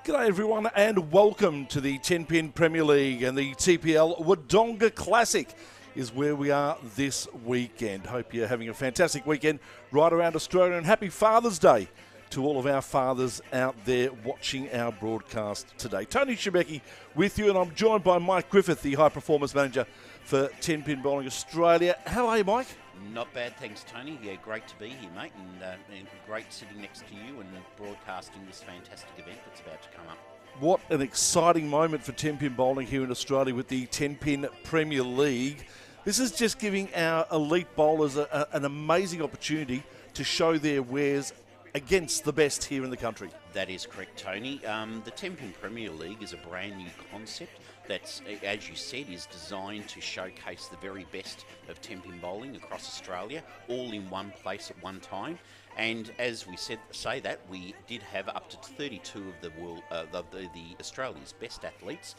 G'day everyone and welcome to the Tenpin Premier League, and the TPL Wodonga Classic is where we are this weekend. Hope you're having a fantastic weekend right around Australia, and happy Father's Day to all of our fathers out there watching our broadcast today. Tony Shebeki with you, and I'm joined by Mike Griffith, the High Performance Manager for Tenpin Bowling Australia. How are you, Mike? Not bad, thanks, Tony. Yeah, great to be here, mate, and great sitting next to you and broadcasting this fantastic event that's about to come up. What an exciting moment for Tenpin bowling here in Australia with the Tenpin Premier League. This is just giving our elite bowlers an amazing opportunity to show their wares against the best here in the country. That is correct, Tony. The Tenpin Premier League is a brand new concept that's, as you said, is designed to showcase the very best of Tenpin bowling across Australia, all in one place at one time. And as we say that, we did have up to 32 of the world, the Australia's best athletes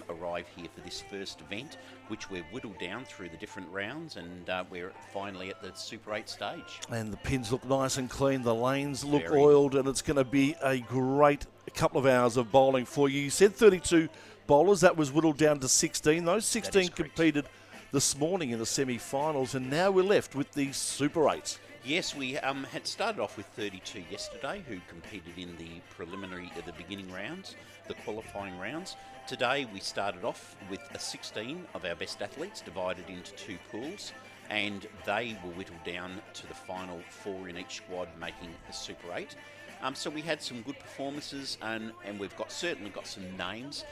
arrive here for this first event, which we've whittled down through the different rounds, and we're finally at the Super 8 stage. And the pins look nice and clean, the lanes look oiled, and it's going to be a great couple of hours of bowling for you. You said 32 bowlers, that was whittled down to 16. Those 16 competed this morning in the semi-finals, and now we're left with the Super 8s. Yes, we had started off with 32 yesterday who competed in the preliminary, the beginning rounds, the qualifying rounds. Today we started off with 16 of our best athletes divided into two pools, and they were whittled down to the final 4 in each squad, making the Super 8. So we had some good performances, and we've certainly got some names,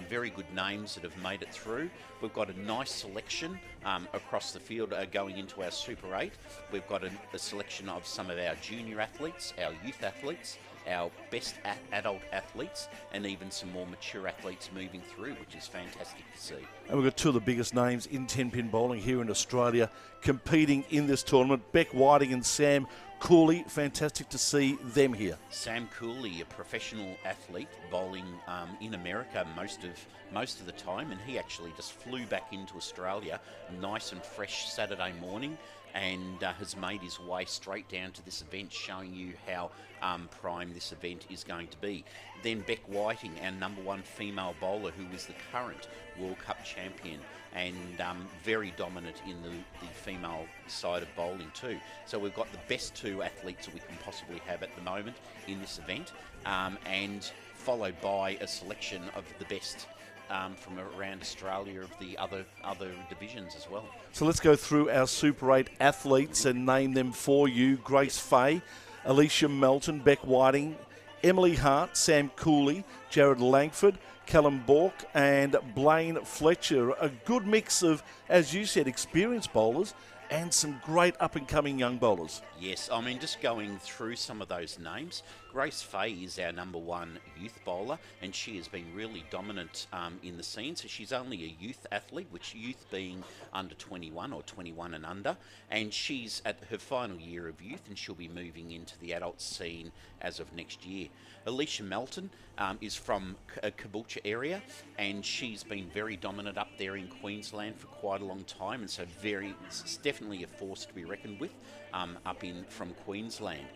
very good names that have made it through. We've got a nice selection across the field going into our Super 8. We've got a selection of some of our junior athletes, our youth athletes, our best adult athletes, and even some more mature athletes moving through, which is fantastic to see. And we've got two of the biggest names in Tenpin bowling here in Australia competing in this tournament, Beck Whiting and Sam Cooley. Fantastic to see them here. Sam Cooley, a professional athlete bowling in America most of the time, and he actually just flew back into Australia nice and fresh Saturday morning, and has made his way straight down to this event, showing you how prime this event is going to be. Then Beck Whiting, our #1 female bowler, who is the current World Cup champion, and very dominant in the female side of bowling too. So we've got the best two athletes that we can possibly have at the moment in this event, and followed by a selection of the best from around Australia of the other divisions as well. So let's go through our Super 8 athletes and name them for you. Grace Fay, Alicia Melton, Beck Whiting, Emily Hart, Sam Cooley, Jared Langford, Callum Bork and Blaine Fletcher. A good mix of, as you said, experienced bowlers and some great up-and-coming young bowlers. Yes, I mean, just going through some of those names, Grace Fay is our #1 youth bowler, and she has been really dominant in the scene. So she's only a youth athlete, which youth being under 21 or 21 and under, and she's at her final year of youth, and she'll be moving into the adult scene as of next year. Alicia Melton is from Caboolture area, and she's been very dominant up there in Queensland for quite a long time, and so it's definitely a force to be reckoned with up in from Queensland.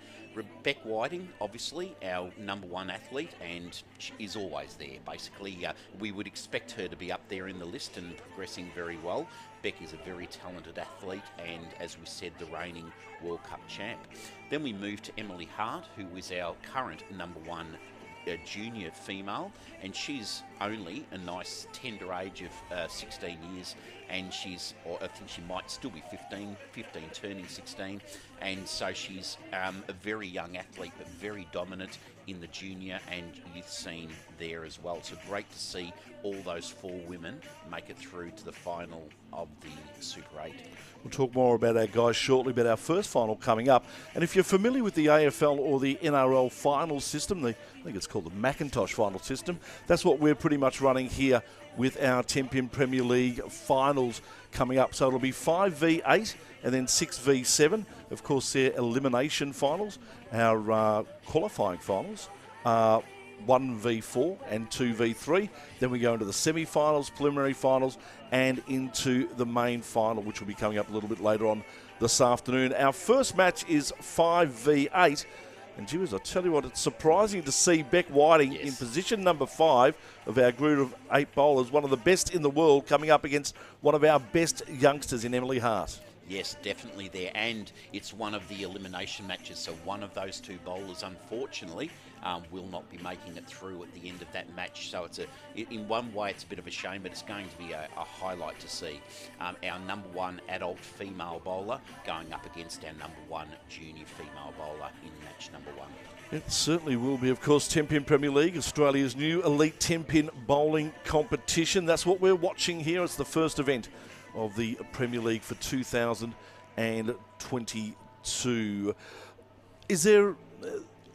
Beck Whiting, obviously our #1 athlete, and she is always there. Basically, we would expect her to be up there in the list and progressing very well. Beck is a very talented athlete, and as we said, the reigning World Cup champ. Then we move to Emily Hart, who is our current #1 junior female, and she's only a nice tender age of 16 years, and I think she might still be 15 turning 16, and so she's a very young athlete but very dominant in the junior and youth scene there as well. So great to see all those 4 women make it through to the final of the Super 8. We'll talk more about our guys shortly, but our first final coming up. And if you're familiar with the AFL or the NRL final system, I think it's called the Macintosh final system, that's what we're pretty much running here with our Tenpin Premier League finals coming up. So it'll be 5v8 and then 6v7. Of course, they're elimination finals. Our qualifying finals are 1v4 and 2v3. Then we go into the semi-finals, preliminary finals, and into the main final, which will be coming up a little bit later on this afternoon. Our first match is 5v8. And gee whiz, I tell you what, it's surprising to see Beck Whiting in position number 5 of our group of 8 bowlers, one of the best in the world, coming up against one of our best youngsters in Emily Hart. Yes, definitely there. And it's one of the elimination matches. So one of those 2 bowlers, unfortunately, will not be making it through at the end of that match. So in one way, it's a bit of a shame, but it's going to be a highlight to see. Our number 1 adult female bowler going up against our number 1 junior female bowler in match number 1. It certainly will be, of course, Tenpin Premier League, Australia's new elite 10-pin bowling competition. That's what we're watching here. It's the first event of the Premier League for 2022. Is there,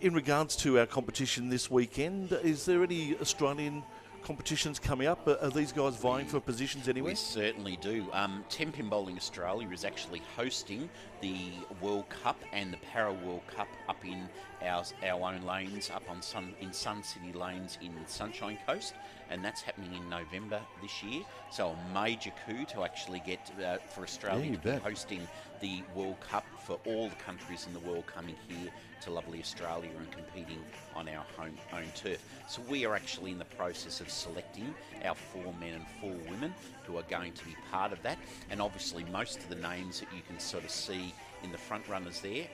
in regards to our competition this weekend, is there any Australian competitions coming up? Are these guys vying for positions anyway? We certainly do. Tenpin Bowling Australia is actually hosting the World Cup and the Para World Cup up in our own lanes, up on Sun City Lanes in Sunshine Coast, and that's happening in November this year. So a major coup to actually get for Australia to be hosting the World Cup for all the countries in the world coming here to lovely Australia and competing on our own turf. So we are actually in the process of selecting our 4 men and 4 women who are going to be part of that. And obviously most of the names that you can sort of see in the front runners there,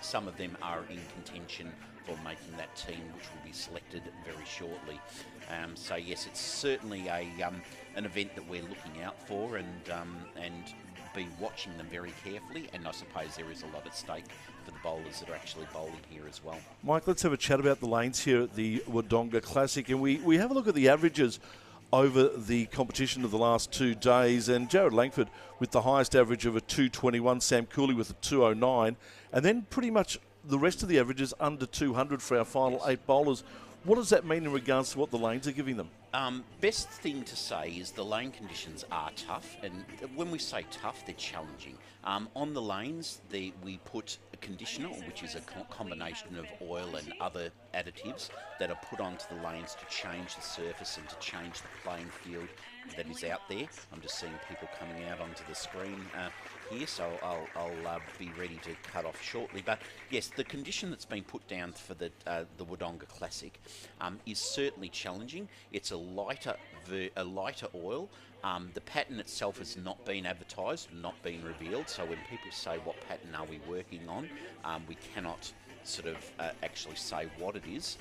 some of them are in contention for making that team, which will be selected very shortly. So yes, it's certainly an event that we're looking out for and be watching them very carefully, and I suppose there is a lot at stake for the bowlers that are actually bowling here as well. Mike, let's have a chat about the lanes here at the Wodonga Classic, and we have a look at the averages over the competition of the last 2 days, and Jared Langford with the highest average of a 221, Sam Cooley with a 209, and then pretty much the rest of the averages under 200 for our final 8 bowlers. What does that mean in regards to what the lanes are giving them? Best thing to say is the lane conditions are tough, and when we say tough, they're challenging. On the lanes, we put a conditioner, which is a combination of oil and other additives that are put onto the lanes to change the surface and to change the playing field that is out there. I'm just seeing people coming out onto the screen here, so I'll be ready to cut off shortly. But yes, the condition that's been put down for the Wodonga Classic is certainly challenging. It's a lighter oil. The pattern itself has not been advertised, not been revealed. So when people say what pattern are we working on, we cannot sort of actually say what it is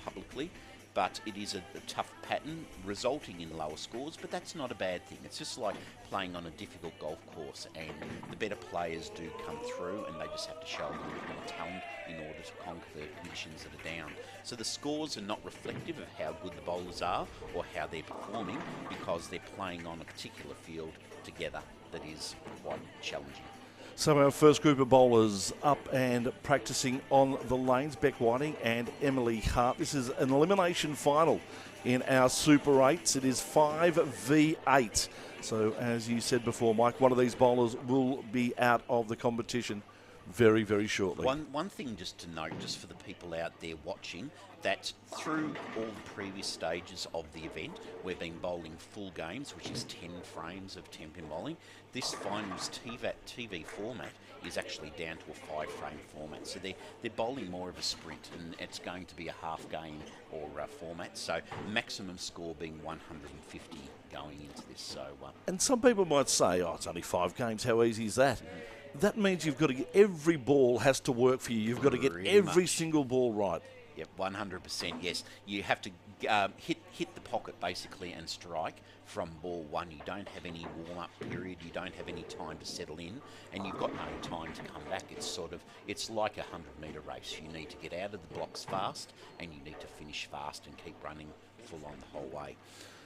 publicly. But it is a tough pattern, resulting in lower scores, but that's not a bad thing. It's just like playing on a difficult golf course, and the better players do come through, and they just have to show a little bit more talent in order to conquer the conditions that are down. So the scores are not reflective of how good the bowlers are or how they're performing, because they're playing on a particular field together that is quite challenging. So our first group of bowlers up and practicing on the lanes, Beck Whiting and Emily Hart. This is an elimination final in our Super 8s. It is 5v8. So as you said before, Mike, one of these bowlers will be out of the competition very, very shortly. One thing just to note, just for the people out there watching, that through all the previous stages of the event, we've been bowling full games, which is 10 frames of Tenpin bowling. This finals TV format is actually down to a 5-frame format. So they're bowling more of a sprint, and it's going to be a half game or format. So maximum score being 150 going into this. So and some people might say, oh, it's only 5 games. How easy is that? That means you've got to get every ball has to work for you. You've got to get every single ball right. Yep, 100%, yes. You have to hit the pocket, basically, and strike from ball 1. You don't have any warm-up period. You don't have any time to settle in, and you've got no time to come back. It's like a 100-metre race. You need to get out of the blocks fast, and you need to finish fast and keep running full on the whole way.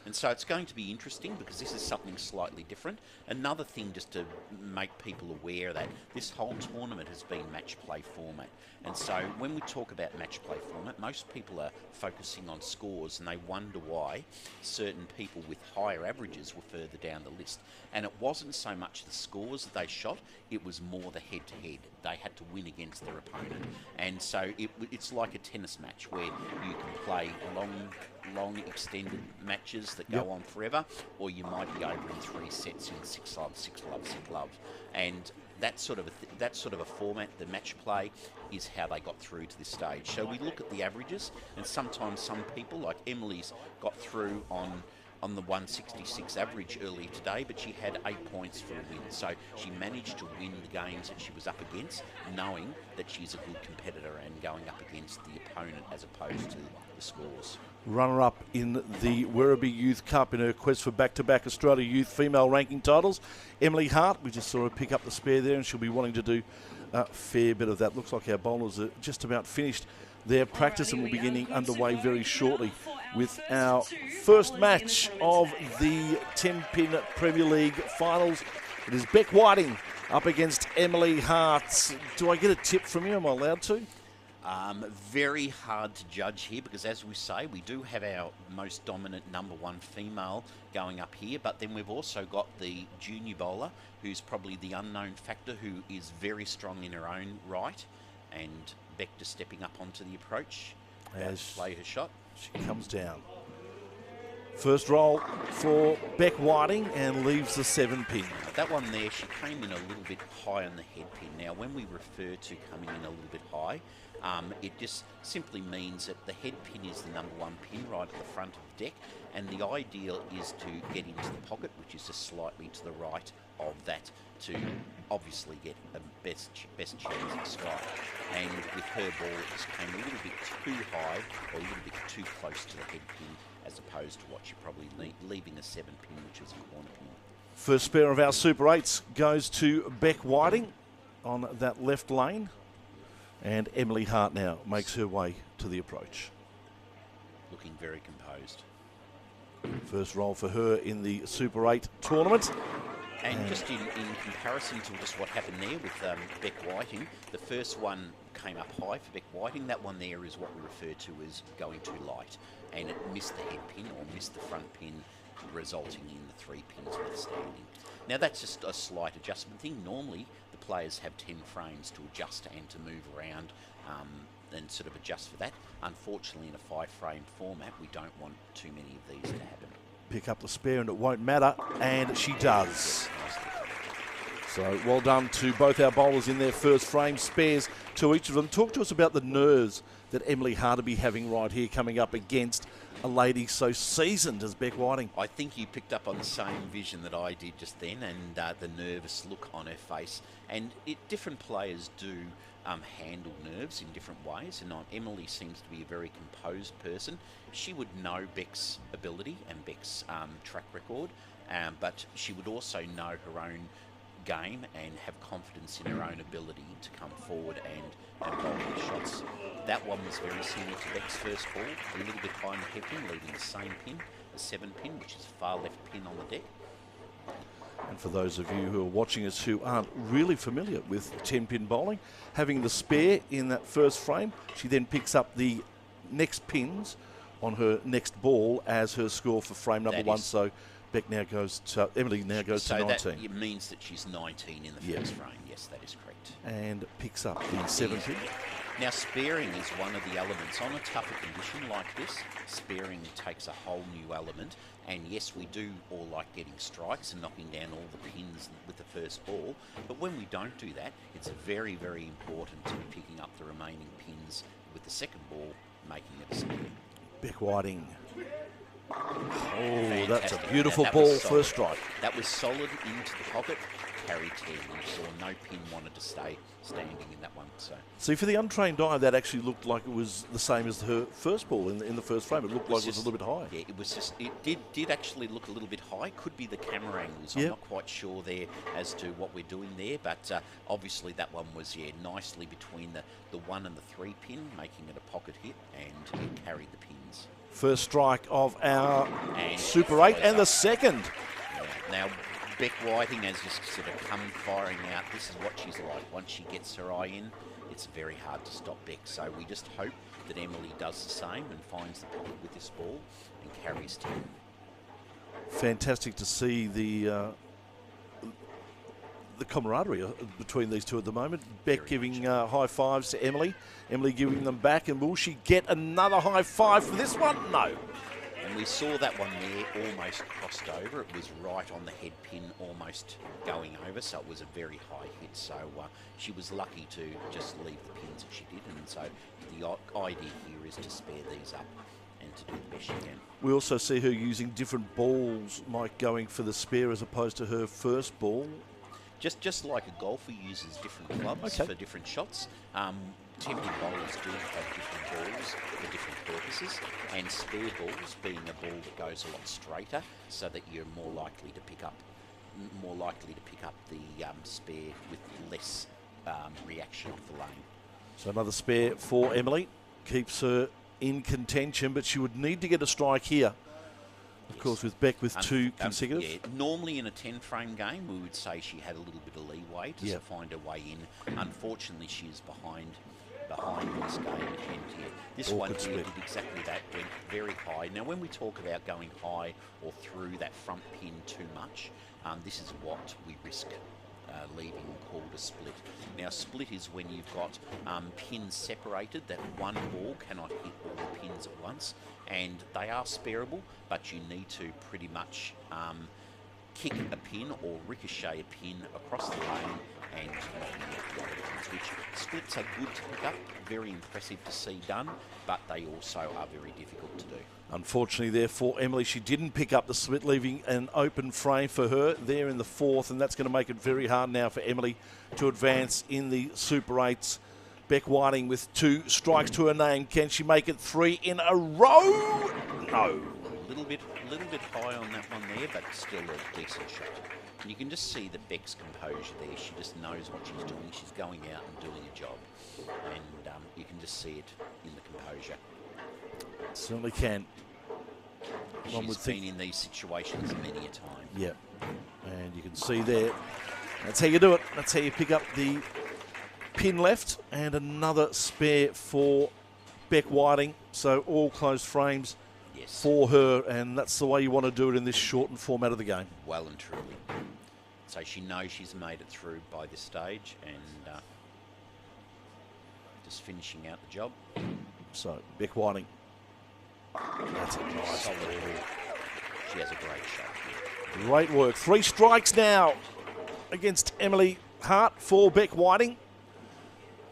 And so it's going to be interesting because this is something slightly different. Another thing just to make people aware that this whole tournament has been match play format. And so when we talk about match play format, most people are focusing on scores, and they wonder why certain people with higher averages were further down the list. And it wasn't so much the scores that they shot, it was more the head-to-head. They had to win against their opponent. And so it's like a tennis match where you can play long extended matches that go on forever, or you might be over in 3 sets in 6 love, 6 love, 6 love. And that sort of a format, the match play, is how they got through to this stage. So we look at the averages, and sometimes some people, like Emily's, got through on the 166 average earlier today, but she had 8 points for a win. So she managed to win the games that she was up against, knowing that she's a good competitor and going up against the opponent as opposed to the scores. Runner-up in the Werribee Youth Cup in her quest for back-to-back Australia Youth female ranking titles. Emily Hart, we just saw her pick up the spare there, and she'll be wanting to do a fair bit of that. Looks like our bowlers are just about finished their practice and will be getting underway very shortly with our first match of the Tenpin Premier League finals. It is Beck Whiting up against Emily Hart. Do I get a tip from you? Am I allowed to? Very hard to judge here because, as we say, we do have our most dominant number one female going up here, but then we've also got the junior bowler who's probably the unknown factor, who is very strong in her own right, and Beck just stepping up onto the approach as play her shot. She comes down. First roll for Beck Whiting and leaves the 7 pin. That one there, she came in a little bit high on the head pin. Now, when we refer to coming in a little bit high, it just simply means that the head pin is the number one pin right at the front of the deck, and the ideal is to get into the pocket, which is just slightly to the right of that, to obviously get a best chance at strike. And with her ball, it just came a little bit too high or a little bit too close to the head pin, as opposed to what you're probably leaving a 7 pin, which is a corner pin. First spare of our Super 8s goes to Beck Whiting on that left lane. And Emily Hart now makes her way to the approach. Looking very composed. First roll for her in the Super 8 tournament. And just in comparison to just what happened there with Beck Whiting, the first one came up high for Beck Whiting. That one there is what we refer to as going too light. And it missed the head pin or missed the front pin, resulting in the 3 pins withstanding. Now, that's just a slight adjustment thing. Normally, the players have 10 frames to adjust and to move around and sort of adjust for that. Unfortunately, in a 5-frame format, we don't want too many of these to happen. Pick up the spare and it won't matter, and she does. So well done to both our bowlers in their first frame, spares to each of them. Talk to us about the nerves that Emily Hart will be having right here coming up against a lady so seasoned as Beck Whiting. I think you picked up on the same vision that I did just then, and the nervous look on her face. And different players do handle nerves in different ways, and Emily seems to be a very composed person. She would know Beck's ability and Beck's track record, but she would also know her own game and have confidence in her own ability to come forward and bowl her shots. That one was very similar to Beck's first ball, a little bit high in the head pin, leaving the same pin, the 7 pin, which is far left pin on the deck. And for those of you who are watching us who aren't really familiar with 10-pin bowling, having the spare in that first frame, she then picks up the next pins on her next ball as her score for frame number 1. So Beck now goes to, Emily now goes to 19. So that means that she's 19 in the first frame. Yes, that is correct. And picks up the 7 pin. Now, sparing is one of the elements. On a tougher condition like this, sparing takes a whole new element. And yes, we do all like getting strikes and knocking down all the pins with the first ball. But when we don't do that, it's very, very important to be picking up the remaining pins with the second ball, making it a spare. Beck Whiting. Oh, Fantastic. That's a beautiful ball, first strike. That was solid into the pocket, carry 10. You saw no pin wanted to stay standing in that one. So see, for the untrained eye, that actually looked like it was the same as her first ball in the first frame. It looked like it was a little bit high. Yeah, it was just, it did actually look a little bit high. Could be the camera angles. I'm not quite sure there as to what we're doing there, but obviously that one was, nicely between the 1 and the 3 pin, making it a pocket hit, and it carried the pins. First strike of our Super 8 and the second. Yeah. Now, Beck Whiting has just sort of come firing out. This is what she's like. Once she gets her eye in, it's very hard to stop Beck. So we just hope that Emily does the same and finds the pocket with this ball and carries 10. Fantastic to see the camaraderie between these two at the moment. Beck giving high fives to Emily. Emily giving them back. And will she get another high five for this one? No. And we saw that one there almost crossed over. It was right on the head pin, almost going over, so it was a very high hit. So she was lucky to just leave the pins as she did. And so the idea here is to spare these up and to do the best she can. We also see her using different balls, Mike, going for the spare as opposed to her first ball. Just like a golfer uses different clubs for different shots, Tenpin bowlers do have different balls for different purposes, and spare balls being a ball that goes a lot straighter, so that you're more likely to pick up the spare with less reaction off the lane. So another spare for Emily, keeps her in contention, but she would need to get a strike here. Of course, with Beck with two consecutive. Yeah, normally in a 10-frame game, we would say she had a little bit of leeway to find her way in. Unfortunately, she is behind in this game, and this one here did exactly that, went very high. Now, when we talk about going high or through that front pin too much, this is what we risk leaving, called a split. Now, split is when you've got pins separated, that one ball cannot hit all the pins at once, and they are spareable, but you need to pretty much kick a pin or ricochet a pin across the lane and not hit the other pins, which splits are good to pick up, very impressive to see done, but they also are very difficult to do. Unfortunately, therefore, Emily, she didn't pick up the split, leaving an open frame for her there in the fourth, and that's going to make it very hard now for Emily to advance in the Super 8s. Beck Whiting with 2 strikes to her name. Can she make it 3 in a row? No. A little bit high on that one there, but still a decent shot. And you can just see the Beck's composure there. She just knows what she's doing. She's going out and doing a job, and you can just see it in the composure. Certainly can. She's been in these situations many a time. Yeah, and you can see there, that's how you do it. That's how you pick up the pin left, and another spare for Beck Whiting. So all closed frames for her, and that's the way you want to do it in this shortened format of the game. Well and truly. So she knows she's made it through by this stage, and just finishing out the job. So Beck Whiting. That's a nice solid ball. She has a great shot. Great work. 3 strikes now against Emily Hart for Beck Whiting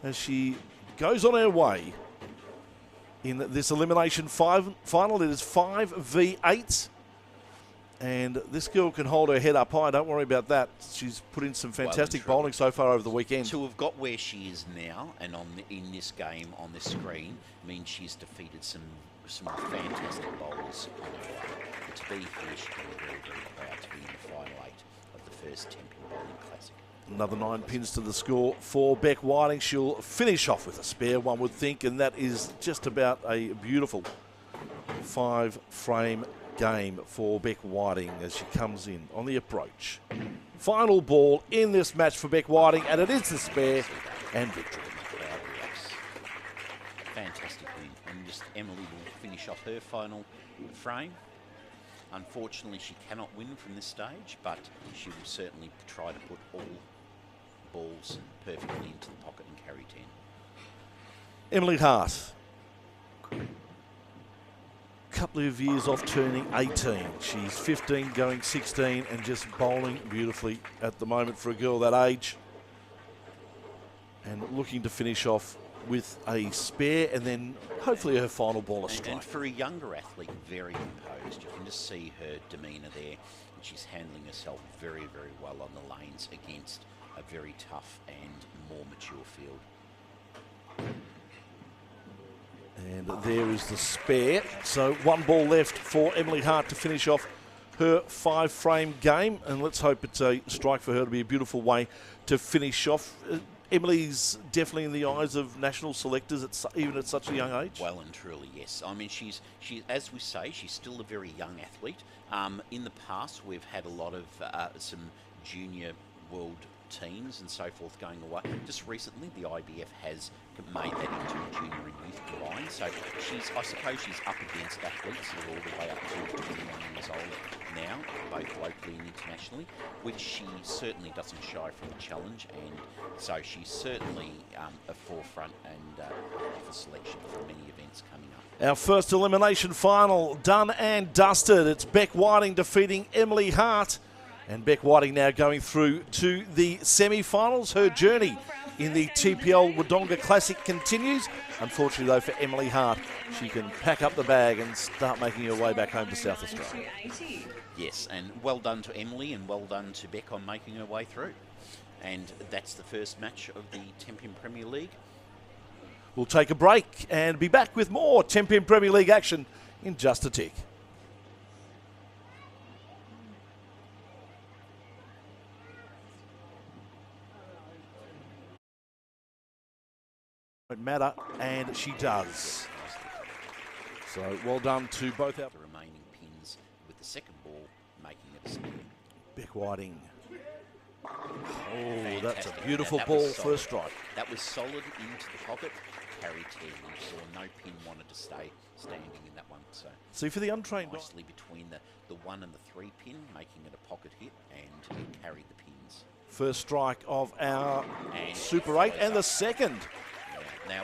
as she goes on her way in this elimination final. It is 5v8, and this girl can hold her head up high. Don't worry about that. She's put in some fantastic bowling so far over the weekend. To have got where she is now, and in this game on this screen, means she's defeated some fantastic bowlers on her way. But to be here, she can be very, very proud to be in the final 8 of the first Tenpin Bowling Classic. Another 9 pins to the score for Beck Whiting. She'll finish off with a spare, one would think, and that is just about a beautiful 5-frame game for Beck Whiting as she comes in on the approach. Final ball in this match for Beck Whiting, and it is the spare and victory. Fantastic win, and just Emily will finish off her final frame. Unfortunately, she cannot win from this stage, but she will certainly try to put all balls perfectly into the pocket and carry 10. Emily Hart, couple of years off turning 18. She's 15 going 16 and just bowling beautifully at the moment for a girl that age. And looking to finish off with a spare and then hopefully her final ball a strike. And for a younger athlete, very composed. You can just see her demeanour there. And she's handling herself very, very well on the lanes against a very tough and more mature field. And there is the spare. So 1 ball left for Emily Hart to finish off her 5-frame game. And let's hope it's a strike for her to be a beautiful way to finish off. Emily's definitely in the eyes of national selectors, even at such a young age. Well and truly, yes. I mean, she, as we say, she's still a very young athlete. In the past, we've had a lot of some junior world teams and so forth going away. Just recently, the IBF has made that into a junior and youth combined. So I suppose she's up against athletes who are all the way up to 21 years old now, both locally and internationally. internationally, which she certainly doesn't shy from the challenge, and so she's certainly a forefront and for selection for many events coming up. Our first elimination final done and dusted. It's Beck Whiting defeating Emily Hart, and Beck Whiting now going through to the semi-finals. Her journey in the TPL Wodonga Classic continues. Unfortunately, though, for Emily Hart, she can pack up the bag and start making her way back home to South Australia. Yes, and well done to Emily and well done to Beck on making her way through. And that's the first match of the Tenpin Premier League. We'll take a break and be back with more Tenpin Premier League action in just a tick. Won't matter, and she does. So well done to both our the remaining pins with the second ball making it a spin. Beck Whiting. Oh, Fantastic. That's a beautiful That ball, was solid. first strike. That was solid into the pocket, carry 10. You saw no pin wanted to stay standing in that one. So See, for the untrained, nicely between the 1 and the 3 pin, making it a pocket hit, and it carried the pins. first strike of our And Super 8 follows and the up. second. Yeah. Now,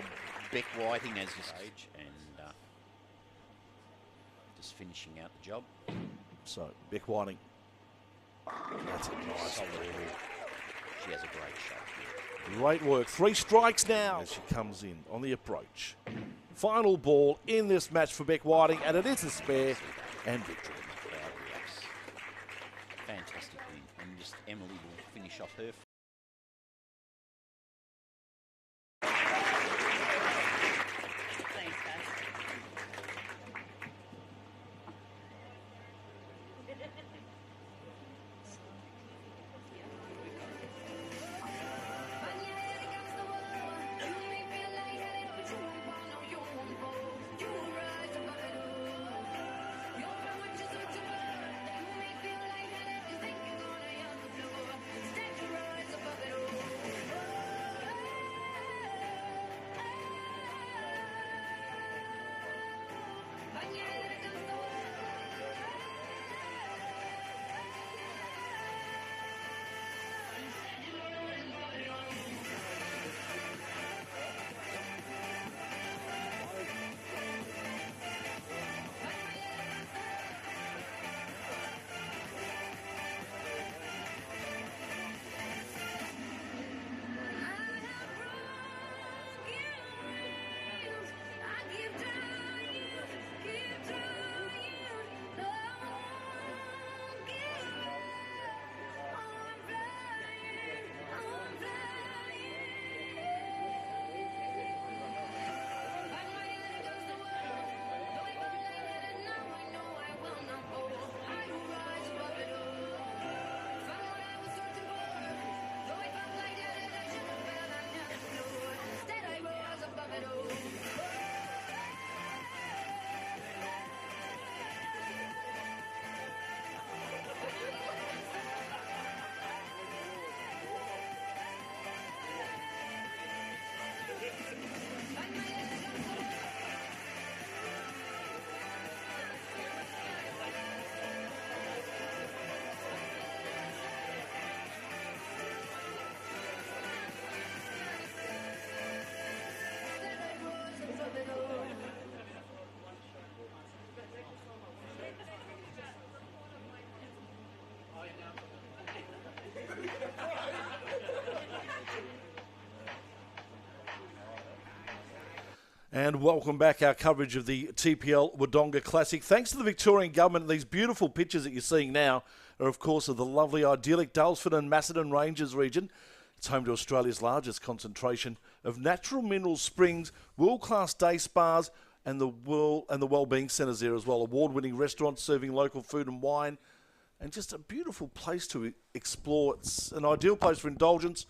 Beck Whiting as you stage and just finishing out the job. So Beck Whiting. That's a nice Solid ball. ball. She has a great shot here. Great work. 3 strikes now as she comes in on the approach. Final ball in this match for Beck Whiting, and it is a spare and victory. Crowd reacts. Fantastic win. And just Emily will finish off her. Thanks, guys. And welcome back, our coverage of the TPL Wodonga Classic. Thanks to the Victorian Government, these beautiful pictures that you're seeing now are, of course, of the lovely, idyllic Daylesford and Macedon Ranges region. It's home to Australia's largest concentration of natural mineral springs, world-class day spas, and the wellbeing centres there as well. Award-winning restaurants serving local food and wine, and just a beautiful place to explore. It's an ideal place for indulgence,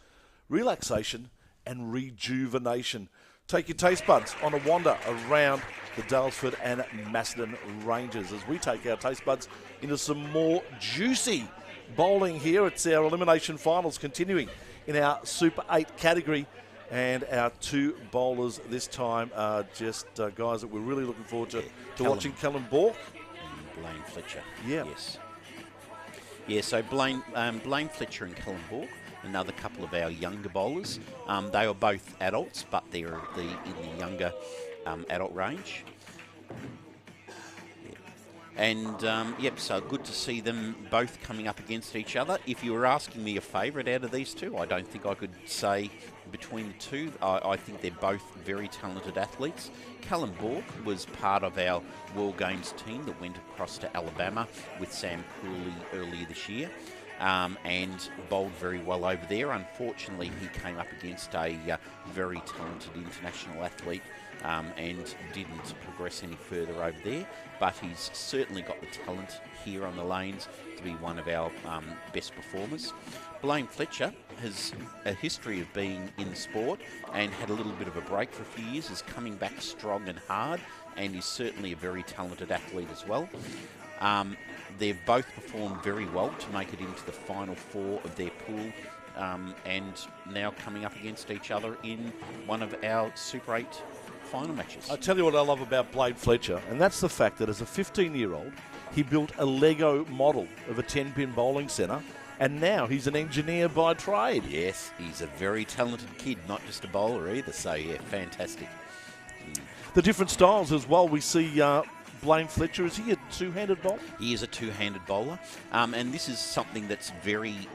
relaxation, and rejuvenation. Take your taste buds on a wander around the Daylesford and Macedon Ranges as we take our taste buds into some more juicy bowling here. It's our elimination finals continuing in our Super 8 category, and our 2 bowlers this time are just guys that we're really looking forward to watching. Callum Bork and Blaine Fletcher. Yeah. Yes. Yeah, so Blaine Fletcher and Callum Bork, another couple of our younger bowlers. They are both adults, but they're in the younger adult range. And, so good to see them both coming up against each other. If you were asking me a favourite out of these two, I don't think I could say between the two. I think they're both very talented athletes. Callum Bork was part of our World Games team that went across to Alabama with Sam Cooley earlier this year. And bowled very well over there. Unfortunately, he came up against a very talented international athlete and didn't progress any further over there. But he's certainly got the talent here on the lanes to be one of our best performers. Blaine Fletcher has a history of being in the sport and had a little bit of a break for a few years, is coming back strong and hard, and is certainly a very talented athlete as well. They've both performed very well to make it into the final four of their pool, and now coming up against each other in one of our Super 8 final matches. I tell you what I love about Blaine Fletcher, and that's the fact that as a 15-year-old, he built a Lego model of a 10-pin bowling centre, and now he's an engineer by trade. Yes, he's a very talented kid, not just a bowler either, so yeah, fantastic. The different styles as well. We see Blaine Fletcher, is he a two-handed bowler? He is a two-handed bowler, and this is something that's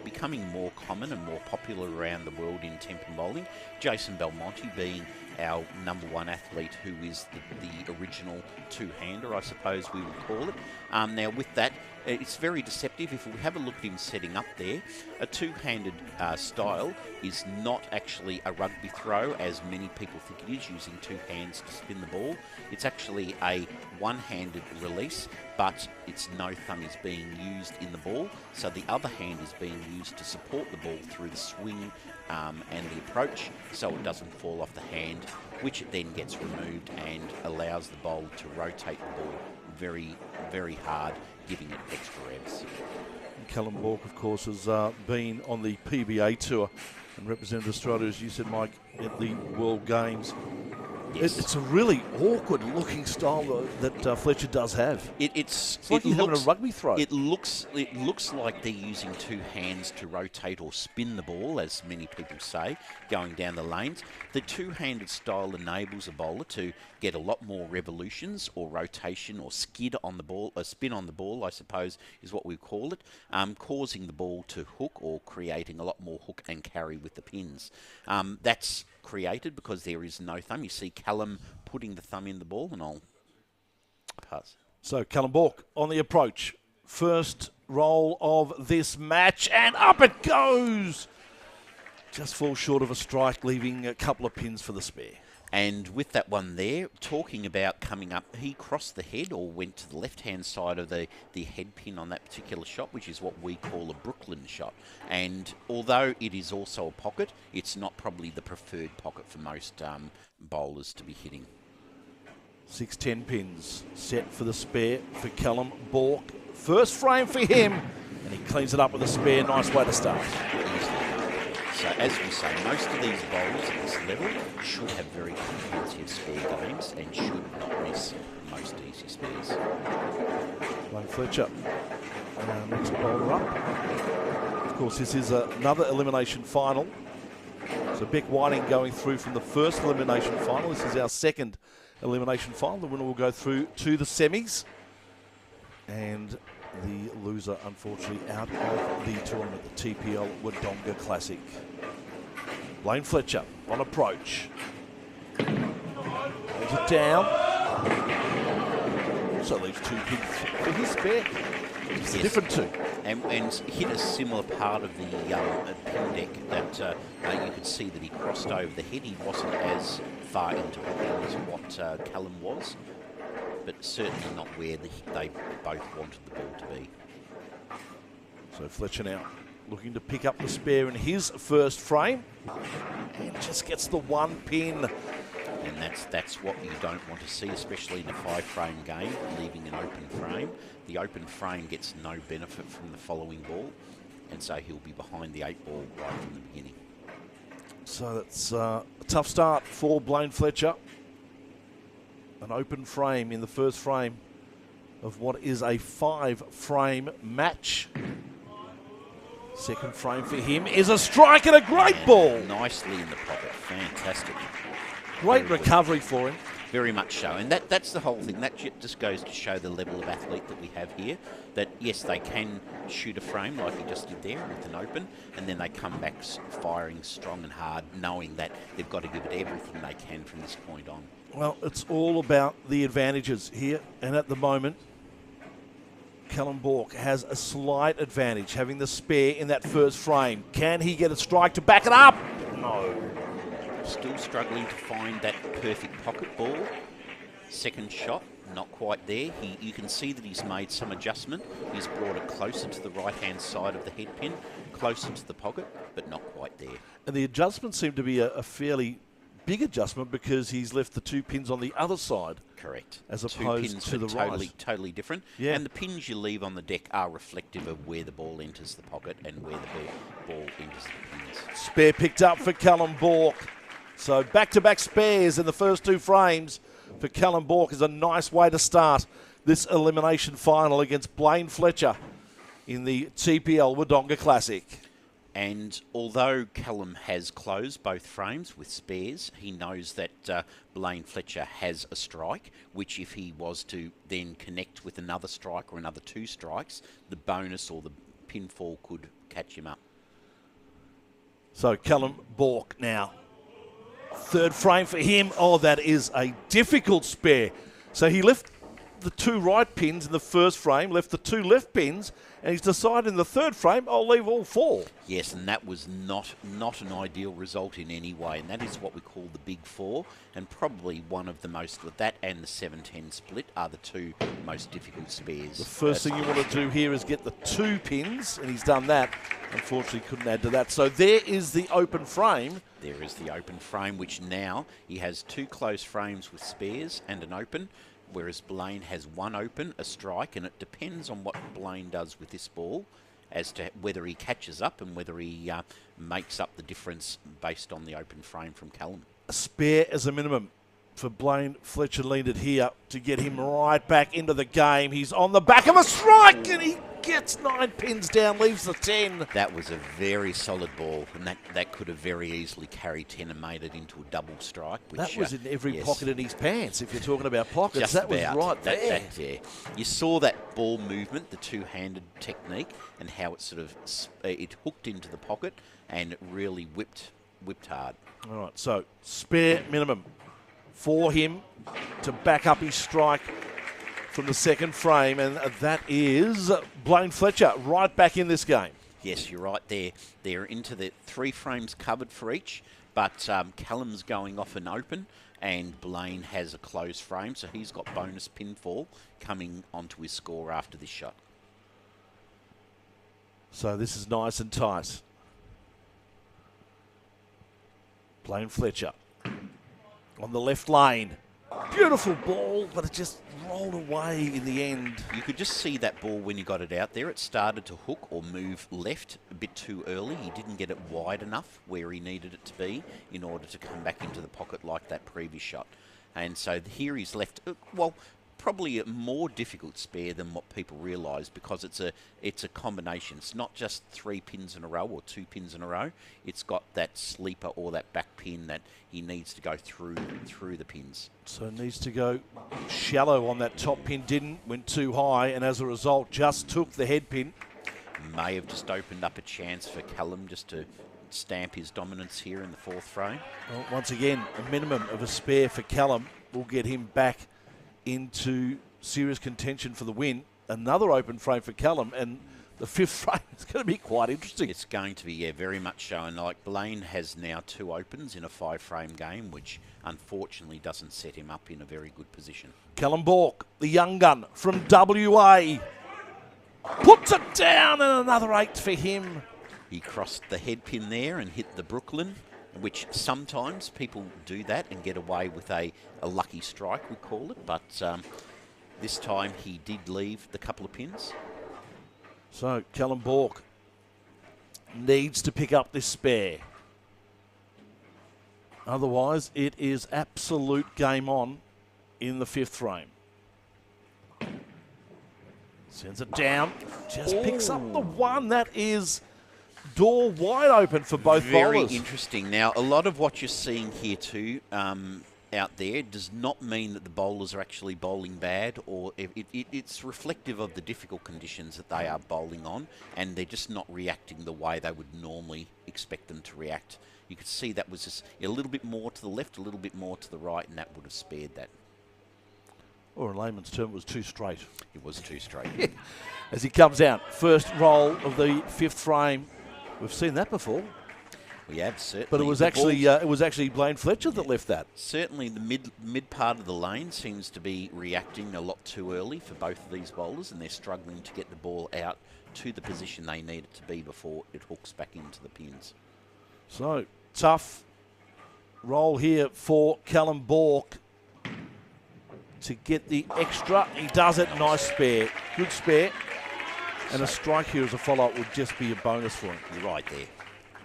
becoming more common and more popular around the world in Tenpin bowling. Jason Belmonte being our number one athlete, who is the original two-hander, I suppose we would call it. Now with that, it's very deceptive. If we have a look at him setting up there, a two-handed style is not actually a rugby throw, as many people think it is, using two hands to spin the ball. It's actually a one-handed release, but it's no thumb is being used in the ball, so the other hand is being used to support the ball through the swing and the approach, so it doesn't fall off the hand, which it then gets removed and allows the bowler to rotate the ball very, very hard, giving it extra revs. Callum Bork, of course, has been on the PBA tour and represented Australia, as you said, Mike, at the World Games. Yes. It's a really awkward-looking style that Fletcher does have. It's like he's having a rugby throw. It looks like they're using two hands to rotate or spin the ball, as many people say, going down the lanes. The two-handed style enables a bowler to get a lot more revolutions or rotation or skid on the ball, a spin on the ball, I suppose, is what we call it, causing the ball to hook or creating a lot more hook and carry with the pins. That's created because there is no thumb. You see Callum putting the thumb in the ball, and I'll pass. So Callum Bork on the approach. First roll of this match, and up it goes. Just falls short of a strike, leaving a couple of pins for the spare. And with that one there, talking about coming up, he crossed the head or went to the left-hand side of the head pin on that particular shot, which is what we call a Brooklyn shot. And although it is also a pocket, it's not probably the preferred pocket for most bowlers to be hitting. 6-10 pins set for the spare for Callum Bork. First frame for him, and he cleans it up with a spare. Nice way to start. So as we say, most of these bowlers at this level should have very comprehensive spare games and should not miss most easy spares. Blaine Fletcher, next bowler up. Of course, this is another elimination final. So Beck Whiting going through from the first elimination final. This is our second elimination final. The winner will go through to the semis. And the loser, unfortunately, out of the tournament, the TPL Wodonga Classic. Blaine Fletcher on approach. Holds it down. Also leaves two pins for his spare. It's a different two. And hit a similar part of the pin deck that you could see that he crossed over the head. He wasn't as far into the pin as what Callum was, but certainly not where they both wanted the ball to be. So Fletcher now looking to pick up the spare in his first frame, and just gets the one pin. And that's what you don't want to see, especially in a 5-frame game, leaving an open frame. The open frame gets no benefit from the following ball, and so he'll be behind the 8 ball right from the beginning. So that's a tough start for Blaine Fletcher. An open frame in the first frame of what is a 5-frame match. Second frame for him is a strike and a great ball. Nicely in the pocket. Fantastic. Great Very good. recovery for him. Very much so. And that's the whole thing. That just goes to show the level of athlete that we have here. That, yes, they can shoot a frame like he just did there with an open, and then they come back firing strong and hard, knowing that they've got to give it everything they can from this point on. Well, it's all about the advantages here. And at the moment, Callum Bork has a slight advantage, having the spare in that first frame. Can he get a strike to back it up? No. Still struggling to find that perfect pocket ball. Second shot, not quite there. You can see that he's made some adjustment. He's brought it closer to the right-hand side of the head pin, closer to the pocket, but not quite there. And the adjustment seemed to be a fairly big adjustment because he's left the 2 pins on the other side. Correct. As Two opposed pins, to the totally, right. totally different. Yeah. And the pins you leave on the deck are reflective of where the ball enters the pocket and where the ball enters the pins. Spare picked up for Callum Bork. So back-to-back spares in the first 2 frames for Callum Bork is a nice way to start this elimination final against Blaine Fletcher in the TPL Wodonga Classic. And although Callum has closed both frames with spares, he knows that Blaine Fletcher has a strike, which if he was to then connect with another strike or another 2 strikes, the bonus or the pinfall could catch him up. So Callum Bork now. Third frame for him. Oh, that is a difficult spare. So he left the 2 right pins in the first frame, left the 2 left pins, and he's decided in the third frame, I'll leave all 4. Yes, and that was not an ideal result in any way, and that is what we call the big 4, and probably one of the most, with that and the 7-10 split, are the 2 most difficult spares. The first thing you want to do here is get the 2 pins, and he's done that. Unfortunately, couldn't add to that. So there is the open frame. There is the open frame, which now he has 2 closed frames with spares and an open, whereas Blaine has 1 open, a strike, and it depends on what Blaine does with this ball as to whether he catches up and whether he makes up the difference based on the open frame from Callum. A spare as a minimum for Blaine Fletcher needed here to get him right back into the game. He's on the back of a strike and he gets 9 pins down, leaves the 10. That was a very solid ball, and that could have very easily carried 10 and made it into a double strike. Which, that was in every yes, pocket in his pants, if you're talking about pockets. just that about. was right there. Yeah. You saw that ball movement, the 2-handed technique, and how it sort of it hooked into the pocket and really whipped hard. All right, so spare minimum for him to back up his strike from the second frame, and that is Blaine Fletcher right back in this game. Yes, you're right there. They're into the 3 frames covered for each, but Callum's going off an open, and Blaine has a closed frame, so he's got bonus pinfall coming onto his score after this shot. So this is nice and tight. Blaine Fletcher on the left lane. Beautiful ball, but it just rolled away in the end. You could just see that ball when you got it out there. It started to hook or move left a bit too early. He didn't get it wide enough where he needed it to be in order to come back into the pocket like that previous shot. And so here he's left, well, probably a more difficult spare than what people realise, because it's a combination. It's not just 3 pins in a row or 2 pins in a row. It's got that sleeper or that back pin that he needs to go through the pins. So it needs to go shallow on that top pin. Didn't, went too high, and as a result just took the head pin. May have just opened up a chance for Callum just to stamp his dominance here in the 4th frame. Well, once again, a minimum of a spare for Callum will get him back into serious contention for the win. Another open frame for Callum, and the 5th frame is going to be quite interesting. It's going to be, yeah, very much so. And like Blaine has now 2 opens in a 5-frame game, which unfortunately doesn't set him up in a very good position. Callum Bork, the young gun from WA, puts it down, and another 8 for him. He crossed the head pin there and hit the Brooklyn, which sometimes people do that and get away with a lucky strike, we call it. But this time he did leave the couple of pins. So Callum Bork needs to pick up this spare. Otherwise, it is absolute game on in the 5th frame. Sends it down, just picks up the 1. That is door wide open for both Very bowlers. interesting. Now, a lot of what you're seeing here too out there does not mean that the bowlers are actually bowling bad, or it's reflective of the difficult conditions that they are bowling on, and they're just not reacting the way they would normally expect them to react. You could see that was just a little bit more to the left, a little bit more to the right, and that would have spared that. Or in layman's term, it was too straight. It was too straight. As he comes out, first roll of the 5th frame. We've seen that before. We have, certainly. But it was actually Blaine Fletcher that left that. Certainly the mid part of the lane seems to be reacting a lot too early for both of these bowlers, and they're struggling to get the ball out to the position they need it to be before it hooks back into the pins. So, tough roll here for Callum Bork to get the extra. He does it. Nice spare. Good spare. And a strike here as a follow-up would just be a bonus for him. You're right there.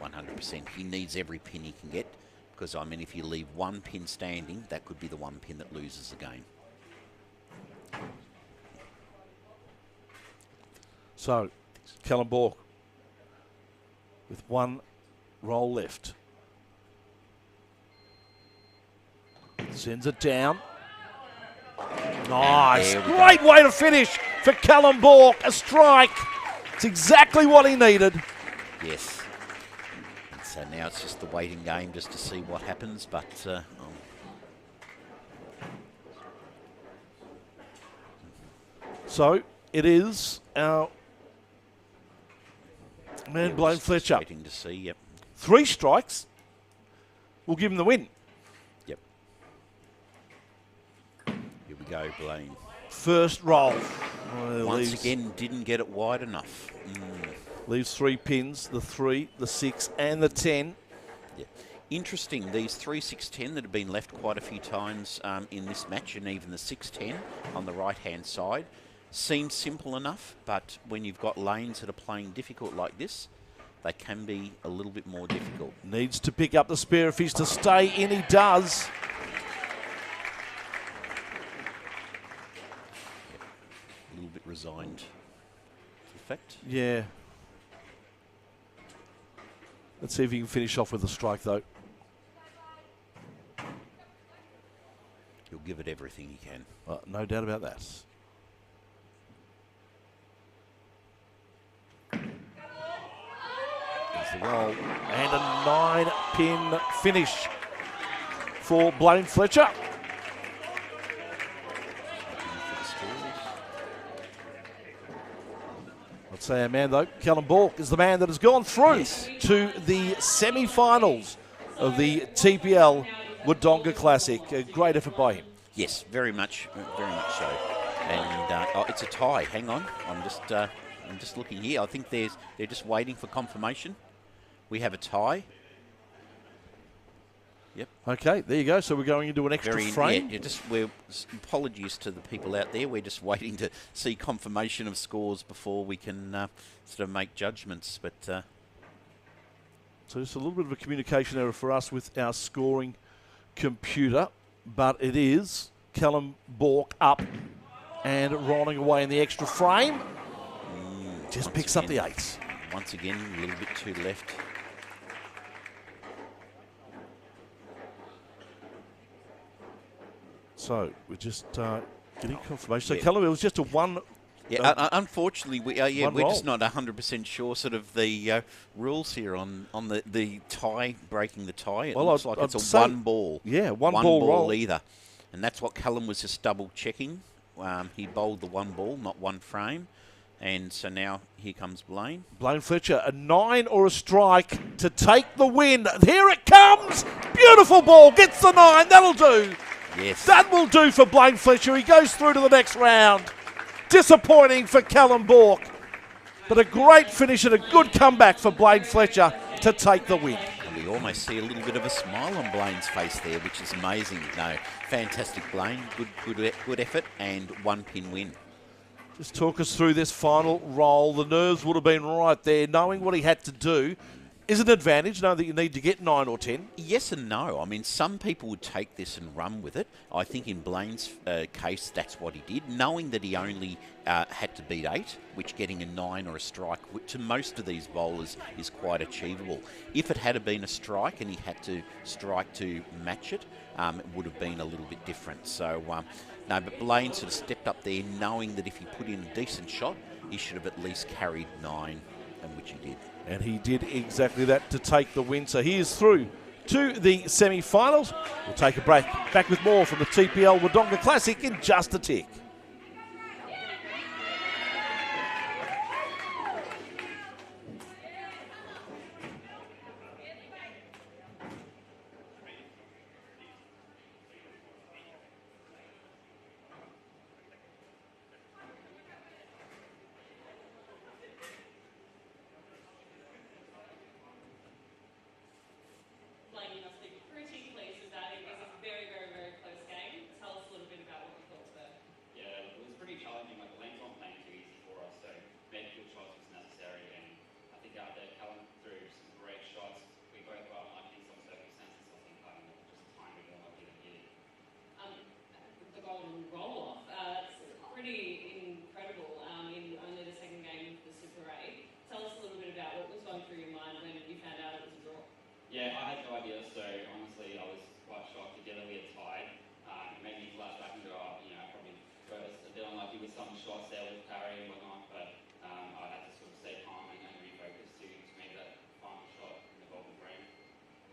100%. He needs every pin he can get, because, I mean, if you leave one pin standing, that could be the one pin that loses the game. So, Callum Bork with one roll left. Sends it down. Nice. Great way to finish for Callum Bork. A strike. It's exactly what he needed. Yes. And so now it's just the waiting game just to see what happens, but... So, it is our man, Blaine Fletcher. Waiting to see, yep. 3 strikes will give him the win. Yep. Here we go, Blaine. First roll. Once again, didn't get it wide enough. Leaves 3 pins, the 3, the 6 and the 10. Yeah. Interesting, these 3, 6, 10 that have been left quite a few times in this match, and even the 6, 10 on the right-hand side, seem simple enough, but when you've got lanes that are playing difficult like this, they can be a little bit more difficult. Needs to pick up the spare if he's to stay in. He does. A little bit resigned to the fact. Yeah. Let's see if he can finish off with a strike, though. He'll give it everything he can. No doubt about that. There's the roll. And a 9-pin finish for Blaine Fletcher. I'd say our man, though, Callum Bork, is the man that has gone through to the semi-finals of the TPL Wodonga Classic. A great effort by him. Yes, very much so. And it's a tie. Hang on, I'm just looking here. I think they're just waiting for confirmation. We have a tie. Yep. Okay, there you go. So we're going into an extra frame. Yeah, apologies to the people out there. We're just waiting to see confirmation of scores before we can sort of make judgments. But so just a little bit of a communication error for us with our scoring computer, but it is Callum Bork up and rolling away in the extra frame. Just picks up the 8. Once again, a little bit too left. So we're just getting confirmation. So Callum, it was just a one. Yeah, unfortunately, we're roll. just not 100% sure sort of the rules here on the tie, breaking the tie. It looks like it's a one ball. Yeah, one ball roll either. And that's what Callum was just double checking. He bowled the one ball, not one frame. And so now here comes Blaine. Blaine Fletcher, a 9 or a strike to take the win. Here it comes. Beautiful ball. Gets the 9. That'll do. Yes. That will do for Blaine Fletcher. He goes through to the next round. Disappointing for Callum Bork. But a great finish and a good comeback for Blaine Fletcher to take the win. And we almost see a little bit of a smile on Blaine's face there, which is amazing. No, fantastic, Blaine. Good effort and 1-pin win. Just talk us through this final roll. The nerves would have been right there, knowing what he had to do is an advantage, knowing that you need to get 9 or 10. Yes and no. I mean, some people would take this and run with it. I think in Blaine's case, that's what he did, knowing that he only had to beat 8, which getting a 9 or a strike to most of these bowlers is quite achievable. If it had been a strike and he had to strike to match it, it would have been a little bit different. So, no, but Blaine sort of stepped up there knowing that if he put in a decent shot, he should have at least carried 9, and which he did. And he did exactly that to take the win. So he is through to the semi-finals. We'll take a break. Back with more from the TPL Wodonga Classic in just a tick. Yeah, I had no idea, so honestly I was quite shocked. Together we had tied. It made me flash back and go, oh, you know, I probably got a bit unlucky with some shots there with Parry and whatnot, but I had to sort of stay calm and refocus to make that final shot in the golden frame.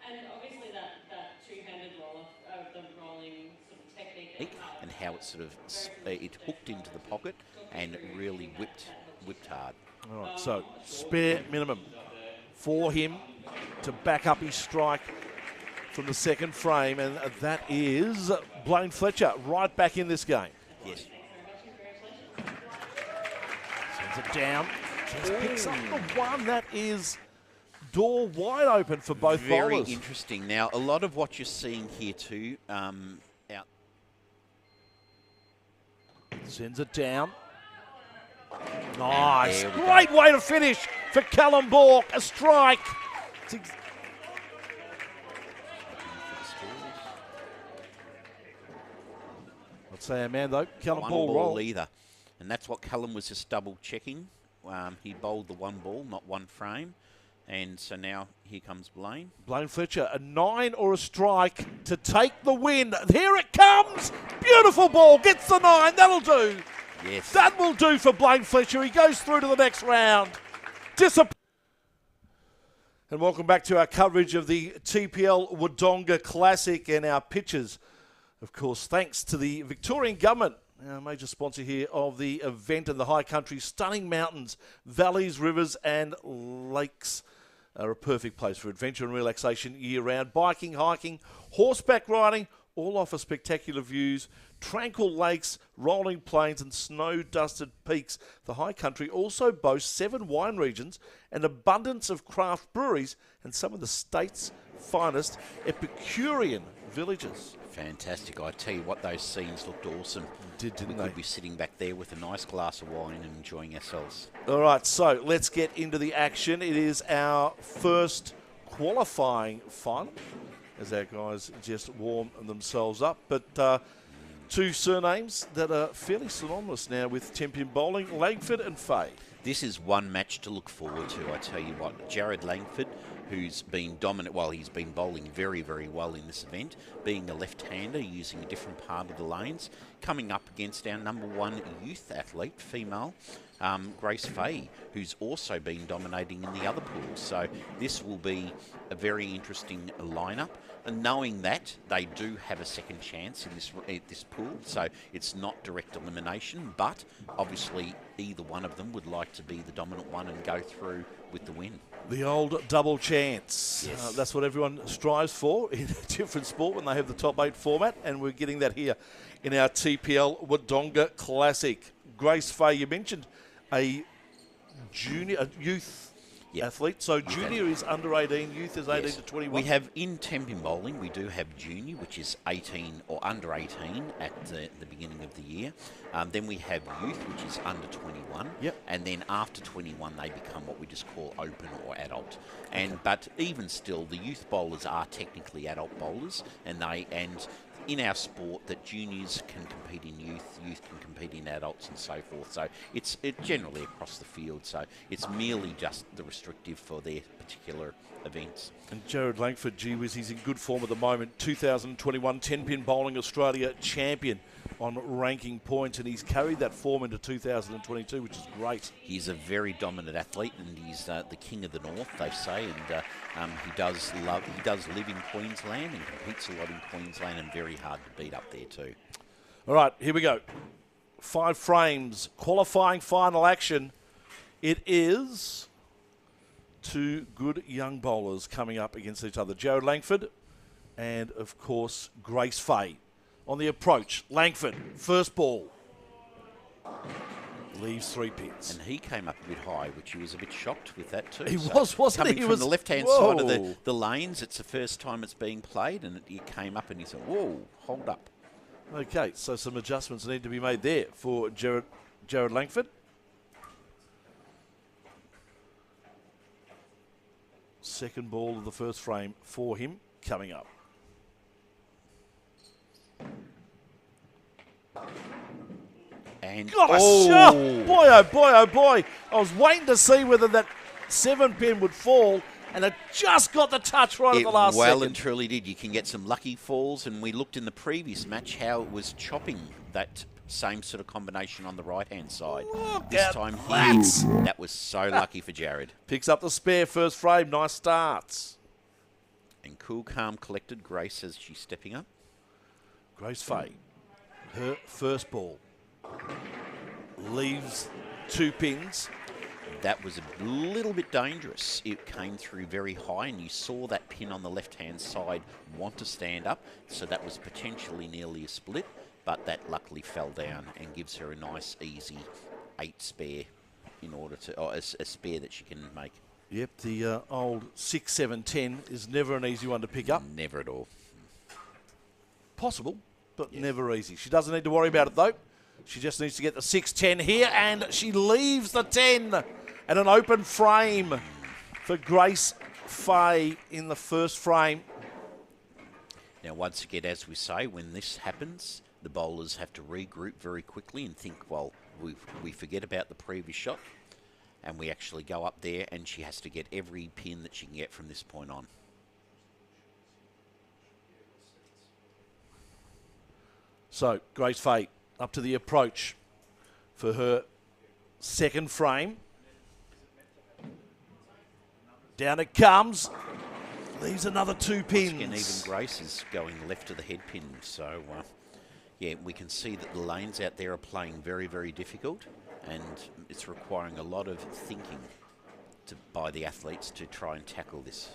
And obviously that two-handed roll, the rolling sort of technique And how it sort of it hooked into the pocket and really whipped hard. All right, so spare minimum for him to back up his strike from the second frame, and that is Blaine Fletcher right back in this game. Yes. Sends it down, just picks up the one. That is door wide open for both Very bowlers. interesting. Now, a lot of what you're seeing here too, out. Sends it down. Nice. there we Great way to finish for Callum Bork. A strike. I'd say a man though. Callum One Ball ball roll. either. And that's what Callum was just double checking. He bowled the one ball, not one frame. And so now here comes Blaine. Blaine Fletcher, a 9 or a strike to take the win. Here it comes. Beautiful ball. Gets the 9. That'll do. Yes. That will do for Blaine Fletcher. He goes through to the next round. And welcome back to our coverage of the TPL Wodonga Classic and our pitches. Of course, thanks to the Victorian Government, our major sponsor here of the event and the high country. Stunning mountains, valleys, rivers and lakes are a perfect place for adventure and relaxation year-round. Biking, hiking, horseback riding, all offer spectacular views, tranquil lakes, rolling plains and snow-dusted peaks. The high country also boasts 7 wine regions, an abundance of craft breweries and some of the state's finest Epicurean villages. Fantastic. I tell you what, those scenes looked awesome. Didn't we they? could be sitting back there with a nice glass of wine and enjoying ourselves. All right, so let's get into the action. It is our first qualifying final as our guys just warm themselves up. But 2 surnames that are fairly synonymous now with Tenpin bowling, Langford and Fay. This is one match to look forward to, I tell you what. Jared Langford, who's been dominant, well, he's been bowling very, very well in this event, being a left-hander, using a different part of the lanes, coming up against our number 1 youth athlete, female, Grace Fay, who's also been dominating in the other pools. So this will be a very interesting lineup. And knowing that they do have a second chance in this pool, so it's not direct elimination, but obviously either one of them would like to be the dominant one and go through with the win. The old double chance. Yes. That's what everyone strives for in a different sport when they have the top 8 format, and we're getting that here in our TPL Wodonga Classic. Grace Fay, you mentioned a youth Yep. athlete. So junior is under 18, youth is 18 Yes. to 21. We have in Tenpin bowling, we do have junior, which is 18 or under 18 at the beginning of the year. Then we have youth, which is under 21. Yep. And then after 21, they become what we just call open or adult. But even still, the youth bowlers are technically adult bowlers, and in our sport that juniors can compete in youth can compete in adults and so forth. So it's generally across the field. So it's merely just the restrictive for their particular events. And Jared Langford, gee whiz, he's in good form at the moment. 2021 10-pin Bowling Australia champion on ranking points, and he's carried that form into 2022, which is great. He's a very dominant athlete, and he's the king of the north, they say. And he does live in Queensland and competes a lot in Queensland, and very hard to beat up there too. All right, here we go. 5 frames, qualifying final action. It is 2 good young bowlers coming up against each other. Jared Langford and, of course, Grace Fay. On the approach, Langford, first ball. Leaves 3 pins. And he came up a bit high, which he was a bit shocked with that too. He was, wasn't he? Coming He from was the left-hand whoa. side of the lanes, it's the first time it's being played, and he came up and he said, whoa, hold up. Okay, so some adjustments need to be made there for Jared Langford. Second ball of the first frame for him coming up. And Got a shot! Boy, oh boy, oh boy. I was waiting to see whether that 7-pin would fall, and it just got the touch right at the last well second. and truly did. You can get some lucky falls, and we looked in the previous match how it was chopping that same sort of combination on the right-hand side. Look This at time that. here, that was so lucky for Jared. Picks up the spare first frame. Nice starts. And cool, calm, collected. Grace as she's stepping up. Grace Fay, her first ball. Leaves 2 pins. That was a little bit dangerous. It came through very high, and you saw that pin on the left-hand side want to stand up, so that was potentially nearly a split, but that luckily fell down and gives her a nice, easy 8 spare in order to, or a spare that she can make. Yep, the old 6, 7, 10 is never an easy one to pick up. Never at all. Possible, but never easy. She doesn't need to worry about it, though. She just needs to get the 6, 10 here, and she leaves the 10 and an open frame for Grace Fay in the first frame. Now, once again, as we say, when this happens, the bowlers have to regroup very quickly and think, well, we forget about the previous shot, and we actually go up there, and she has to get every pin that she can get from this point on. So, Grace Fay up to the approach for her second frame. Down it comes. Leaves another 2 pins. Again, even Grace is going left of the head pin. So, yeah, we can see that the lanes out there are playing very, very difficult, and it's requiring a lot of thinking by the athletes to try and tackle this.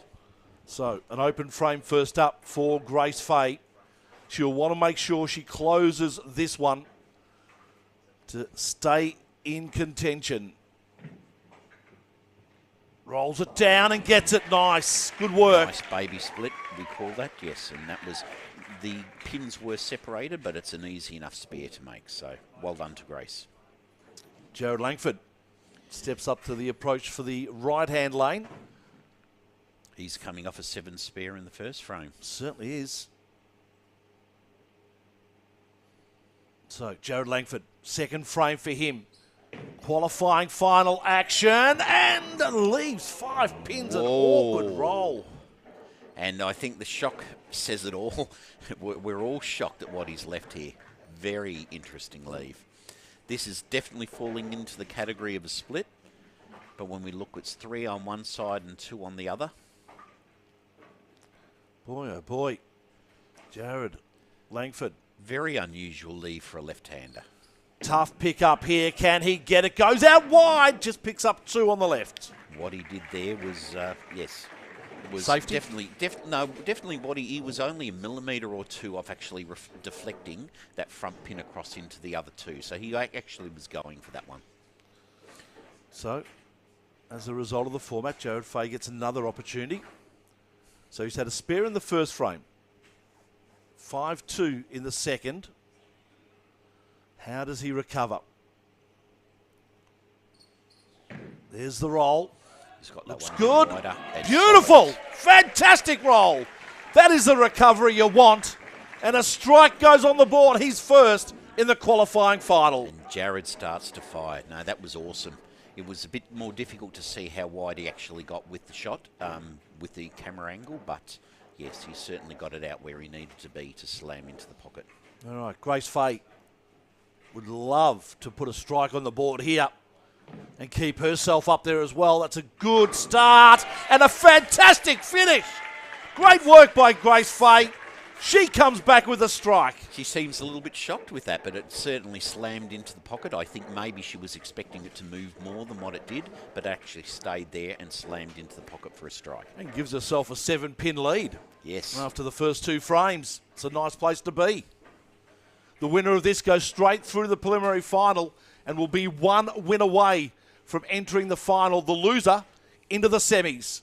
So, an open frame first up for Grace Fay. She'll want to make sure she closes this one to stay in contention. Rolls it down and gets it nice. Good work. Nice baby split, we call that, yes. And that was, the pins were separated, but it's an easy enough spare to make. So, well done to Grace. Jared Langford steps up to the approach for the right-hand lane. He's coming off a 7 spare in the first frame. Certainly is. So, Jared Langford, second frame for him. Qualifying final action, and leaves 5 pins. An awkward roll. And I think the shock says it all. We're all shocked at what he's left here. Very interesting leave. This is definitely falling into the category of a split. But when we look, it's 3 on one side and 2 on the other. Boy, oh boy. Jared Langford. Very unusual leave for a left-hander. Tough pick up here. Can he get it? Goes out wide. Just picks up 2 on the left. What he did there was, yes, it was safety. Definitely. What he was only a millimetre or 2 off actually deflecting that front pin across into the other 2. So he actually was going for that one. So as a result of the format. Jared Fay gets another opportunity. So he's had a spare in the first frame. 5-2 in the second. How does he recover? There's the roll. He's got that Looks one good. wider. That's Beautiful. Fantastic roll. That is the recovery you want. And a strike goes on the board. He's first in the qualifying final. And Jared starts to fire. No, that was awesome. It was a bit more difficult to see how wide he actually got with the shot, with the camera angle, but yes, he certainly got it out where he needed to be to slam into the pocket. All right, Grace Fay would love to put a strike on the board here and keep herself up there as well. That's a good start and a fantastic finish. Great work by Grace Fay. She comes back with a strike. She seems a little bit shocked with that, but it certainly slammed into the pocket. I think maybe she was expecting it to move more than what it did, but actually stayed there and slammed into the pocket for a strike. And gives herself a 7-pin lead. Yes. After the first 2 frames. It's a nice place to be. The winner of this goes straight through the preliminary final and will be 1 win away from entering the final. The loser into the semis.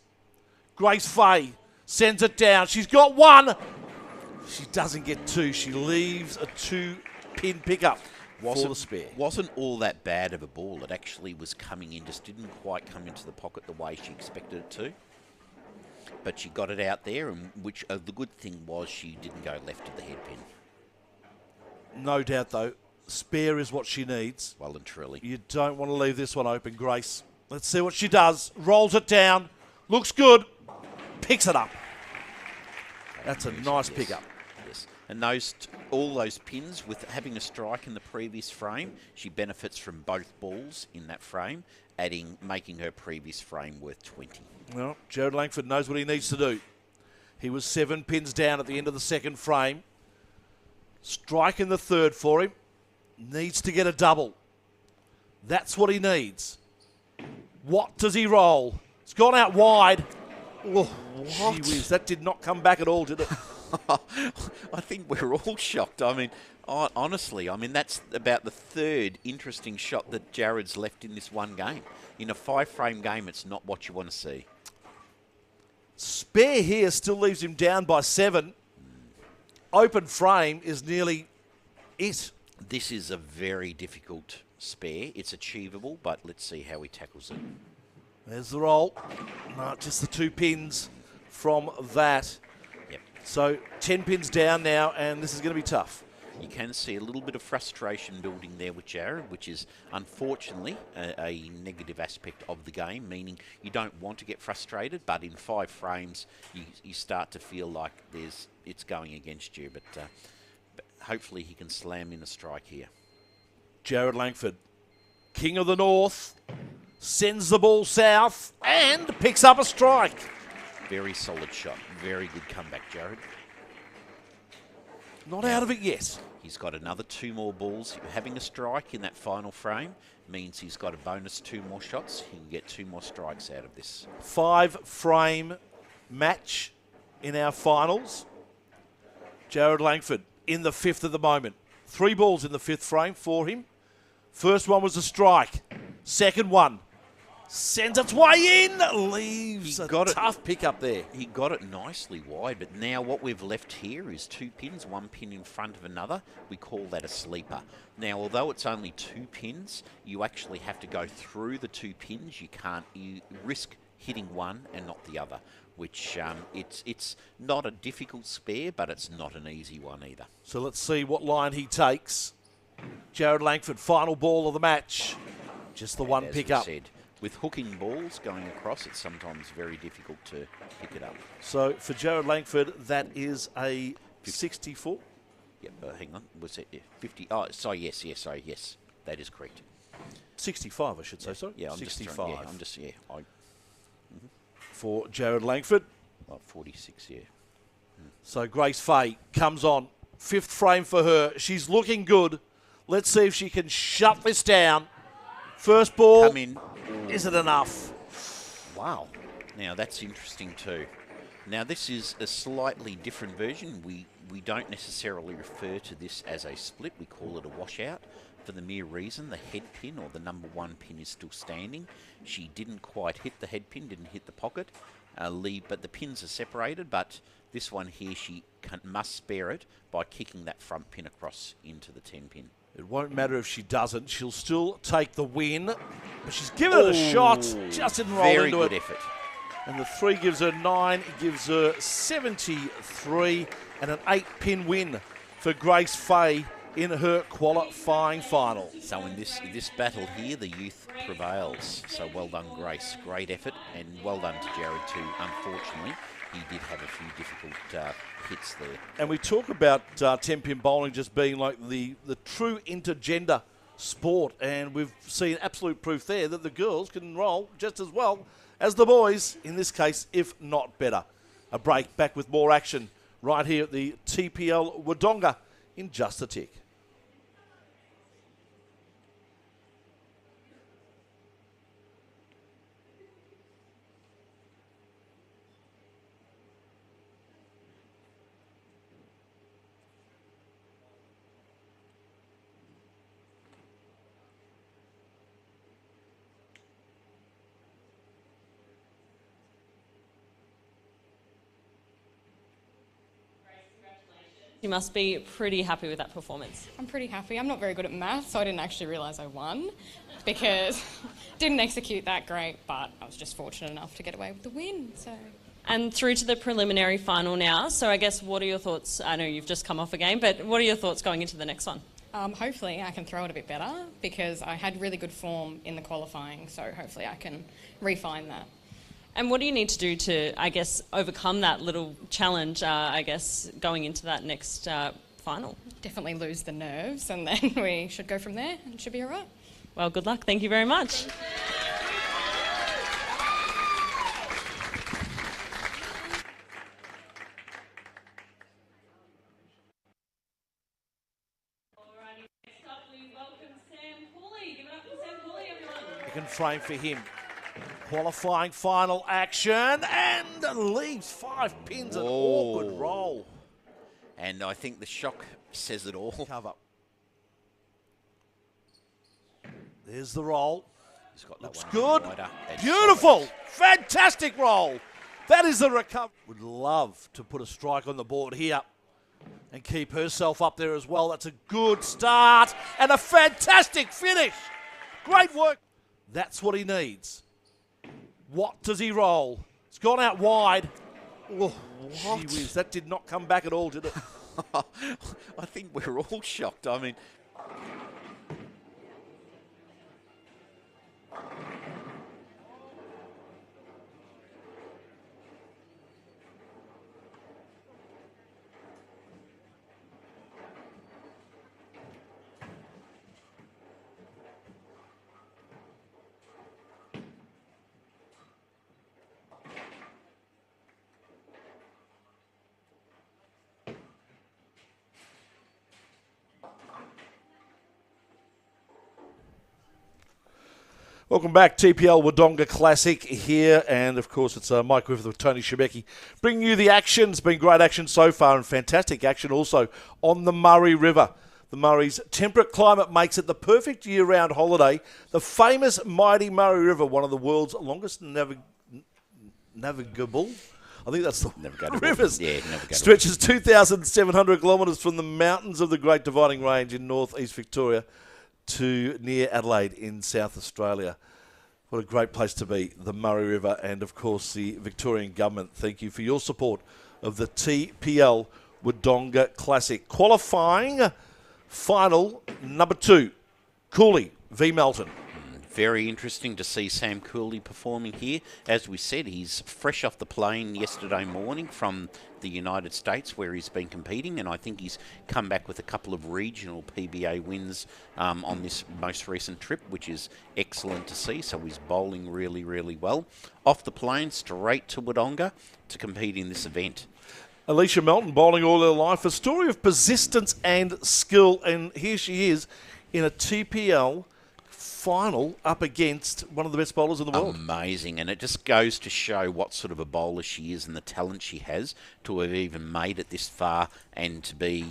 Grace Fay sends it down. She's got 1. She doesn't get 2. She leaves a 2-pin pickup for the spare. Wasn't all that bad of a ball. It actually was coming in, just didn't quite come into the pocket the way she expected it to. But she got it out there, and which the good thing was she didn't go left of the headpin. No doubt, though, spare is what she needs. Well and truly. You don't want to leave this one open, Grace. Let's see what she does. Rolls it down. Looks good. Picks it up. That's a nice pickup. Yes. And all those pins, with having a strike in the previous frame, she benefits from both balls in that frame, making her previous frame worth 20. Well, Jared Langford knows what he needs to do. He was 7 pins down at the end of the second frame. Strike in the third for him. Needs to get a double. That's what he needs. What does he roll? It's gone out wide. Oh, gee whiz, that did not come back at all, did it? I think we're all shocked. I mean, honestly, that's about the third interesting shot that Jared's left in this one game. In a 5-frame game, it's not what you want to see. Spare here still leaves him down by 7. Open frame is nearly it. This is a very difficult spare. It's achievable, but let's see how he tackles it. There's the roll. No, just the 2 pins from that. Yep. So 10 pins down now, and this is going to be tough. You can see a little bit of frustration building there with Jared, which is unfortunately a negative aspect of the game, meaning you don't want to get frustrated, but in 5 frames you start to feel like it's going against you. But hopefully he can slam in a strike here. Jared Langford, King of the North, sends the ball south and picks up a strike. Very solid shot. Very good comeback, Jared. Not out of it yet. He's got another 2 more balls. Having a strike in that final frame means he's got a bonus 2 more shots. He can get 2 more strikes out of this. 5-frame match in our finals. Jared Langford in the 5th at the moment. 3 balls in the 5th frame for him. First one was a strike. Second one sends its way in. Leaves a tough pickup there. He got it nicely wide, but now what we've left here is 2 pins, 1 pin in front of another. We call that a sleeper. Now, although it's only 2 pins, you actually have to go through the 2 pins. You risk hitting one and not the other, which it's not a difficult spare, but it's not an easy one either. So let's see what line he takes. Jared Langford, final ball of the match. Just the one pickup. With hooking balls going across, it's sometimes very difficult to pick it up. So for Jared Langford, that is a 64. Yep, hang on. Was it 50? Oh, sorry, yes. That is correct. 65, I should say, sorry. Yeah, I'm 65. For Jared Langford. 46, yeah. So Grace Fay comes on. 5th frame for her. She's looking good. Let's see if she can shut this down. First ball. Come in. Is it enough? Wow. Now, that's interesting too. Now, this is a slightly different version. We don't necessarily refer to this as a split. We call it a washout. for the mere reason the head pin, or the number 1 pin, is still standing. She didn't quite hit the head pin, didn't hit the pocket, but the pins are separated. But this one here, she must spare it by kicking that front pin across into the 10 pin. It won't matter if she doesn't. She'll still take the win. But she's given it a shot. Just didn't roll into it. Very good effort. And the 3 gives her 9. It gives her 73 and an 8-pin win for Grace Fay in her qualifying final. So in this battle here, the youth prevails. So well done, Grace. Great effort, and well done to Jared too. Unfortunately, he did have a few difficult hits there. And we talk about 10-pin bowling just being like the true intergender sport, and we've seen absolute proof there that the girls can roll just as well as the boys, in this case, if not better. A break, back with more action right here at the TPL Wodonga in just a tick. You must be pretty happy with that performance. I'm pretty happy. I'm not very good at math, so I didn't actually realise I won because didn't execute that great, but I was just fortunate enough to get away with the win. So. And through to the preliminary final now. So I guess, what are your thoughts? I know you've just come off a game, but what are your thoughts going into the next one? Hopefully I can throw it a bit better because I had really good form in the qualifying, so hopefully I can refine that. And what do you need to do to, I guess, overcome that little challenge, I guess, going into that next final? Definitely lose the nerves, and then we should go from there and it should be all right. Well, good luck. Thank you very much. Alrighty, next up we welcome Sam Cooley. Give it up for Sam Cooley, everyone. Second frame for him. Qualifying final action, and leaves 5 pins, an awkward roll. And I think the shock says it all. Cover. There's the roll. He's got that Looks one good. wider and Beautiful. solid. Fantastic roll. That is the recovery. Would love to put a strike on the board here and keep herself up there as well. That's a good start and a fantastic finish. Great work. That's what he needs. What does he roll? It's gone out wide. Oh, gee whiz, that did not come back at all, did it? I think we're all shocked. I mean, Welcome back, TPL Wodonga Classic here, and of course it's Mike Griffith with Tony Shebeki bringing you the action. It's been great action so far, and fantastic action also on the Murray River. The Murray's temperate climate makes it the perfect year-round holiday. The famous mighty Murray River, one of the world's longest navigable. I think that's the rivers. Yeah, navigable. Stretches 2,700 kilometres from the mountains of the Great Dividing Range in north-east Victoria to near Adelaide in South Australia. What a great place to be, the Murray River, and of course the Victorian Government. Thank you for your support of the TPL Wodonga Classic. Qualifying final number 2, Cooley v Melton. Very interesting to see Sam Cooley performing here. As we said, he's fresh off the plane yesterday morning from the United States where he's been competing, and I think he's come back with a couple of regional PBA wins on this most recent trip, which is excellent to see. So he's bowling really, really well. Off the plane, straight to Wodonga to compete in this event. Alicia Melton bowling all her life. A story of persistence and skill, and here she is in a TPL final up against one of the best bowlers in the world. Amazing, and it just goes to show what sort of a bowler she is and the talent she has to have even made it this far and to be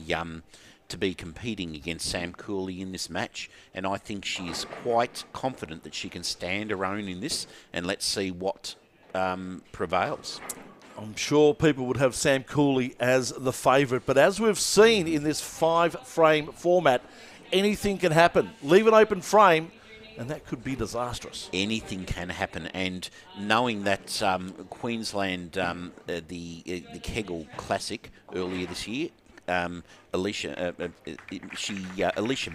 to be competing against Sam Cooley in this match, and I think she's quite confident that she can stand her own in this, and let's see what prevails. I'm sure people would have Sam Cooley as the favourite, but as we've seen in this 5-frame format, anything can happen. Leave an open frame, and that could be disastrous. Anything can happen, and knowing that Queensland, the Kegel Classic earlier this year, Alicia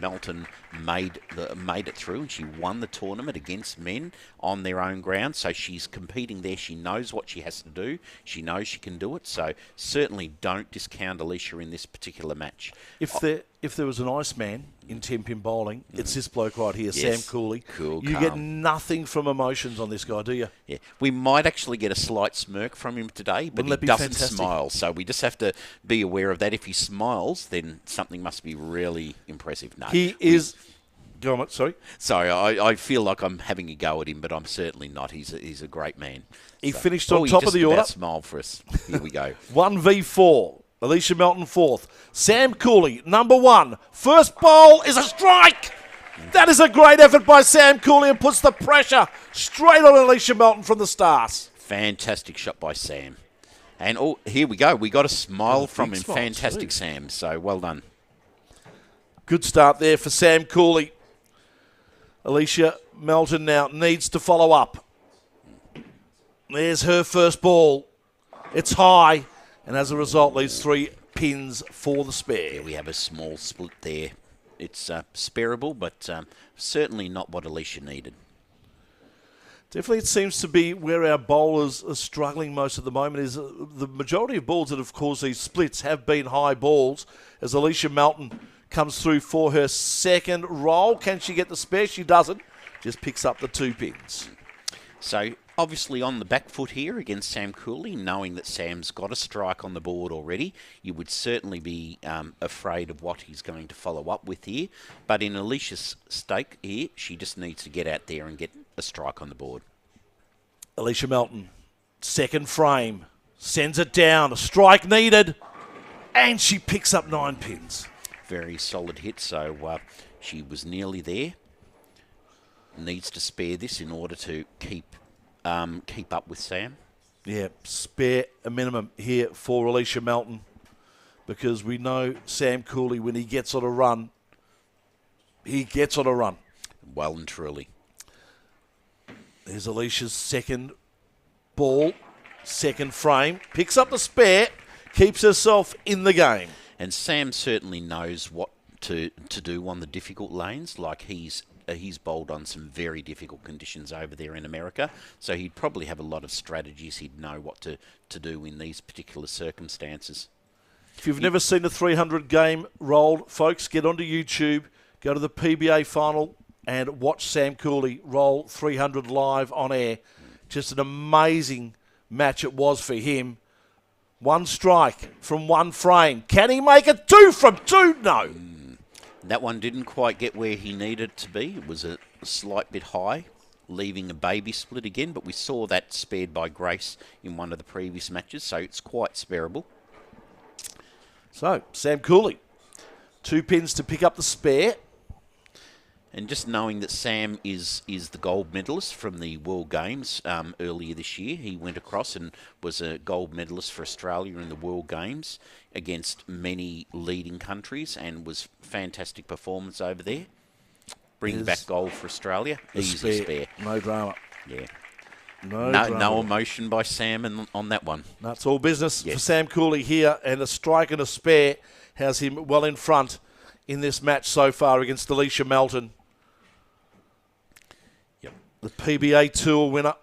Melton made it through, and she won the tournament against men on their own ground. So she's competing there. She knows what she has to do. She knows she can do it. So certainly don't discount Alicia in this particular match. If there was an Iceman in Tenpin bowling, it's this bloke right here, Yes. Sam Cooley. Cool, you calm. get nothing from emotions on this guy, do you? Yeah, we might actually get a slight smirk from him today, but Wouldn't that he be doesn't fantastic? smile. So we just have to be aware of that. If he smiles, then something must be really impressive. No, He is... Go on, sorry. Sorry, I feel like I'm having a go at him, but I'm certainly not. He's a great man. He So- finished Oh, on he top of just the order. about smiled for us. Here we go. 1v4. Alicia Melton fourth. Sam Cooley, number 1. First bowl is a strike. That is a great effort by Sam Cooley and puts the pressure straight on Alicia Melton from the stars. Fantastic shot by Sam. And here we go. We got a smile a from big him. smile Fantastic, too. Sam. So well done. Good start there for Sam Cooley. Alicia Melton now needs to follow up. There's her first ball. It's high, and as a result, leaves 3 pins for the spare. Yeah, we have a small split there. It's spareable, but certainly not what Alicia needed. Definitely, it seems to be where our bowlers are struggling most at the moment. Is the majority of balls that have caused these splits have been high balls. As Alicia Melton comes through for her second roll, can she get the spare? She doesn't. Just picks up the 2 pins. So obviously on the back foot here against Sam Cooley, knowing that Sam's got a strike on the board already, you would certainly be afraid of what he's going to follow up with here. But in Alicia's stake here, she just needs to get out there and get a strike on the board. Alicia Melton, second frame, sends it down. A strike needed, and she picks up 9 pins. Very solid hit, so she was nearly there. Needs to spare this in order to keep up with Sam. Yeah, spare a minimum here for Alicia Melton, because we know Sam Cooley, when he gets on a run, he gets on a run. Well and truly. There's Alicia's second ball, second frame, picks up the spare, keeps herself in the game. And Sam certainly knows what to do on the difficult lanes. Like he's bowled on some very difficult conditions over there in America, so he'd probably have a lot of strategies. He'd know what to do in these particular circumstances. If you've never seen a 300 game rolled, folks, get onto YouTube, go to the PBA final and watch Sam Cooley roll 300 live on air. Just an amazing match it was for him. 1 strike from 1 frame. Can he make it 2 from 2? No. That one didn't quite get where he needed to be. It was a slight bit high, leaving a baby split again, but we saw that spared by Grace in one of the previous matches, so it's quite spareable. So, Sam Cooley, 2 pins to pick up the spare. And just knowing that Sam is the gold medalist from the World Games earlier this year, he went across and was a gold medalist for Australia in the World Games against many leading countries, and was fantastic performance over there. Bringing back gold for Australia. Easy spare. No drama. Yeah. No drama. No emotion by Sam on that one. That's all business Yes. for Sam Cooley here, and a strike and a spare has him well in front in this match so far against Alicia Melton. Yep. The PBA Tour winner.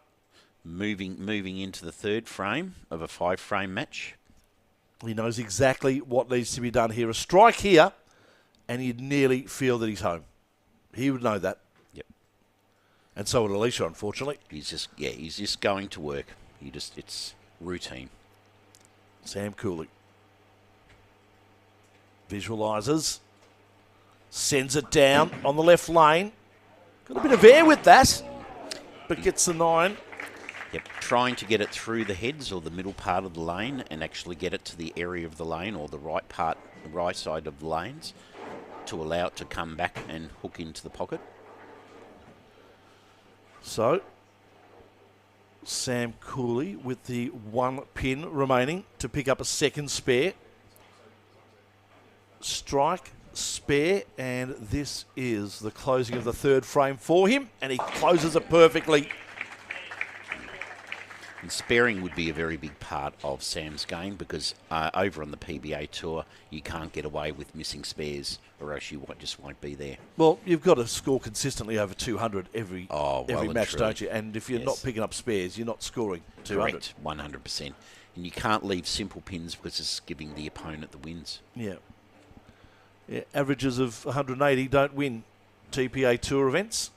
Moving into the third frame of a 5-frame match. He knows exactly what needs to be done here. A strike here, and you'd nearly feel that he's home. He would know that. Yep. And so would Alicia, unfortunately. He's just going to work. It's routine. Sam Cooley visualises, sends it down on the left lane. Got a bit of air with that, but gets the 9. Yep, trying to get it through the heads or the middle part of the lane and actually get it to the area of the lane or the right part right side of the lanes to allow it to come back and hook into the pocket. So, Sam Cooley with the 1 pin remaining to pick up a second spare. Strike, spare, and this is the closing of the third frame for him, and he closes it perfectly. And sparing would be a very big part of Sam's game because over on the PBA Tour, you can't get away with missing spares or else you just won't be there. Well, you've got to score consistently over 200 every match, truly. don't you? And if you're not picking up spares, you're not scoring 200. Correct, 100%. And you can't leave simple pins because it's giving the opponent the wins. Yeah. Averages of 180 don't win TPA Tour events.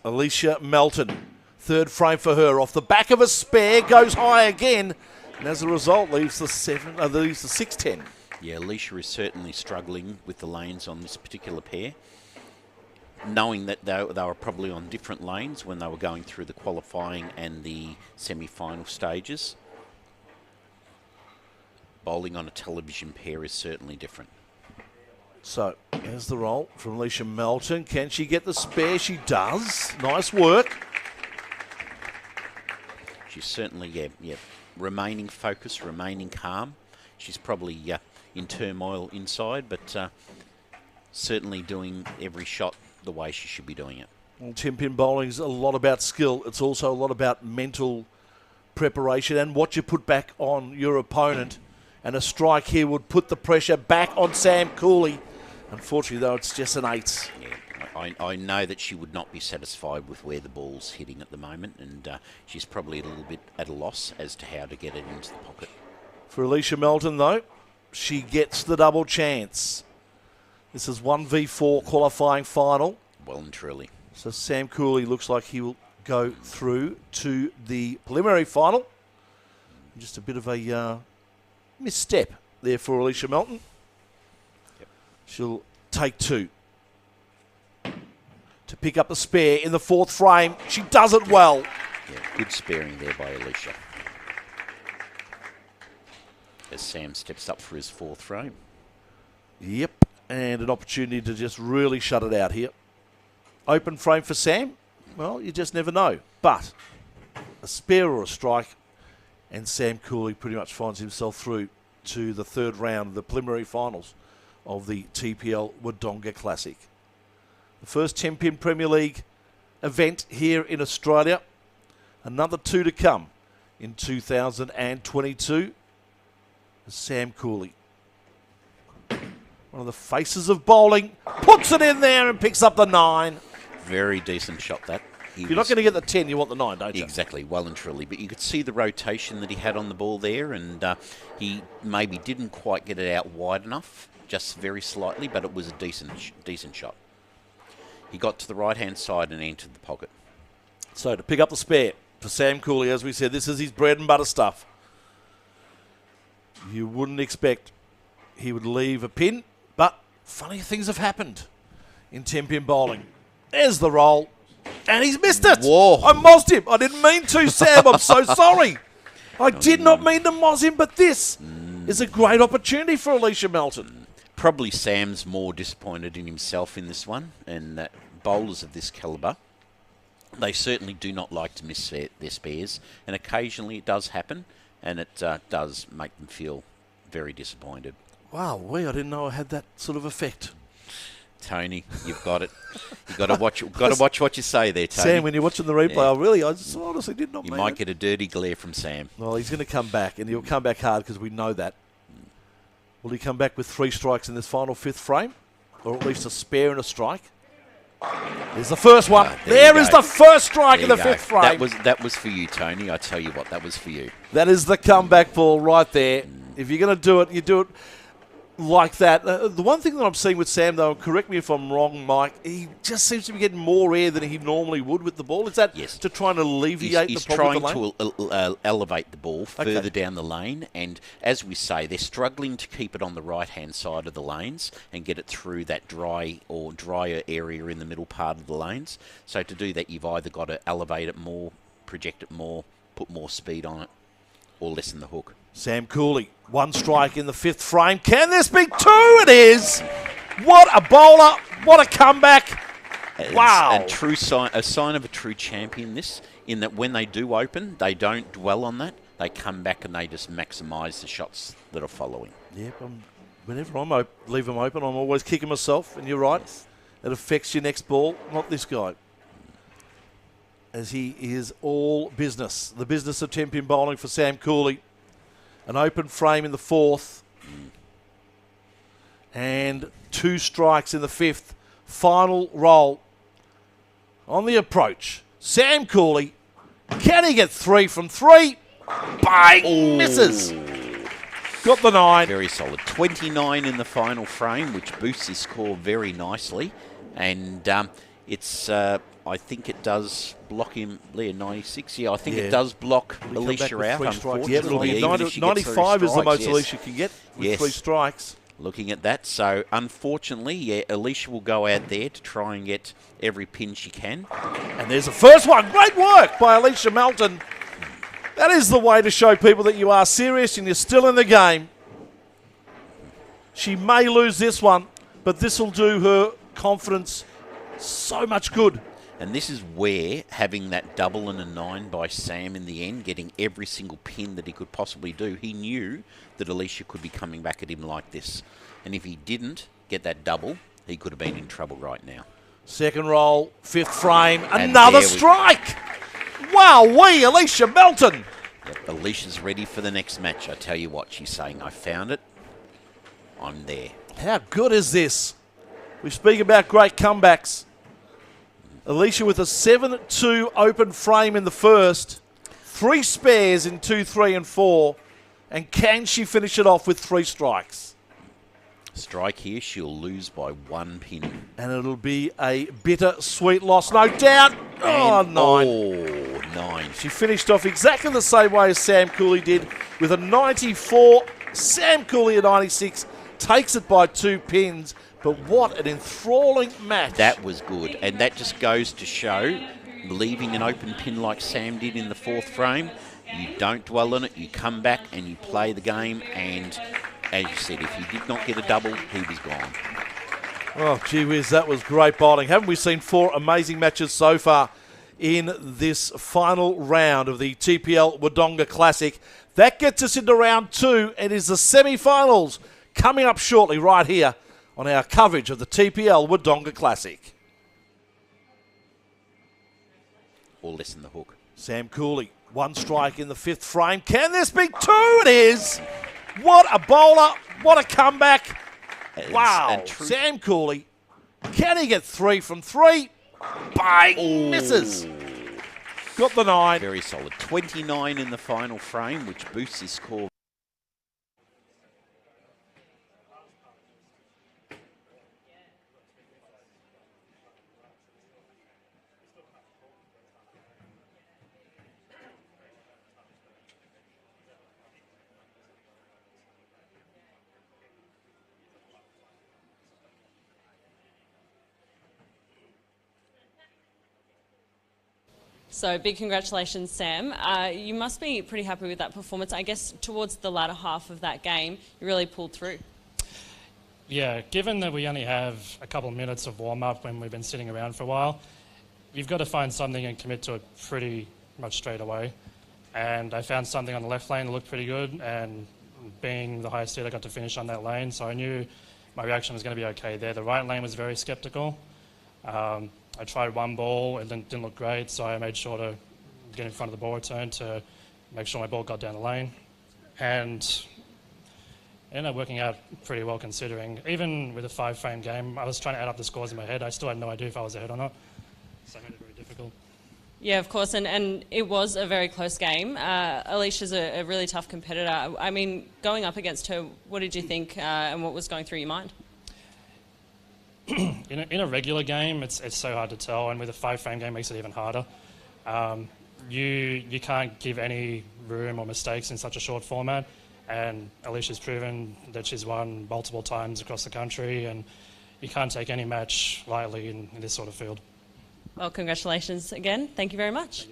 Alicia Melton. Third frame for her, off the back of a spare, goes high again, and as a result leaves the 610. Yeah, Alicia is certainly struggling with the lanes on this particular pair, knowing that they were probably on different lanes when they were going through the qualifying and the semi-final stages. Bowling on a television pair is certainly different. So, there's the roll from Alicia Melton. Can she get the spare? She does. Nice work. She's certainly, remaining focused, remaining calm. She's probably in turmoil inside, but certainly doing every shot the way she should be doing it. Well, Tenpin bowling's a lot about skill. It's also a lot about mental preparation and what you put back on your opponent. And a strike here would put the pressure back on Sam Cooley. Unfortunately, though, it's just an 8. Yeah, I know that she would not be satisfied with where the ball's hitting at the moment, and she's probably a little bit at a loss as to how to get it into the pocket. For Alicia Melton, though, she gets the double chance. This is 1v4 qualifying final. Well and truly. So Sam Cooley looks like he will go through to the preliminary final. Just a bit of a misstep there for Alicia Melton. Yep. She'll take 2. To pick up a spare in the 4th frame. She does it well. Yeah, good sparing there by Alicia. As Sam steps up for his 4th frame. Yep, and an opportunity to just really shut it out here. Open frame for Sam? Well, you just never know. But a spare or a strike, and Sam Cooley pretty much finds himself through to the 3rd round of the preliminary finals of the TPL Wodonga Classic. The first Tenpin Premier League event here in Australia. Another 2 to come in 2022. Sam Cooley, one of the faces of bowling, puts it in there and picks up the 9. Very decent shot, that. You're not going to get the 10, you want the 9, don't you? Exactly, well and truly. But you could see the rotation that he had on the ball there, and he maybe didn't quite get it out wide enough, just very slightly, but it was a decent shot. He got to the right-hand side and entered the pocket. So to pick up the spare for Sam Cooley, as we said, this is his bread and butter stuff. You wouldn't expect he would leave a pin, but funny things have happened in Tenpin bowling. There's the roll, and he's missed it. Whoa. I mozzed him. I didn't mean to, Sam. I'm so sorry. I did not mean to mozz him, but this is a great opportunity for Alicia Melton. Probably Sam's more disappointed in himself in this one, and that bowlers of this calibre, they certainly do not like to miss their spares, and occasionally it does happen, and it does make them feel very disappointed. Wow, I didn't know I had that sort of effect. Tony, you've got it. You've got to watch. Got to watch what you say there, Tony. Sam, when you're watching the replay, I just honestly did not. You mean might it. get a dirty glare from Sam. Well, he's going to come back, and he'll come back hard because we know that. Will he come back with 3 strikes in this final 5th frame, or at least a spare and a strike? There's the first one. There is the first strike in the 5th frame. That was for you, Tony. I tell you what, that was for you. That is the comeback ball right there. If you're going to do it, you do it like that. The one thing that I'm seeing with Sam, though, and correct me if I'm wrong, Mike, he just seems to be getting more air than he normally would with the ball. Is that to try and alleviate the problem with the lane? He's trying to elevate the ball further down the lane, and as we say, they're struggling to keep it on the right-hand side of the lanes and get it through that dry or drier area in the middle part of the lanes. So to do that, you've either got to elevate it more, project it more, put more speed on it, or lessen the hook. Sam Cooley, 1 strike in the 5th frame. Can this be 2? It is. What a bowler. What a comeback. Wow. And a sign of a true champion, this, in that when they do open, they don't dwell on that. They come back and they just maximise the shots that are following. Yep, whenever I leave them open, I'm always kicking myself, and you're right. Yes. It affects your next ball, not this guy. As he is all business. The business of Tenpin bowling for Sam Cooley. An open frame in the 4th. And 2 strikes in the 5th. Final roll. On the approach, Sam Cooley. Can he get 3 from 3? Bang! Ooh. Misses. Got the 9. Very solid. 29 in the final frame, which boosts his score very nicely. And it's, I think it does block him, Leah, 96. Yeah, I think it does block Alicia out, unfortunately. Yeah, it'll be 95 is the most Alicia can get with 3 strikes. Looking at that. So, unfortunately, yeah, Alicia will go out there to try and get every pin she can. And there's the first one. Great work by Alicia Melton. That is the way to show people that you are serious and you're still in the game. She may lose this one, but this will do her confidence so much good. And this is where having that double and a 9 by Sam in the end, getting every single pin that he could possibly do, he knew that Alicia could be coming back at him like this. And if he didn't get that double, he could have been in trouble right now. Second roll, 5th frame, another strike. Wow-wee, Alicia Melton. Yep, Alicia's ready for the next match. I tell you what, she's saying, I found it. I'm there. How good is this? We speak about great comebacks. Alicia with a 7-2 open frame in the 1st. 3 spares in 2, 3 and 4. And can she finish it off with 3 strikes? Strike here, she'll lose by 1 pin. And it'll be a bitter-sweet loss, no doubt. Oh, 9. Oh, 9. She finished off exactly the same way as Sam Cooley did with a 94. Sam Cooley at 96 takes it by 2 pins. But what an enthralling match. That was good. And that just goes to show, leaving an open pin like Sam did in the 4th frame, you don't dwell on it, you come back and you play the game. And as you said, if he did not get a double, he was gone. Oh, gee whiz, that was great bowling. Haven't we seen 4 amazing matches so far in this final round of the TPL Wodonga Classic? That gets us into round 2. It is the semi-finals coming up shortly right here on our coverage of the TPL Wodonga Classic. Or lessen the hook. Sam Cooley, 1 strike in the 5th frame. Can this be 2? It is. What a bowler. What a comeback. Wow. Sam Cooley, can he get 3 from 3? Bang. Ooh. Misses. Got the 9. Very solid. 29 in the final frame, which boosts his score. So big congratulations, Sam. You must be pretty happy with that performance. I guess towards the latter half of that game, you really pulled through. Yeah, given that we only have a couple of minutes of warm-up when we've been sitting around for a while, you've got to find something and commit to it pretty much straight away. And I found something on the left lane that looked pretty good, and being the highest seed, I got to finish on that lane, so I knew my reaction was going to be okay there. The right lane was very sceptical. I tried 1 ball, it didn't look great, so I made sure to get in front of the ball return to make sure my ball got down the lane. And it ended up working out pretty well considering. Even with a 5-frame game, I was trying to add up the scores in my head. I still had no idea if I was ahead or not, so it made it very difficult. Yeah, of course, and it was a very close game. Alicia's a really tough competitor. I mean, going up against her, what did you think and what was going through your mind? In a regular game, it's so hard to tell, and with a 5-frame game, it makes it even harder. You can't give any room or mistakes in such a short format, and Alicia's proven that she's won multiple times across the country, and you can't take any match lightly in this sort of field. Well, congratulations again. Thank you very much.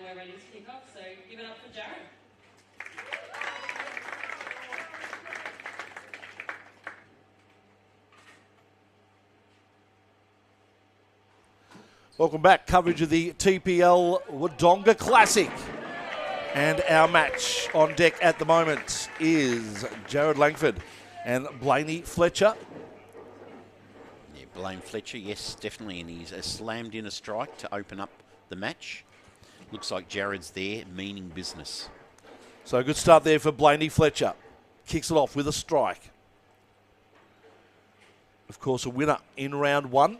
we're ready to kick off. So give it up for Jared. Welcome back. Coverage of the TPL Wodonga Classic. And our match on deck at the moment is Jared Langford and Blaney Fletcher. Yeah, Blaine Fletcher, yes, definitely. And he's slammed in a strike to open up the match. Looks like Jared's there, meaning business. So a good start there for Blaney Fletcher. Kicks it off with a strike. Of course, a winner in round one.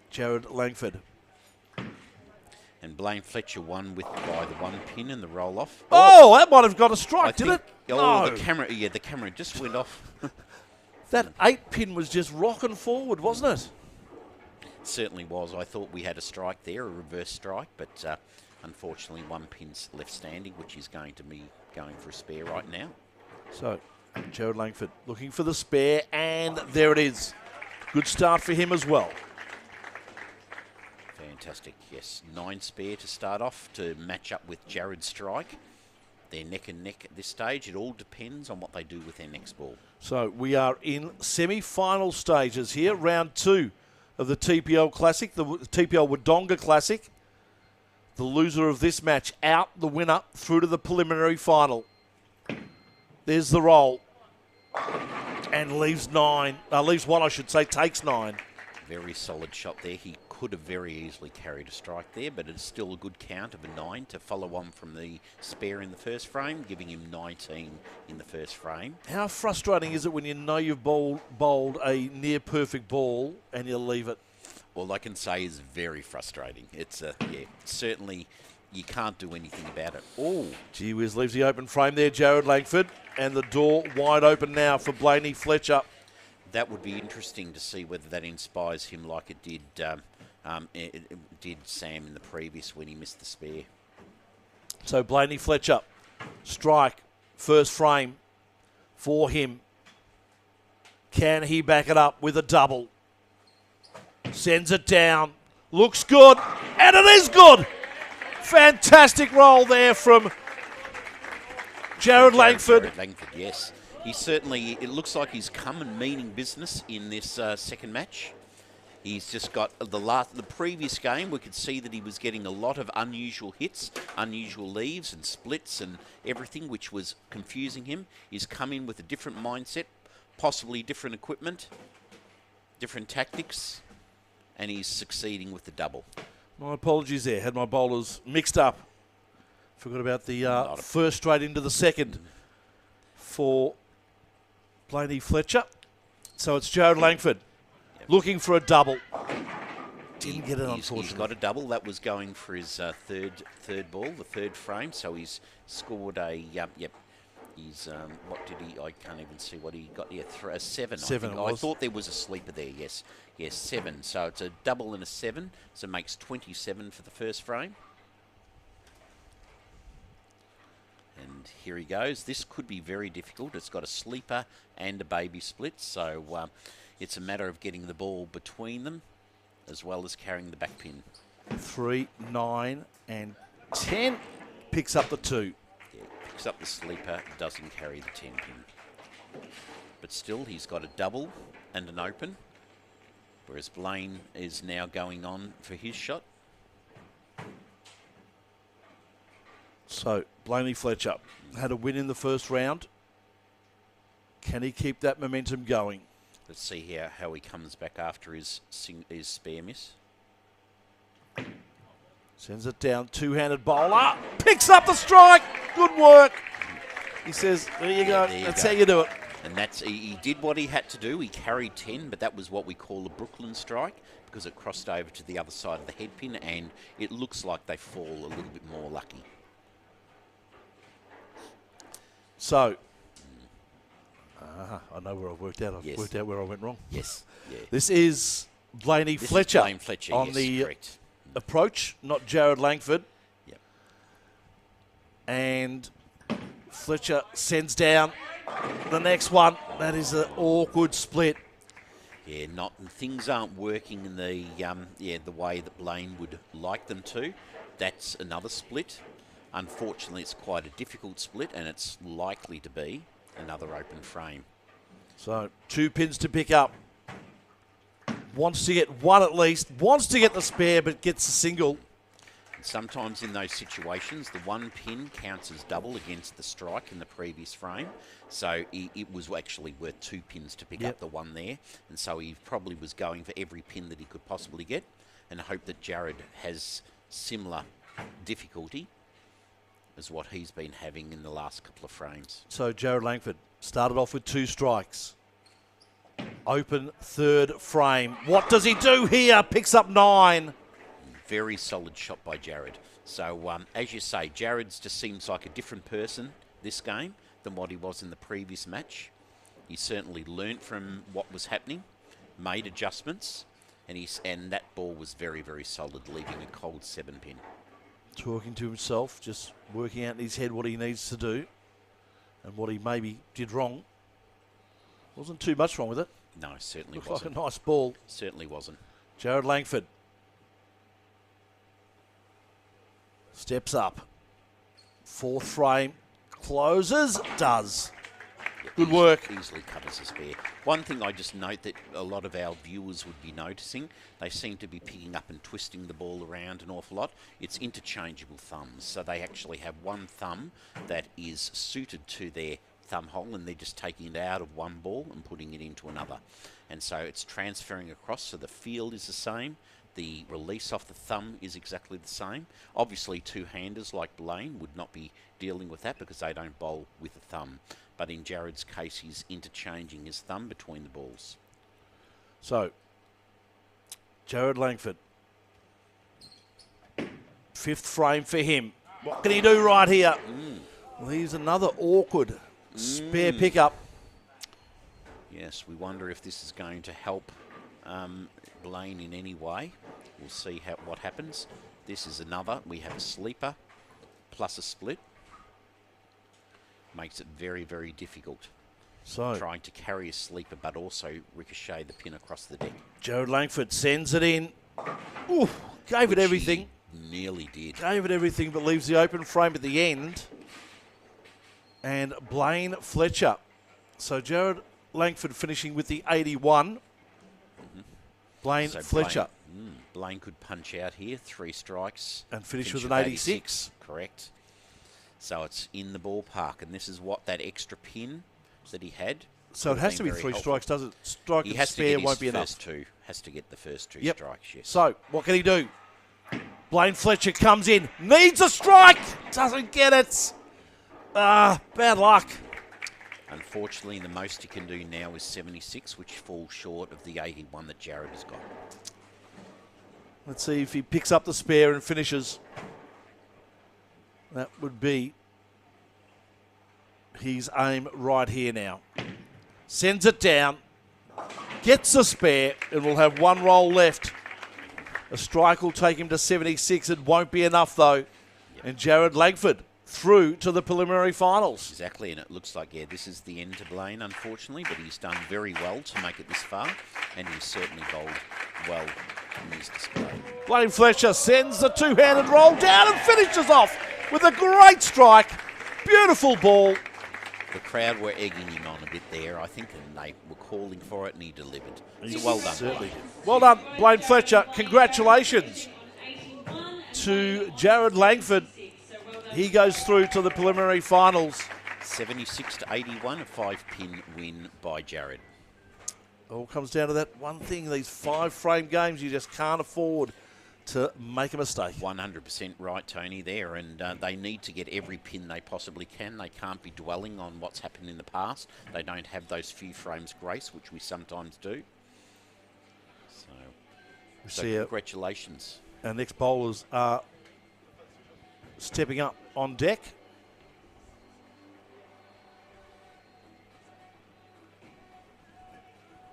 Jared Langford. And Blaine Fletcher won by the one pin and the roll off. Oh, that might have got a strike, did it? Oh, No. the camera just went off. That 8 pin was just rocking forward, wasn't it? Certainly was. I thought we had a strike there, a reverse strike, but unfortunately one pin's left standing, which is going to be going for a spare right now. So, Jared Langford looking for the spare, and there it is. Good start for him as well. Fantastic, yes. 9 spare to start off to match up with Jared's strike. They're neck and neck at this stage. It all depends on what they do with their next ball. So we are in semi-final stages here. Round 2 of the TPL Classic, the TPL Wodonga Classic. The loser of this match out, the winner through to the preliminary final. There's the roll. And leaves 9. Leaves 1, I should say, takes 9. Very solid shot there. He could have very easily carried a strike there, but it's still a good count of a 9 to follow on from the spare in the first frame, giving him 19 in the first frame. How frustrating is it when you know you've bowled a near-perfect ball and you leave it? All I can say is very frustrating. It's certainly you can't do anything about it. Oh, Gee whiz, leaves the open frame there, Jared Langford, and the door wide open now for Blaney Fletcher. that would be interesting to see whether that inspires him like it did it did Sam in the previous when he missed the spare. So Blaney Fletcher, strike, first frame for him. Can he back it up with a double? Sends it down. Looks good. And it is good. Fantastic roll there from Jared Langford. Jared Langford, yes. He certainly, it looks like he's come and meaning business in this second match. He's just got the previous game, we could see that he was getting a lot of unusual hits, unusual leaves and splits and everything, which was confusing him. He's come in with a different mindset, possibly different equipment, different tactics, and he's succeeding with the double. My apologies there. Had my bowlers mixed up. Forgot about the first straight into the second for Blaney Fletcher. So it's Jared Langford looking for a double. Didn't get it, unfortunately. He's got a double. That was going for his third ball, the third frame. So he's scored a, he's, what did he, I can't even see what he got. Yeah, a 7. I thought there was a sleeper there, yes. Yes, 7. So it's a double and a 7. So it makes 27 for the first frame. And here he goes. This could be very difficult. It's got a sleeper and a baby split. So it's a matter of getting the ball between them as well as carrying the back pin. 3, 9 and 10. Picks up the 2. Yeah, picks up the sleeper, doesn't carry the 10 pin. But still, he's got a double and an open. Whereas Blaine is now going on for his shot. So Blaney Fletcher had a win in the first round. Can he keep that momentum going? Let's see how he comes back after his spare miss. Sends it down, two-handed bowler. Picks up the strike. Good work. He says, there you go. That's how you do it. And he did what he had to do. He carried 10, but that was what we call a Brooklyn strike because it crossed over to the other side of the head pin, and it looks like they fall a little bit more lucky. So, I know where I've worked out. I've worked out where I went wrong. Yes. Yeah. This is Blaney Fletcher, on yes, the correct. Approach, not Jared Langford. Yep. And Fletcher sends down the next one. That is an awkward split. Yeah, things aren't working in the way that Blaine would like them to. that's another split. Unfortunately, it's quite a difficult split, and it's likely to be another open frame. So 2 pins to pick up. Wants to get one at least. Wants to get the spare, but gets a single. Sometimes in those situations, the 1 pin counts as double against the strike in the previous frame. So it was actually worth 2 pins to pick up the one there. And so he probably was going for every pin that he could possibly get, and hope that Jared has similar difficulty as what he's been having in the last couple of frames. So Jared Langford started off with 2 strikes. Open 3rd frame. What does he do here? Picks up 9. Very solid shot by Jared. So, as you say, Jared's just seems like a different person this game than what he was in the previous match. He certainly learnt from what was happening, made adjustments, and that ball was very, very solid, leaving a cold 7 pin. Talking to himself, just working out in his head what he needs to do and what he maybe did wrong. Wasn't too much wrong with it. No, certainly Looked wasn't. like a nice ball. Certainly wasn't. Jared Langford steps up. 4th frame. Closes. Does. Yeah, Good work. Easily covers a spare. One thing I just note that a lot of our viewers would be noticing, they seem to be picking up and twisting the ball around an awful lot. It's interchangeable thumbs. So they actually have one thumb that is suited to their thumb hole, and they're just taking it out of one ball and putting it into another. And so it's transferring across, so the feel is the same. The release off the thumb is exactly the same. Obviously, 2-handers like Blaine would not be dealing with that because they don't bowl with a thumb. But in Jared's case, he's interchanging his thumb between the balls. So, Jared Langford. 5th frame for him. What can he do right here? Well, he's another awkward spare pickup. Yes, we wonder if this is going to help Blaine in any way. We'll see what happens. This is another. We have a sleeper plus a split. Makes it very, very difficult. So trying to carry a sleeper but also ricochet the pin across the deck. Jared Langford sends it in. Ooh, gave it everything. Nearly did. Gave it everything, but leaves the open frame at the end. And Blaine Fletcher. So Jared Langford finishing with the 81. Blaine So Fletcher. Blaine could punch out here, 3 strikes. And finish with with an 86. Correct. So it's in the ballpark, and this is what that extra pin that he had. So it has to be 3 strikes, does it? Strike He and has to spare get won't his be enough. first 2. Has to get the first 2 Yep. strikes, yes. So what can he do? Blaine Fletcher comes in. Needs a strike. Doesn't get it. Bad luck. Unfortunately, the most he can do now is 76, which falls short of the 81 that Jared has got. Let's see if he picks up the spare and finishes. That would be his aim right here now. Sends it down. Gets a spare and will have 1 roll left. A strike will take him to 76. It won't be enough though. And Jared Langford through to the preliminary finals. Exactly, and it looks like, this is the end to Blaine, unfortunately, but he's done very well to make it this far, and he's certainly bowled well in his display. Blaine Fletcher sends the 2-handed roll down and finishes off with a great strike. Beautiful ball. The crowd were egging him on a bit there, I think, and they were calling for it, and he delivered. So well done. Certainly. Well done, Blaine Fletcher. Congratulations to Jared Langford. He goes through to the preliminary finals. 76 to 81, a 5-pin win by Jared. All comes down to that one thing. These 5-frame games, you just can't afford to make a mistake. 100% right, Tony, there. And they need to get every pin they possibly can. They can't be dwelling on what's happened in the past. They don't have those few frames grace, which we sometimes do. So congratulations. Our next bowlers are stepping up on deck.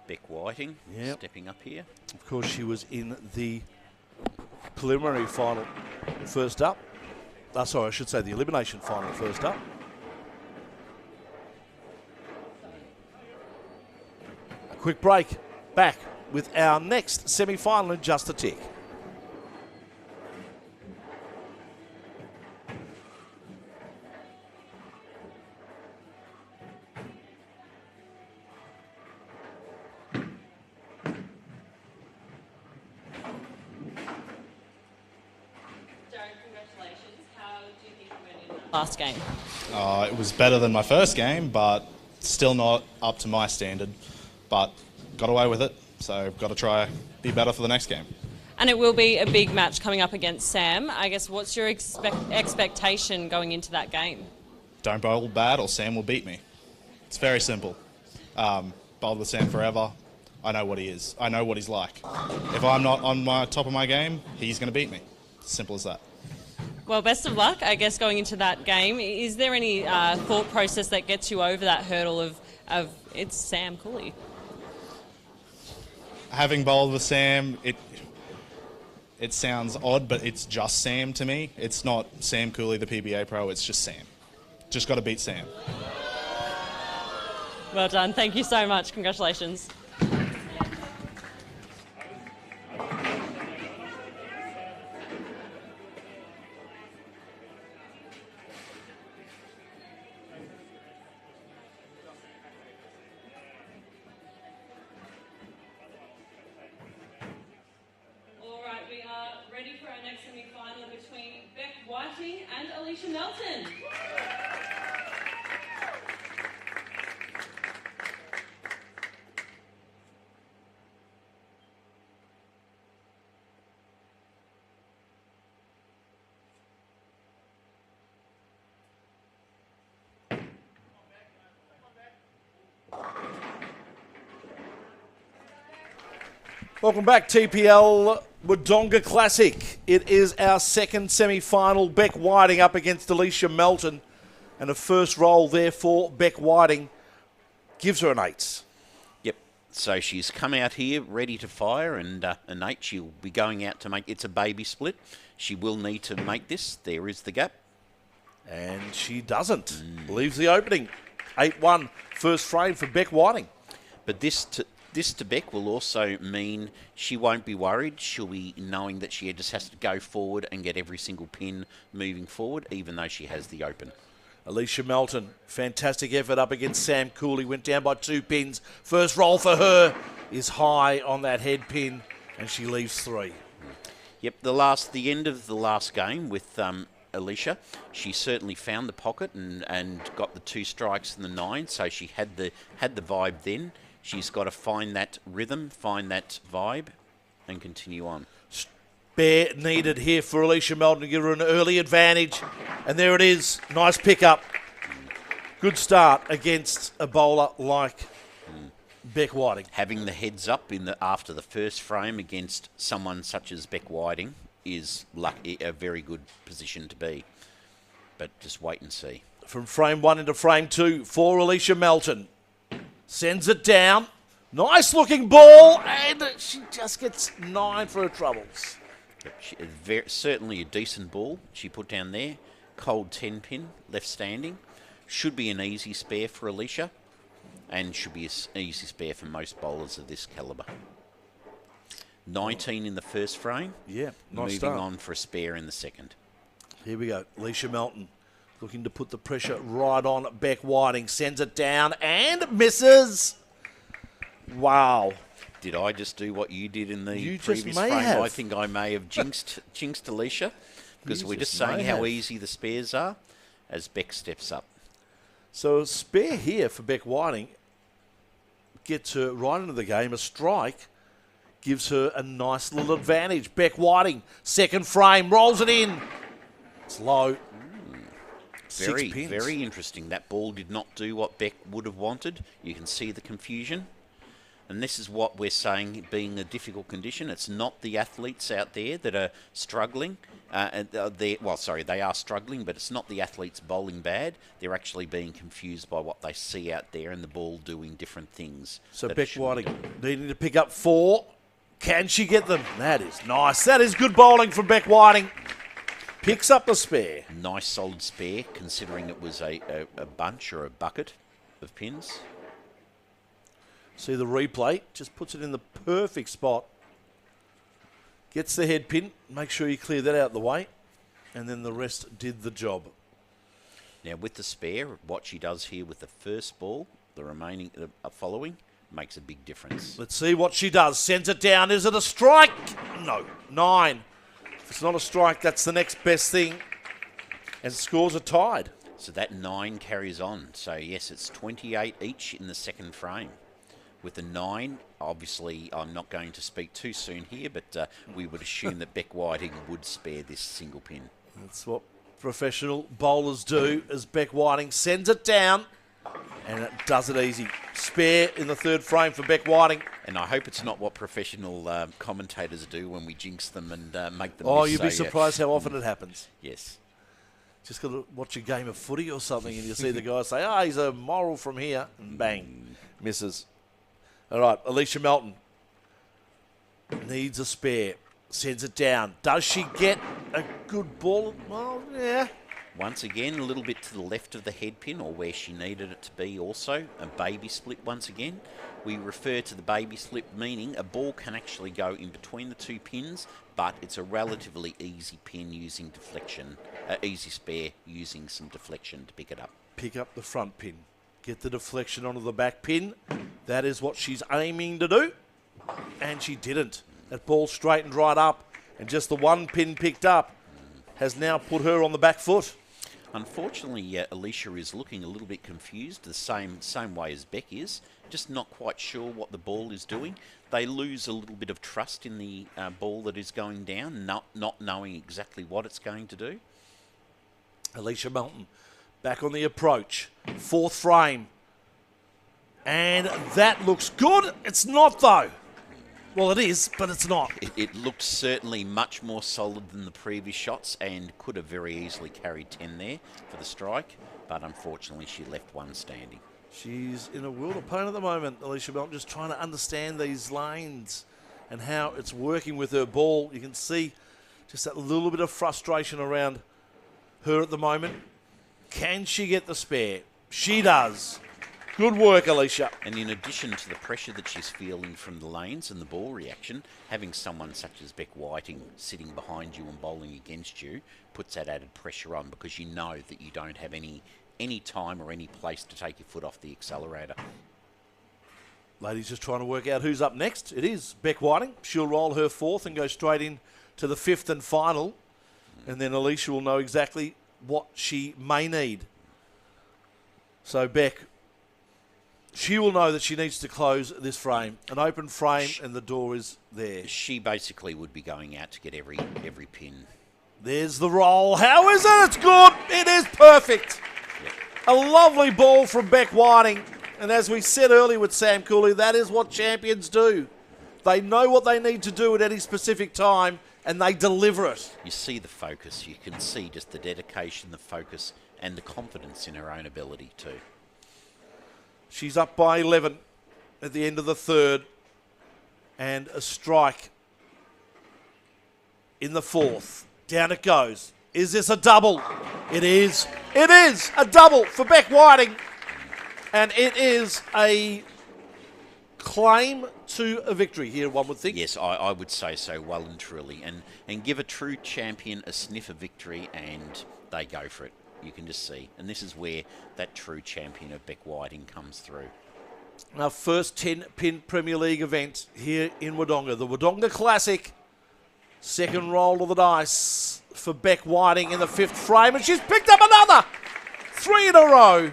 Beck Whiting stepping up here. Of course, she was in the preliminary final first up. Sorry, I should say the elimination final first up. A quick break. Back with our next semi-final in just a tick. last game? It was better than my first game, but still not up to my standard. But got away with it, so got to try be better for the next game. And it will be a big match coming up against Sam. I guess what's your expectation going into that game? Don't bowl bad or Sam will beat me. It's very simple. Bowled with Sam forever. I know what he is. I know what he's like. If I'm not on my top of my game, he's going to beat me. Simple as that. Well, best of luck, I guess, going into that game. Is there any thought process that gets you over that hurdle of it's Sam Cooley? Having bowled with Sam, it sounds odd, but it's just Sam to me. It's not Sam Cooley, the PBA pro. It's just Sam. Just got to beat Sam. Well done. Thank you so much. Congratulations. All right, we are ready for our next semi-final between Beck Whiting and Alicia Melton. Welcome back, TPL Wodonga Classic. It is our second semi-final. Beck Whiting up against Alicia Melton. And a first roll there for Beck Whiting gives her an 8. Yep. So she's come out here ready to fire, and an 8 she'll be going out to make. It's a baby split. She will need to make this. There is the gap. And she doesn't. Leaves the opening. 8-1, first frame for Beck Whiting. But this to Beck will also mean she won't be worried. She'll be knowing that she just has to go forward and get every single pin moving forward, even though she has the open. Alicia Melton, fantastic effort up against Sam Cooley. Went down by 2 pins. First roll for her is high on that head pin, and she leaves 3. Yep, the end of the last game with Alicia, she certainly found the pocket and got the 2 strikes and the 9, so she had the vibe then. She's got to find that rhythm, find that vibe, and continue on. Spare needed here for Alicia Melton to give her an early advantage. And there it is. Nice pickup. Good start against a bowler like Beck Whiting. Having the heads up after the first frame against someone such as Beck Whiting is a very good position to be. But just wait and see. From frame 1 into frame 2 for Alicia Melton. Sends it down. Nice looking ball. And she just gets 9 for her troubles. Certainly a decent ball she put down there. Cold 10 pin, left standing. Should be an easy spare for Alicia. And should be an easy spare for most bowlers of this calibre. 19 in the first frame. Yeah, nice moving start. on for a spare in the second. Here we go. Alicia Melton looking to put the pressure right on Beck Whiting. Sends it down and misses. Wow. Did I just do what you did in the You previous just may frame? have. I think I may have jinxed Alicia, because You we're just just saying may how have. easy the spares are as Beck steps up. So a spare here for Beck Whiting gets her right into the game. A strike gives her a nice little advantage. Beck Whiting, second frame, rolls it in. It's low. 6 pins. Very interesting. That ball did not do what Beck would have wanted. You can see the confusion. And this is what we're saying, being a difficult condition. It's not the athletes out there that are struggling. They are struggling, but it's not the athletes bowling bad. They're actually being confused by what they see out there and the ball doing different things. So that it Beck shouldn't Whiting do. needing to pick up 4. Can she get them? That is nice. That is good bowling from Beck Whiting. Picks up the spare. Nice solid spare, considering it was a bunch or a bucket of pins. See the replay, just puts it in the perfect spot. Gets the head pin, make sure you clear that out of the way, and then the rest did the job. Now with the spare, what she does here with the first ball, the remaining following, makes a big difference. Let's see what she does. Sends it down. Is it a strike? No. 9. If it's not a strike, that's the next best thing. and scores are tied. So that 9 carries on. So yes, it's 28 each in the second frame. With the 9, obviously, I'm not going to speak too soon here, but we would assume that Beck Whiting would spare this single pin. That's what professional bowlers do, as Beck Whiting sends it down, and it does it easy. Spare in the third frame for Beck Whiting. And I hope it's not what professional commentators do when we jinx them and make them Oh, miss. you'd be surprised how often it happens. Yes. Just got to watch a game of footy or something, and you see the guy say, he's a moral from here, and bang, misses. All right, Alicia Melton needs a spare. Sends it down. Does she get a good ball? Well, yeah. Once again, a little bit to the left of the head pin, or where she needed it to be also. A baby slip once again. We refer to the baby slip, meaning a ball can actually go in between the 2 pins, but it's a relatively easy pin using deflection, easy spare using some deflection to pick it up. Pick up the front pin. Get the deflection onto the back pin. That is what she's aiming to do. And she didn't. That ball straightened right up. And just the 1 pin picked up has now put her on the back foot. Unfortunately, Alicia is looking a little bit confused, the same way as Beck is. Just not quite sure what the ball is doing. They lose a little bit of trust in the ball that is going down, not knowing exactly what it's going to do. Alicia Melton back on the approach. 4th frame. And that looks good. It's not, though. Well, it is, but it's not. It looked certainly much more solid than the previous shots and could have very easily carried 10 there for the strike, but unfortunately she left 1 standing. She's in a world of pain at the moment, Alicia Melton, just trying to understand these lanes and how it's working with her ball. You can see just that little bit of frustration around her at the moment. Can she get the spare? She does. Good work, Alicia. And in addition to the pressure that she's feeling from the lanes and the ball reaction, having someone such as Beck Whiting sitting behind you and bowling against you puts that added pressure on, because you know that you don't have any time or any place to take your foot off the accelerator. Ladies just trying to work out who's up next. It is Beck Whiting. She'll roll her 4th and go straight in to the 5th and final. And then Alicia will know exactly what she may need. So Beck, she will know that she needs to close this frame. An open frame and the door is there. She basically would be going out to get every pin. There's the roll. How is it? It's good. It is perfect. Yep. A lovely ball from Beck Whiting. And as we said earlier with Sam Cooley, that is what champions do. They know what they need to do at any specific time, and they deliver it. You see the focus. You can see just the dedication, the focus, and the confidence in her own ability too. She's up by 11 at the end of the 3rd. And a strike in the 4th. Down it goes. Is this a double? It is. It is a double for Beck Whiting. And it is a claim to a victory here, one would think. Yes, I would say so, well and truly. And give a true champion a sniff of victory and they go for it. You can just see. And this is where that true champion of Beck Whiting comes through. Our first 10-pin Premier League event here in Wodonga. The Wodonga Classic. Second roll of the dice for Beck Whiting in the 5th frame. And she's picked up another. 3 in a row.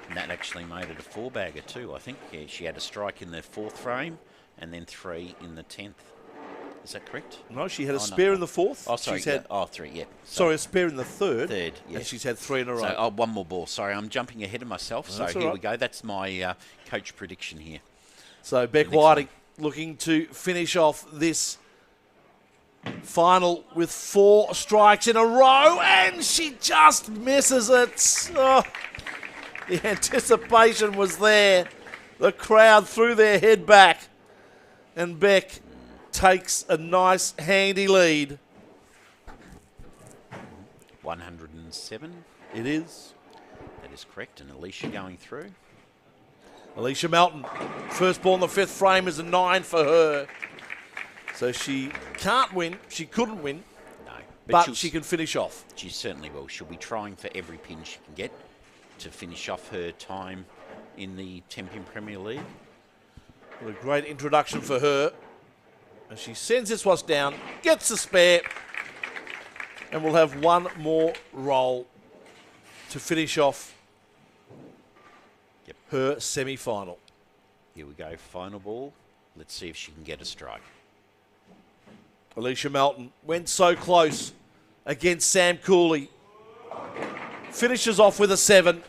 And that actually made it a 4-bagger too, I think. Yeah, she had a strike in the 4th frame and then 3 in the 10th. Is that correct? No, she had a spare in the 4th. Oh, sorry. She's had, 3, yeah. Sorry, a spare in the 3rd. 3rd, yes. And she's had 3 in a row. So, one more ball. Sorry, I'm jumping ahead of myself. So That's all here right. we go. That's my coach prediction here. So Beck Whiting looking to finish off this final with 4 strikes in a row, and she just misses it. Oh, the anticipation was there. The crowd threw their head back, and Beck takes a nice, handy lead. 107. It is. That is correct. And Alicia going through. Alicia Melton, first ball in the 5th frame is a 9 for her. So she can't win. She couldn't win. No. But she can finish off. She certainly will. She'll be trying for every pin she can get to finish off her time in the Tenpin Premier League. What a great introduction for her. And she sends this one down, gets the spare, and we'll have one more roll to finish off Yep. her semi-final. Here we go, final ball. Let's see if she can get a strike. Alicia Melton went so close against Sam Cooley. Finishes off with a 7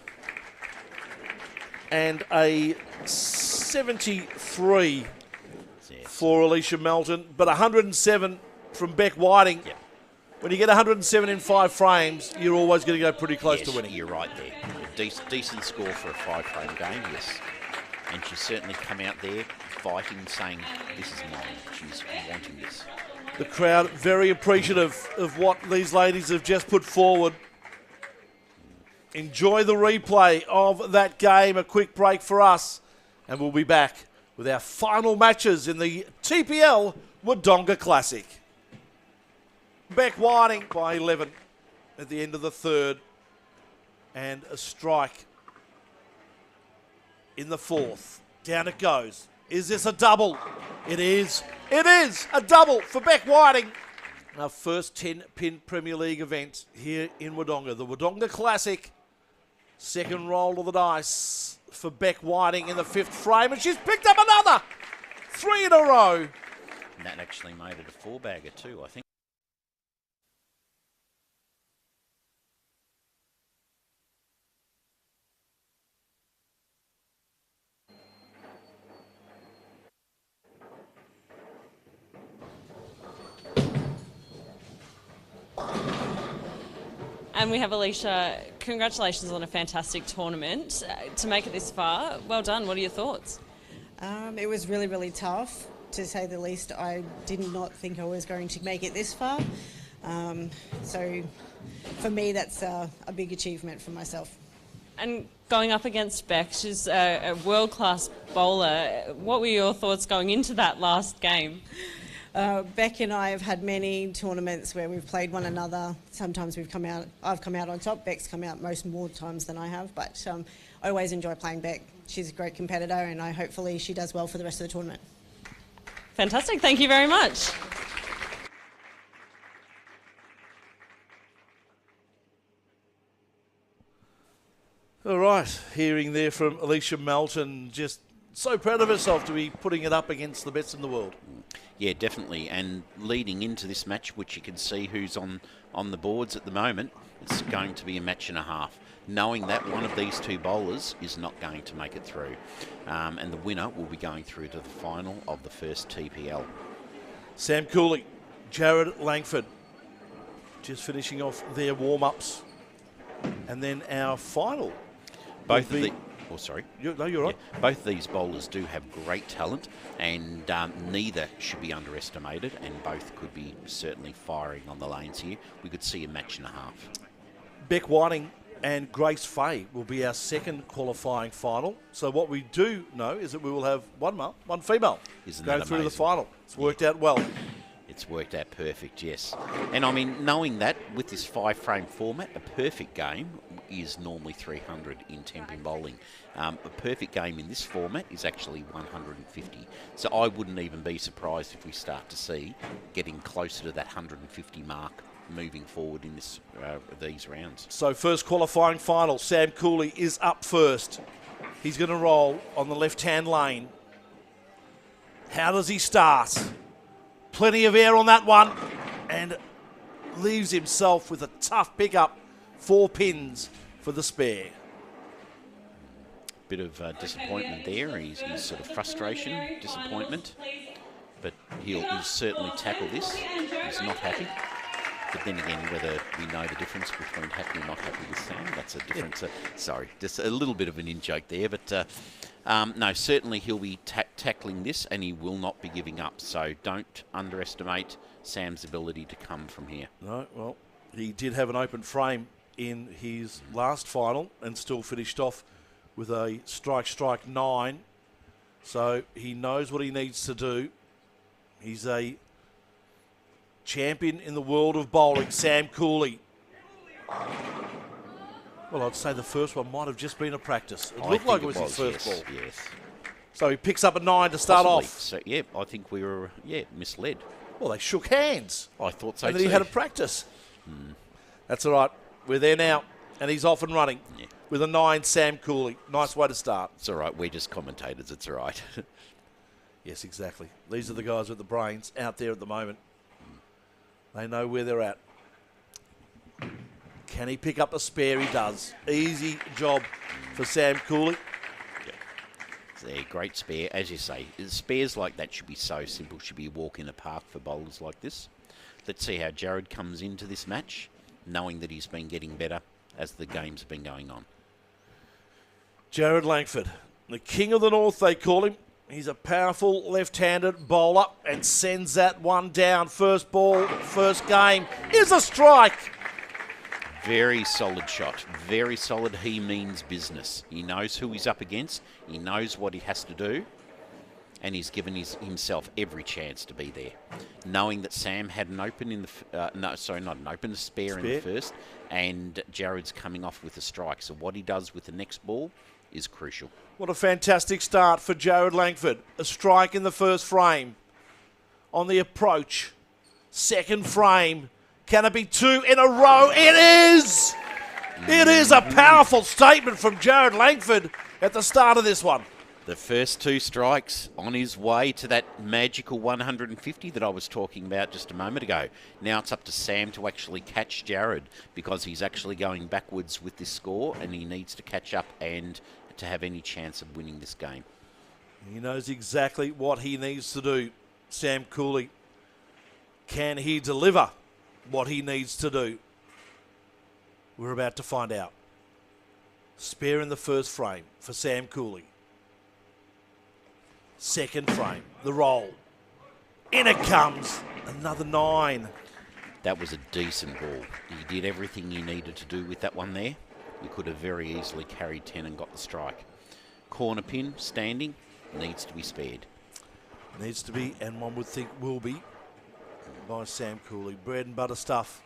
and a 73 for Alicia Melton, but 107 from Beck Whiting. Yep. When you get 107 in 5 frames, you're always going to go pretty close to winning. You're right there. A decent score for a 5-frame game, yes. And she's certainly come out there fighting, saying, this is mine. She's wanting this. The crowd very appreciative of what these ladies have just put forward. Enjoy the replay of that game. A quick break for us, and we'll be back with our final matches in the TPL Wodonga Classic. Beck Whiting by 11 at the end of the third, and a strike in the fourth. Down it goes. Is this a double? It is. It is a double for Beck Whiting. Our first 10-pin Premier League event here in Wodonga. The Wodonga Classic. Second roll of the dice for Beck Whiting in the 5th frame. And she's picked up another. 3 in a row. And that actually made it a 4-bagger too, I think. And we have Alicia. Congratulations on a fantastic tournament. To make it this far, well done. What are your thoughts? It was really, really tough, to say the least. I did not think I was going to make it this far. So for me, that's a big achievement for myself. And going up against Beck, she's a world-class bowler. What were your thoughts going into that last game? Beck and I have had many tournaments where we've played one another. Sometimes I've come out on top. Beck's come out more times than I have, but I always enjoy playing Beck. She's a great competitor, and hopefully she does well for the rest of the tournament. Fantastic. Thank you very much. All right, hearing there from Alicia Melton, just so proud of herself to be putting it up against the best in the world. Yeah, definitely. And leading into this match, which you can see who's on the boards at the moment, it's going to be a match and a half. Knowing that one of these two bowlers is not going to make it through. And the winner will be going through to the final of the first TPL. Sam Cooley, Jared Langford, just finishing off their warm-ups. And then our final. Both of the... Oh, sorry. You're right. Yeah, both of these bowlers do have great talent, and neither should be underestimated, and both could be certainly firing on the lanes here. We could see a match and a half. Beck Whiting and Grace Fay will be our second qualifying final. So what we do know is that we will have one male, one female going through to the final. It's worked out well. It's worked out perfect, yes. And I mean, knowing that with this 5-frame format, a perfect game is normally 300 in Tenpin bowling. A perfect game in this format is actually 150. So I wouldn't even be surprised if we start to see getting closer to that 150 mark moving forward in this these rounds. So first qualifying final, Sam Cooley is up first. He's going to roll on the left-hand lane. How does he start? Plenty of air on that one, and leaves himself with a tough pickup. 4 pins for the spare. Bit of disappointment there. He's sort of frustration, disappointment. But he'll certainly tackle this. He's not happy. But then again, whether we know the difference between happy and not happy with Sam, that's a difference. Sorry, just a little bit of an in-joke there. But no, certainly he'll be tackling this, and he will not be giving up. So don't underestimate Sam's ability to come from here. No, well, he did have an open frame in his last final and still finished off with a strike 9. So he knows what he needs to do. He's a champion in the world of bowling, Sam Cooley. Well, I'd say the first one might have just been a practice. It looked like it was his first ball. Yes. So he picks up a 9 to start Possibly. off. So, yeah, I think we were, misled. Well, they shook hands. I thought so and then too. he had a practice. That's all right. We're there now. And he's off and running with a 9, Sam Cooley. Nice way to start. It's all right. We're just commentators. It's all right. Yes, exactly. These are the guys with the brains out there at the moment. They know where they're at. Can he pick up a spare? He does. Easy job for Sam Cooley. It's a great spare. As you say, spares like that should be so simple. Should be a walk in the park for bowlers like this. Let's see how Jared comes into this match, knowing that he's been getting better as the games have been going on. Jared Langford, the king of the north, they call him. He's a powerful left-handed bowler and sends that one down. First ball, first game is a strike. Very solid shot. Very solid. He means business. He knows who he's up against. He knows what he has to do. And he's given himself every chance to be there. Knowing that Sam had an open in the... a spare in the first. And Jared's coming off with a strike. So what he does with the next ball is crucial. What a fantastic start for Jared Langford. A strike in the first frame. On the approach. Second frame. Can it be 2 in a row? It is! It is a powerful statement from Jared Langford at the start of this one. The first 2 strikes on his way to that magical 150 that I was talking about just a moment ago. Now it's up to Sam to actually catch Jared because he's actually going backwards with this score and he needs to catch up and to have any chance of winning this game. He knows exactly what he needs to do. Sam Cooley. Can he deliver what he needs to do? We're about to find out. Spare in the first frame for Sam Cooley. Second frame, the roll. In it comes, another 9. That was a decent ball. He did everything he needed to do with that one there. He could have very easily carried 10 and got the strike. Corner pin, standing, needs to be spared. Needs to be, and one would think will be, by Sam Cooley. Bread and butter stuff.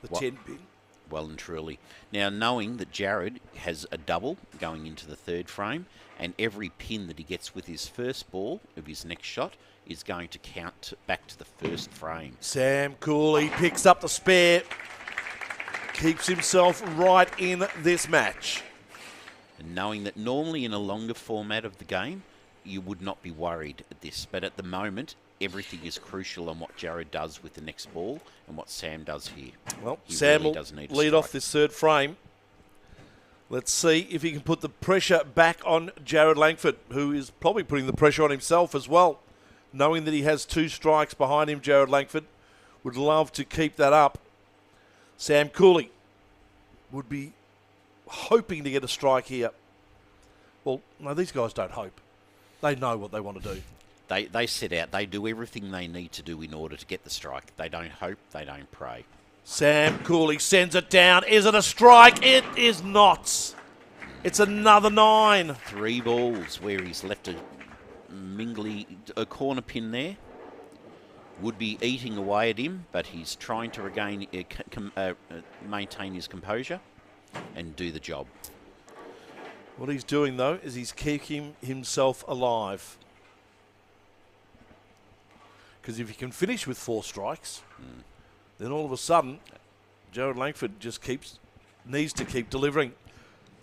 The 10 pin. Well and truly. Now, knowing that Jared has a double going into the third frame, and every pin that he gets with his first ball of his next shot is going to count back to the first frame. Sam Cooley picks up the spare. Keeps himself right in this match. And knowing that normally in a longer format of the game, you would not be worried at this. But at the moment, everything is crucial on what Jared does with the next ball and what Sam does here. Well, he Sam really will lead off this third frame. Let's see if he can put the pressure back on Jared Langford, who is probably putting the pressure on himself as well. Knowing that he has 2 strikes behind him, Jared Langford would love to keep that up. Sam Cooley would be hoping to get a strike here. Well, no, these guys don't hope. They know what they want to do. They set out. They do everything they need to do in order to get the strike. They don't hope. They don't pray. Sam Cooley sends it down. Is it a strike? It is not. It's another 9. 3 balls where he's left a corner pin there. Would be eating away at him, but he's trying to regain, maintain his composure and do the job. What he's doing, though, is he's keeping himself alive. Because if he can finish with 4 strikes, then all of a sudden, Jared Langford just needs to keep delivering.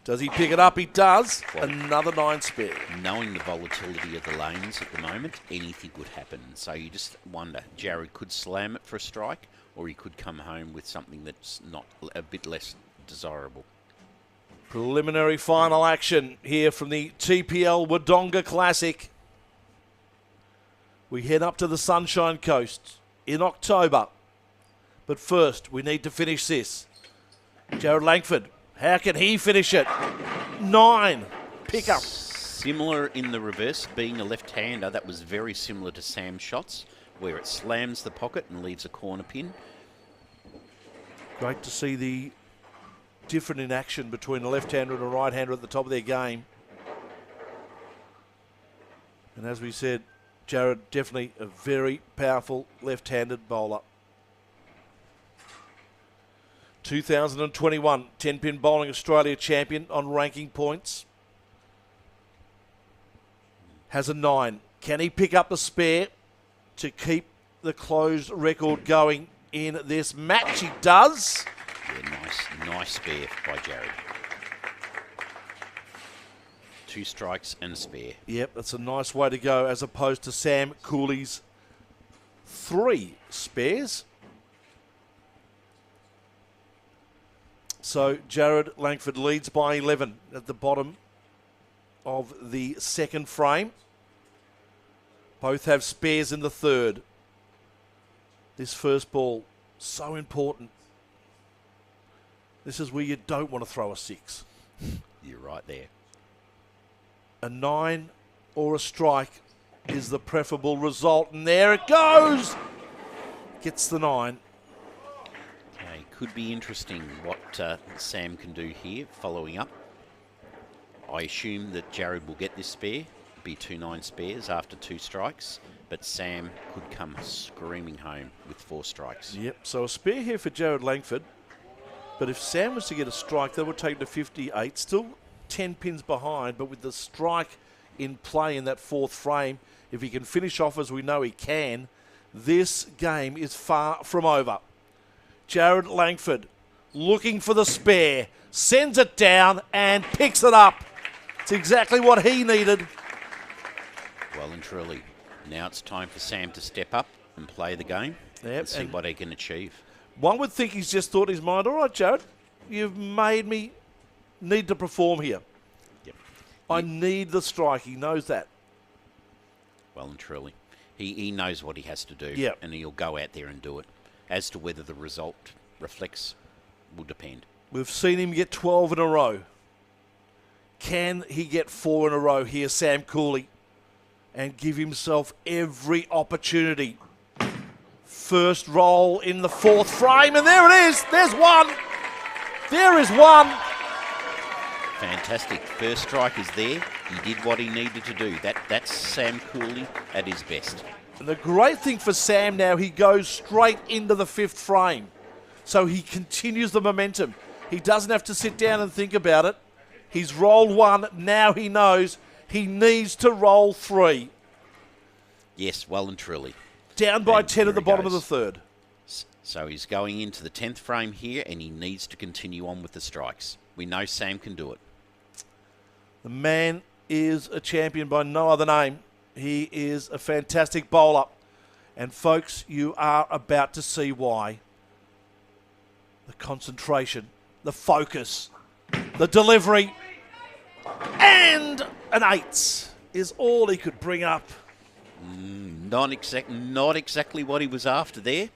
Does he pick it up? He does. Well, another 9 spare. Knowing the volatility of the lanes at the moment, anything could happen. So you just wonder, Jared could slam it for a strike, or he could come home with something that's not a bit less desirable. Preliminary final action here from the TPL Wodonga Classic. We head up to the Sunshine Coast in October. But first, we need to finish this. Jared Langford, how can he finish it? 9. Pick up. Similar in the reverse, being a left-hander, that was very similar to Sam's shots, where it slams the pocket and leaves a corner pin. Great to see the different in action between a left-hander and a right-hander at the top of their game. And as we said, Jared definitely a very powerful left-handed bowler. 2021 10-pin Bowling Australia champion on ranking points. Has a 9. Can he pick up the spare to keep the closed record going in this match? He does. Yeah, nice spare by Jared. 2 strikes and a spare. Yep, that's a nice way to go as opposed to Sam Cooley's 3 spares. So Jared Langford leads by 11 at the bottom of the second frame. Both have spares in the third. This first ball, so important. This is where you don't want to throw a 6. You're right there. A 9 or a strike is the preferable result. And there it goes. Gets the 9. Okay, could be interesting what Sam can do here following up. I assume that Jared will get this spare. Be 2 9 spares after 2 strikes. But Sam could come screaming home with 4 strikes. Yep, so a spare here for Jared Langford. But if Sam was to get a strike, that would take to 58. Still 10 pins behind, but with the strike in play in that 4th frame, if he can finish off as we know he can, this game is far from over. Jared Langford looking for the spare, sends it down and picks it up. It's exactly what he needed. Well and truly. Now it's time for Sam to step up and play the game and see what he can achieve. One would think he's just thought in his mind, all right, Jared, you've made me need to perform here. Yep. I need the strike. He knows that. Well and truly. He knows what he has to do, Yep. and he'll go out there and do it. As to whether the result reflects will depend. We've seen him get 12 in a row. Can he get 4 in a row here, Sam Cooley, and give himself every opportunity? First roll in the 4th frame, and there it is. There's 1. There is 1. Fantastic. First strike is there. He did what he needed to do. That's Sam Cooley at his best. And the great thing for Sam now, he goes straight into the 5th frame. So he continues the momentum. He doesn't have to sit down and think about it. He's rolled 1. Now he knows he needs to roll 3. Yes, well and truly. Down by And 10 at here the he bottom of goes. the 3rd. So he's going into the 10th frame here, and he needs to continue on with the strikes. We know Sam can do it. The man is a champion by no other name. He is a fantastic bowler. And folks, you are about to see why. The concentration, the focus, the delivery, and an 8 is all he could bring up. Not exactly what he was after there.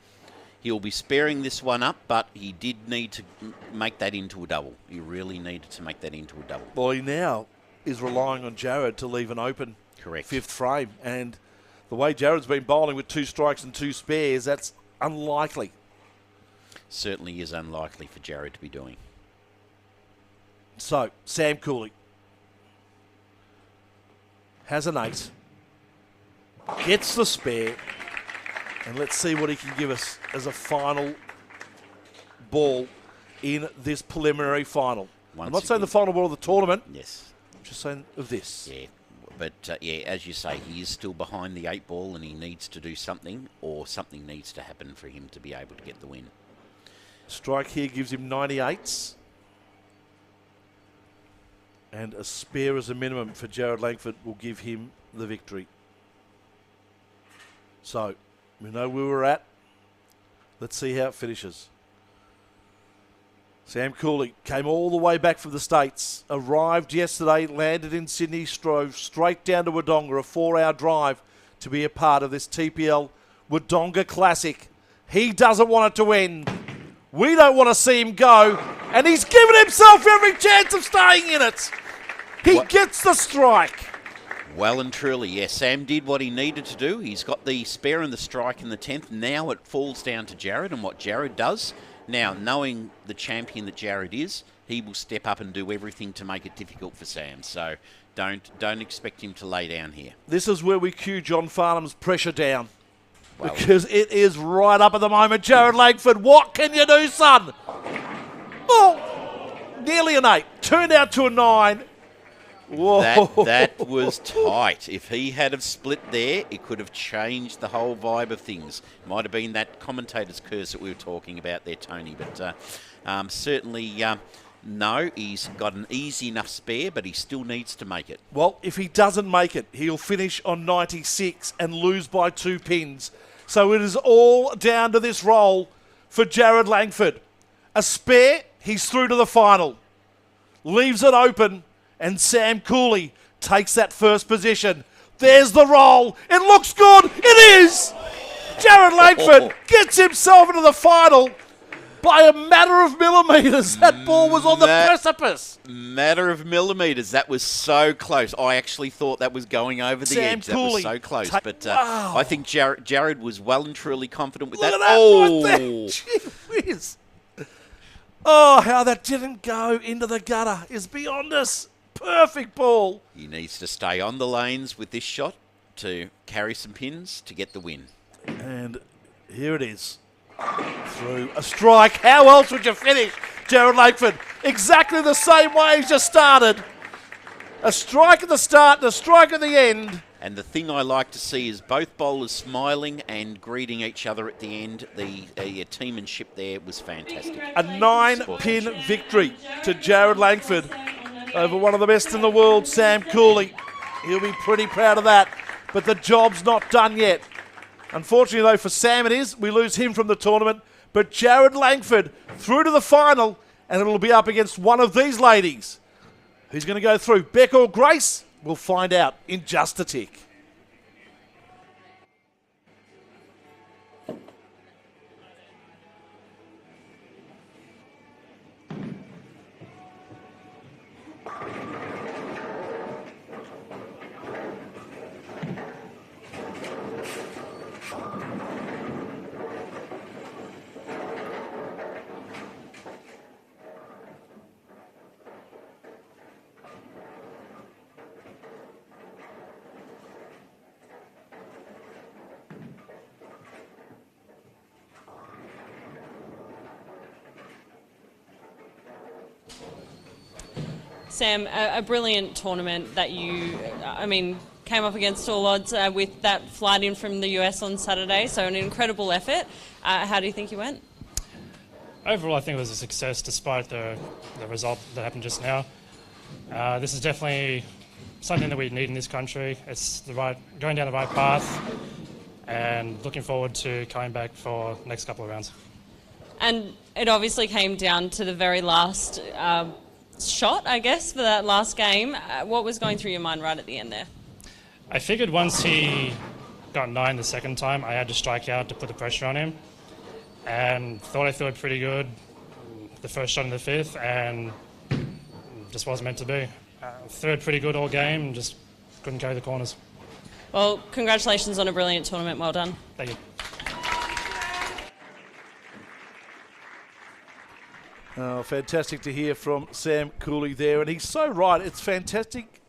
He'll be sparing this one up, but he did need to make that into a double. He really needed to make that into a double. Well, he now is relying on Jared to leave an open Correct. 5th frame. And the way Jared's been bowling with 2 strikes and 2 spares, that's unlikely. Certainly is unlikely for Jared to be doing. So, Sam Cooley has an 8, gets the spare, and let's see what he can give us as a final ball in this preliminary final. I'm not saying the final ball of the tournament. Yes. I'm just saying of this. Yeah. But, as you say, he is still behind the 8 ball and he needs to do something, or something needs to happen for him to be able to get the win. Strike here gives him 98s. And a spare as a minimum for Jared Langford will give him the victory. So, we know where we're at. Let's see how it finishes. Sam Cooley came all the way back from the States, arrived yesterday, landed in Sydney, drove straight down to Wodonga, a 4-hour drive to be a part of this TPL Wodonga Classic. He doesn't want it to end. We don't want to see him go, and he's given himself every chance of staying in it. He gets the strike. Well and truly, yes. Sam did what he needed to do. He's got the spare and the strike in the 10th. Now it falls down to Jared and what Jared does. Now, knowing the champion that Jared is, he will step up and do everything to make it difficult for Sam. So don't expect him to lay down here. This is where we cue John Farnham's pressure down. Because it is right up at the moment. Jared Langford, what can you do, son? Oh, nearly an 8. Turned out to a 9. Whoa. That was tight. If he had have split there, it could have changed the whole vibe of things. Might have been that commentator's curse that we were talking about there, Tony. But Certainly, no, he's got an easy enough spare, but he still needs to make it. Well, if he doesn't make it, he'll finish on 96 and lose by 2 pins. So it is all down to this roll for Jared Langford. A spare, he's through to the final. Leaves it open, and Sam Cooley takes that first position. There's the roll. It looks good. It is. Jared Langford gets himself into the final by a matter of millimetres. That ball was on the precipice. Matter of millimetres. That was so close. I actually thought that was going over the edge. That was so close. But wow. I think Jared was well and truly confident with Look that. at that right there. Gee whiz. Oh, how that didn't go into the gutter is beyond us. Perfect ball. He needs to stay on the lanes with this shot to carry some pins to get the win. And here it is. Through a strike. How else would you finish, Jared Langford? Exactly the same way as you started. A strike at the start and a strike at the end. And the thing I like to see is both bowlers smiling and greeting each other at the end. The teammanship there was fantastic. A 9-pin victory to Jared Langford over one of the best in the world, Sam Cooley. He'll be pretty proud of that. But the job's not done yet. Unfortunately, though, for Sam it is. We lose him from the tournament. But Jared Langford through to the final, and it'll be up against one of these ladies. Who's going to go through, Beck or Grace? We'll find out in just a tick. Sam, a brilliant tournament that you, came up against all odds with that flight in from the US on Saturday, so an incredible effort. How do you think you went? Overall, I think it was a success despite the result that happened just now. This is definitely something that we need in this country. It's going down the right path, and looking forward to coming back for the next couple of rounds. And it obviously came down to the very last shot, I guess, for that last game. What was going through your mind right at the end there? I figured once he got 9 the second time, I had to strike out to put the pressure on him, and thought I threw it pretty good the first shot in the 5th, and just wasn't meant to be. Threw it pretty good all game and just couldn't carry the corners. Well, congratulations on a brilliant tournament. Well done. Thank you. Oh, fantastic to hear from Sam Cooley there. And he's so right. It's fantastic.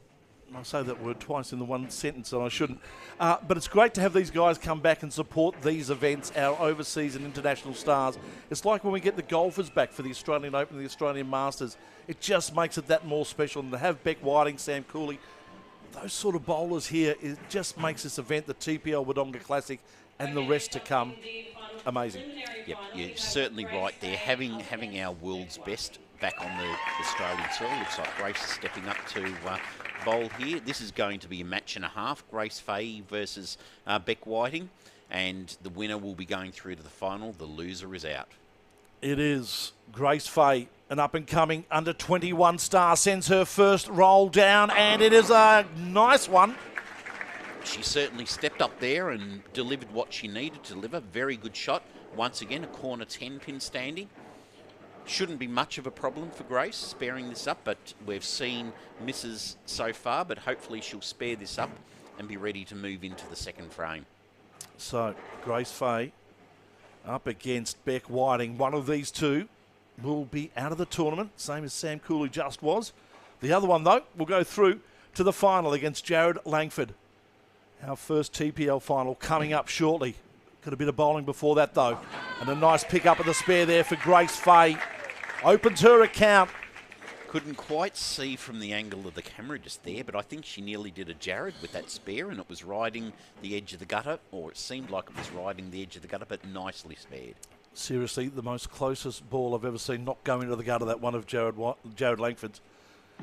I say that word twice in the one sentence, and I shouldn't. But it's great to have these guys come back and support these events, our overseas and international stars. It's like when we get the golfers back for the Australian Open and the Australian Masters. It just makes it that more special. And to have Beck Whiting, Sam Cooley, those sort of bowlers here, it just makes this event, the TPL Wodonga Classic, and the rest to come, amazing. Yep, you're certainly right there. Having our world's best back on the Australian soil. Looks like Grace is stepping up to bowl here. This is going to be a match and a half. Grace Fahey versus Beck Whiting. And the winner will be going through to the final. The loser is out. It is Grace Fahey, an up-and-coming under-21 star, sends her first roll down, and it is a nice one. She certainly stepped up there and delivered what she needed to deliver. Very good shot. Once again, a corner 10-pin standing. Shouldn't be much of a problem for Grace sparing this up, but we've seen misses so far, but hopefully she'll spare this up and be ready to move into the second frame. So, Grace Fahey up against Beck Whiting. One of these two will be out of the tournament, same as Sam Cooley just was. The other one, though, will go through to the final against Jared Langford. Our first TPL final coming up shortly. Got a bit of bowling before that, though. And a nice pick up of the spare there for Grace Fahey. Opens her account. Couldn't quite see from the angle of the camera just there, but I think she nearly did a Jared with that spare, and it was riding the edge of the gutter, or it seemed like it was riding the edge of the gutter, but nicely spared. Seriously, the most closest ball I've ever seen not go into the gutter, that one of Jared Langford's.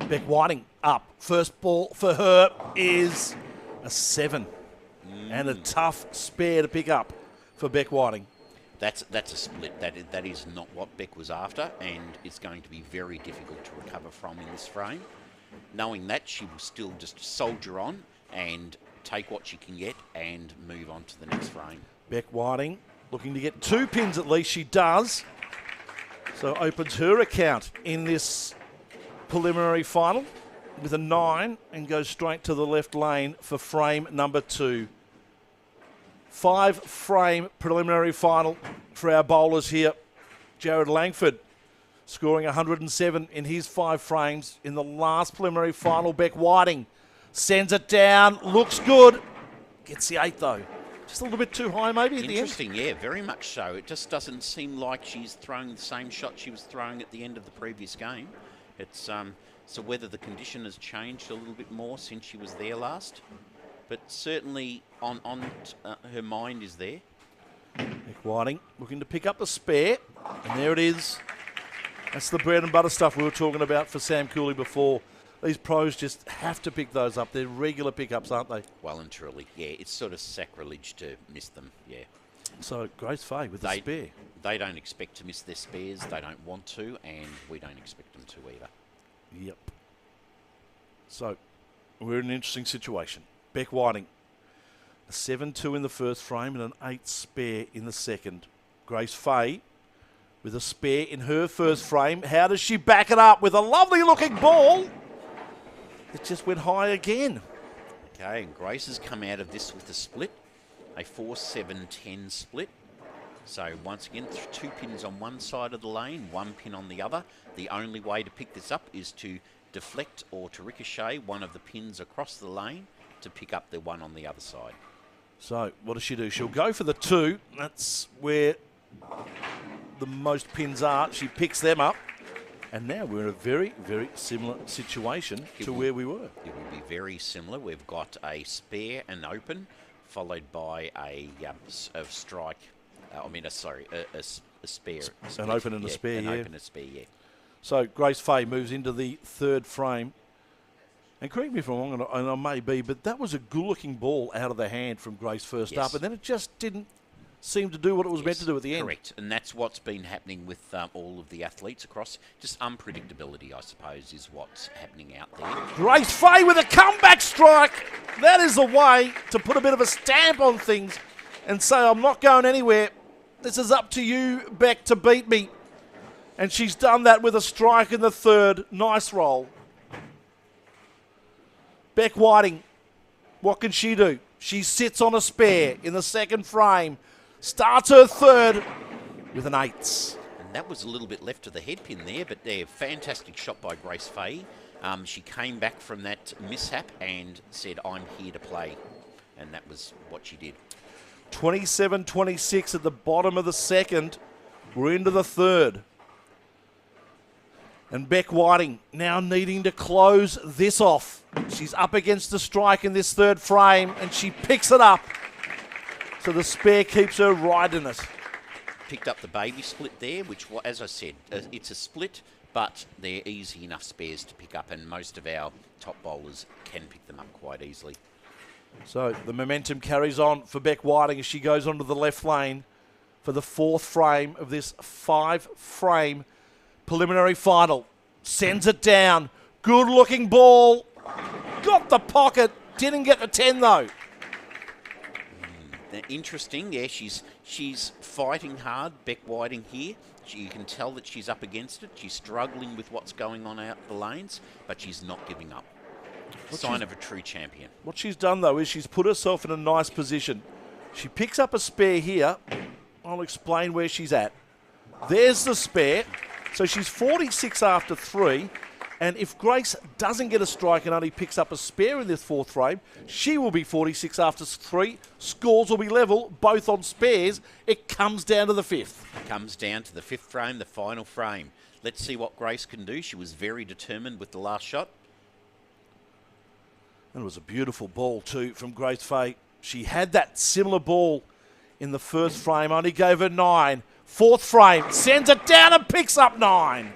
Beck Whiting up. First ball for her is a 7. And a tough spare to pick up for Beck Whiting. That's a split. That is not what Beck was after, and it's going to be very difficult to recover from in this frame. Knowing that, she will still just soldier on and take what she can get and move on to the next frame. Beck Whiting looking to get 2 pins at least. She does. So opens her account in this preliminary final with a 9 and goes straight to the left lane for frame number 2. 5-frame preliminary final for our bowlers here. Jared Langford scoring 107 in his 5 frames. In the last preliminary final, Beck Whiting sends it down, looks good. Gets the 8 though. Just a little bit too high maybe at the end. Interesting, yeah, very much so. It just doesn't seem like she's throwing the same shot she was throwing at the end of the previous game. It's so whether the condition has changed a little bit more since she was there last. But certainly on her mind is there. Beck Whiting looking to pick up the spare. And there it is. That's the bread and butter stuff we were talking about for Sam Cooley before. These pros just have to pick those up. They're regular pickups, aren't they? Well and truly, yeah. It's sort of sacrilege to miss them, yeah. So Grace Fay with the spare. They don't expect to miss their spares. They don't want to, and we don't expect them to either. Yep. So we're in an interesting situation. Beck Whiting, a 7-2 in the first frame and an 8 spare in the second. Grace Fay with a spare in her first frame. How does she back it up with a lovely looking ball? It just went high again. Okay, and Grace has come out of this with a split, a 4-7-10 split. So once again, 2 pins on one side of the lane, 1 pin on the other. The only way to pick this up is to deflect or to ricochet one of the pins across the lane to pick up the one on the other side. So what does she do? She'll go for the 2. That's where the most pins are. She picks them up. And now we're in a very, very similar situation to where we were. It will be very similar. We've got a spare and open, followed by a strike. A spare. An open and a spare, An yeah. open and a spare, yeah. So Grace Fay moves into the 3rd frame. And correct me if I'm wrong, and I may be, but that was a good-looking ball out of the hand from Grace first up, and then it just didn't seem to do what it was meant to do at the end. Correct, and that's what's been happening with all of the athletes across. Just unpredictability, I suppose, is what's happening out there. Grace Fay with a comeback strike. That is the way to put a bit of a stamp on things and say, I'm not going anywhere. This is up to you, Beck, to beat me. And she's done that with a strike in the 3rd. Nice roll. Beck Whiting, what can she do? She sits on a spare in the 2nd frame. Starts her 3rd with an 8. And that was a little bit left of the headpin there, but fantastic shot by Grace Fay. She came back from that mishap and said, I'm here to play. And that was what she did. 27-26 at the bottom of the 2nd. We're into the 3rd. And Beck Whiting now needing to close this off. She's up against the strike in this 3rd frame, and she picks it up. So the spare keeps her right in it. Picked up the baby split there, which, as I said, it's a split, but they're easy enough spares to pick up, and most of our top bowlers can pick them up quite easily. So the momentum carries on for Beck Whiting as she goes onto the left lane for the 4th frame of this 5-frame preliminary final. Sends it down. Good looking ball. Got the pocket. Didn't get the 10 though. Interesting, yeah, she's fighting hard, Beck Whiting here. You can tell that she's up against it. She's struggling with what's going on out the lanes, but she's not giving up. Sign of a true champion. What she's done though is she's put herself in a nice position. She picks up a spare here. I'll explain where she's at. There's the spare. So she's 46 after 3. And if Grace doesn't get a strike and only picks up a spare in this 4th frame, she will be 46 after 3. Scores will be level, both on spares. It comes down to the 5th. Comes down to the 5th frame, the final frame. Let's see what Grace can do. She was very determined with the last shot. And it was a beautiful ball too from Grace Fay. She had that similar ball in the 1st frame, only gave her 9. Fourth frame, sends it down and picks up 9.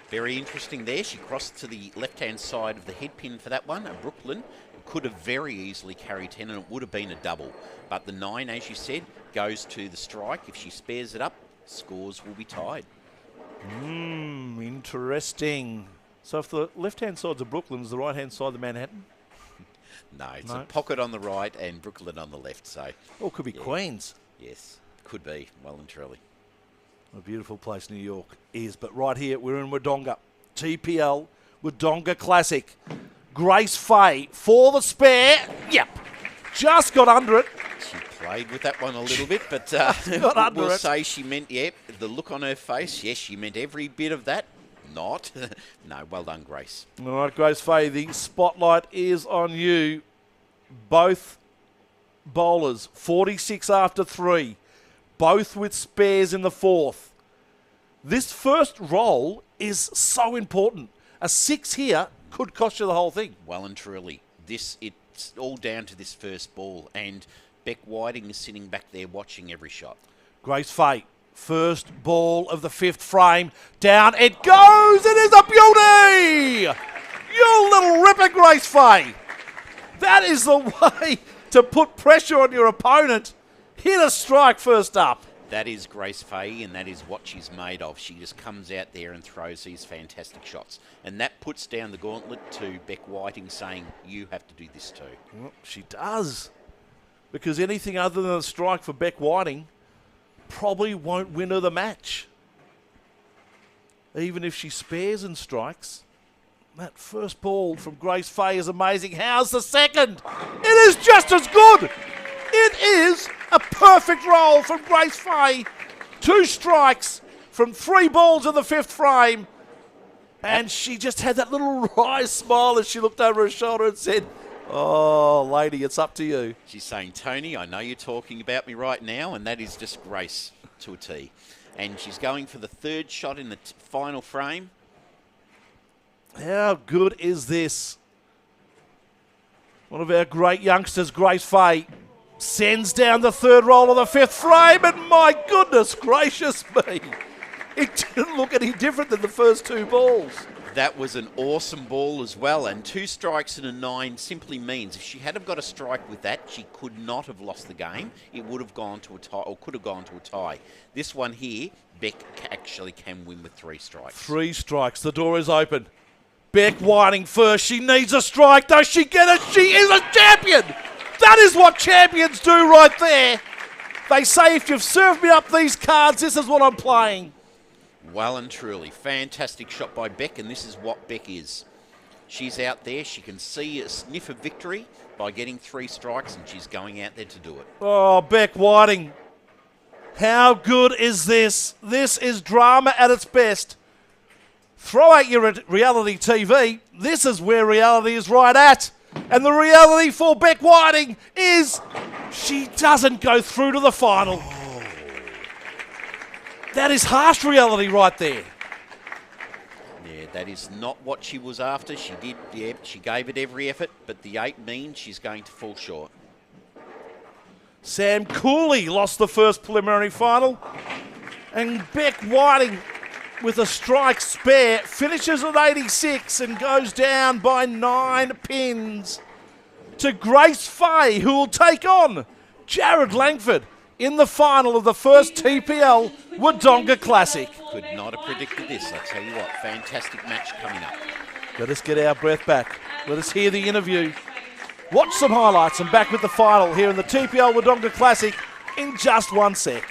Very interesting there. She crossed to the left-hand side of the head pin for that one. And Brooklyn could have very easily carried 10 and it would have been a double. But the 9, as you said, goes to the strike. If she spares it up, scores will be tied. Interesting. So if the left-hand side's of Brooklyn's, the right-hand side of Manhattan? No, it's a pocket on the right and Brooklyn on the left. So, Or could be Queens. Yes, could be, well and truly. A beautiful place New York is. But right here, we're in Wodonga. TPL Wodonga Classic. Grace Fay for the spare. Yep. Just got under it. She played with that one a little bit, but we'll say she meant, the look on her face, yes, she meant every bit of that. Not. No, well done, Grace. All right, Grace Fay, the spotlight is on you. Both bowlers, 46 after 3. Both with spares in the fourth. This first roll is so important. A 6 here could cost you the whole thing. Well and truly. It's all down to this first ball. And Beck Whiting is sitting back there watching every shot. Grace Fay, first ball of the 5th frame. Down it goes. It is a beauty. You little ripper, Grace Fay. That is the way to put pressure on your opponent. Hit a strike first up. That is Grace Fay, and that is what she's made of. She just comes out there and throws these fantastic shots. And that puts down the gauntlet to Beck Whiting saying, you have to do this too. Well, she does. Because anything other than a strike for Beck Whiting probably won't win her the match. Even if she spares and strikes. That first ball from Grace Fay is amazing. How's the second? It is just as good. It is a perfect roll from Grace Fay. 2 strikes from 3 balls in the 5th frame. And she just had that little wry smile as she looked over her shoulder and said, oh, lady, it's up to you. She's saying, Tony, I know you're talking about me right now, and that is just Grace to a T. And she's going for the 3rd shot in the final frame. How good is this? One of our great youngsters, Grace Fay, sends down the 3rd roll of the 5th frame, and my goodness gracious me, it didn't look any different than the first 2 balls. That was an awesome ball as well, and 2 strikes and a 9 simply means if she had have got a strike with that, she could not have lost the game. It would have gone to a tie, or could have gone to a tie. This one here, Beck actually can win with 3 strikes. 3 strikes, the door is open. Beck Whiting first, she needs a strike, does she get it? She is a champion! That is what champions do right there. They say, if you've served me up these cards, this is what I'm playing. Well and truly. Fantastic shot by Beck, and this is what Beck is. She's out there. She can see a sniff of victory by getting 3 strikes, and she's going out there to do it. Oh, Beck Whiting. How good is this? This is drama at its best. Throw out your reality TV. This is where reality is right at. And the reality for Beck Whiting is she doesn't go through to the final. Oh. That is harsh reality right there. Yeah, that is not what she was after. She did, she gave it every effort, but the 8 means she's going to fall short. Sam Cooley lost the first preliminary final. And Beck Whiting, with a strike spare, finishes at 86 and goes down by 9 pins to Grace Fay, who will take on Jared Langford in the final of the first TPL Wodonga Classic. Could not have predicted this. I tell you what, fantastic match coming up. Let us get our breath back. Let us hear the interview. Watch some highlights and back with the final here in the TPL Wodonga Classic in just 1 sec.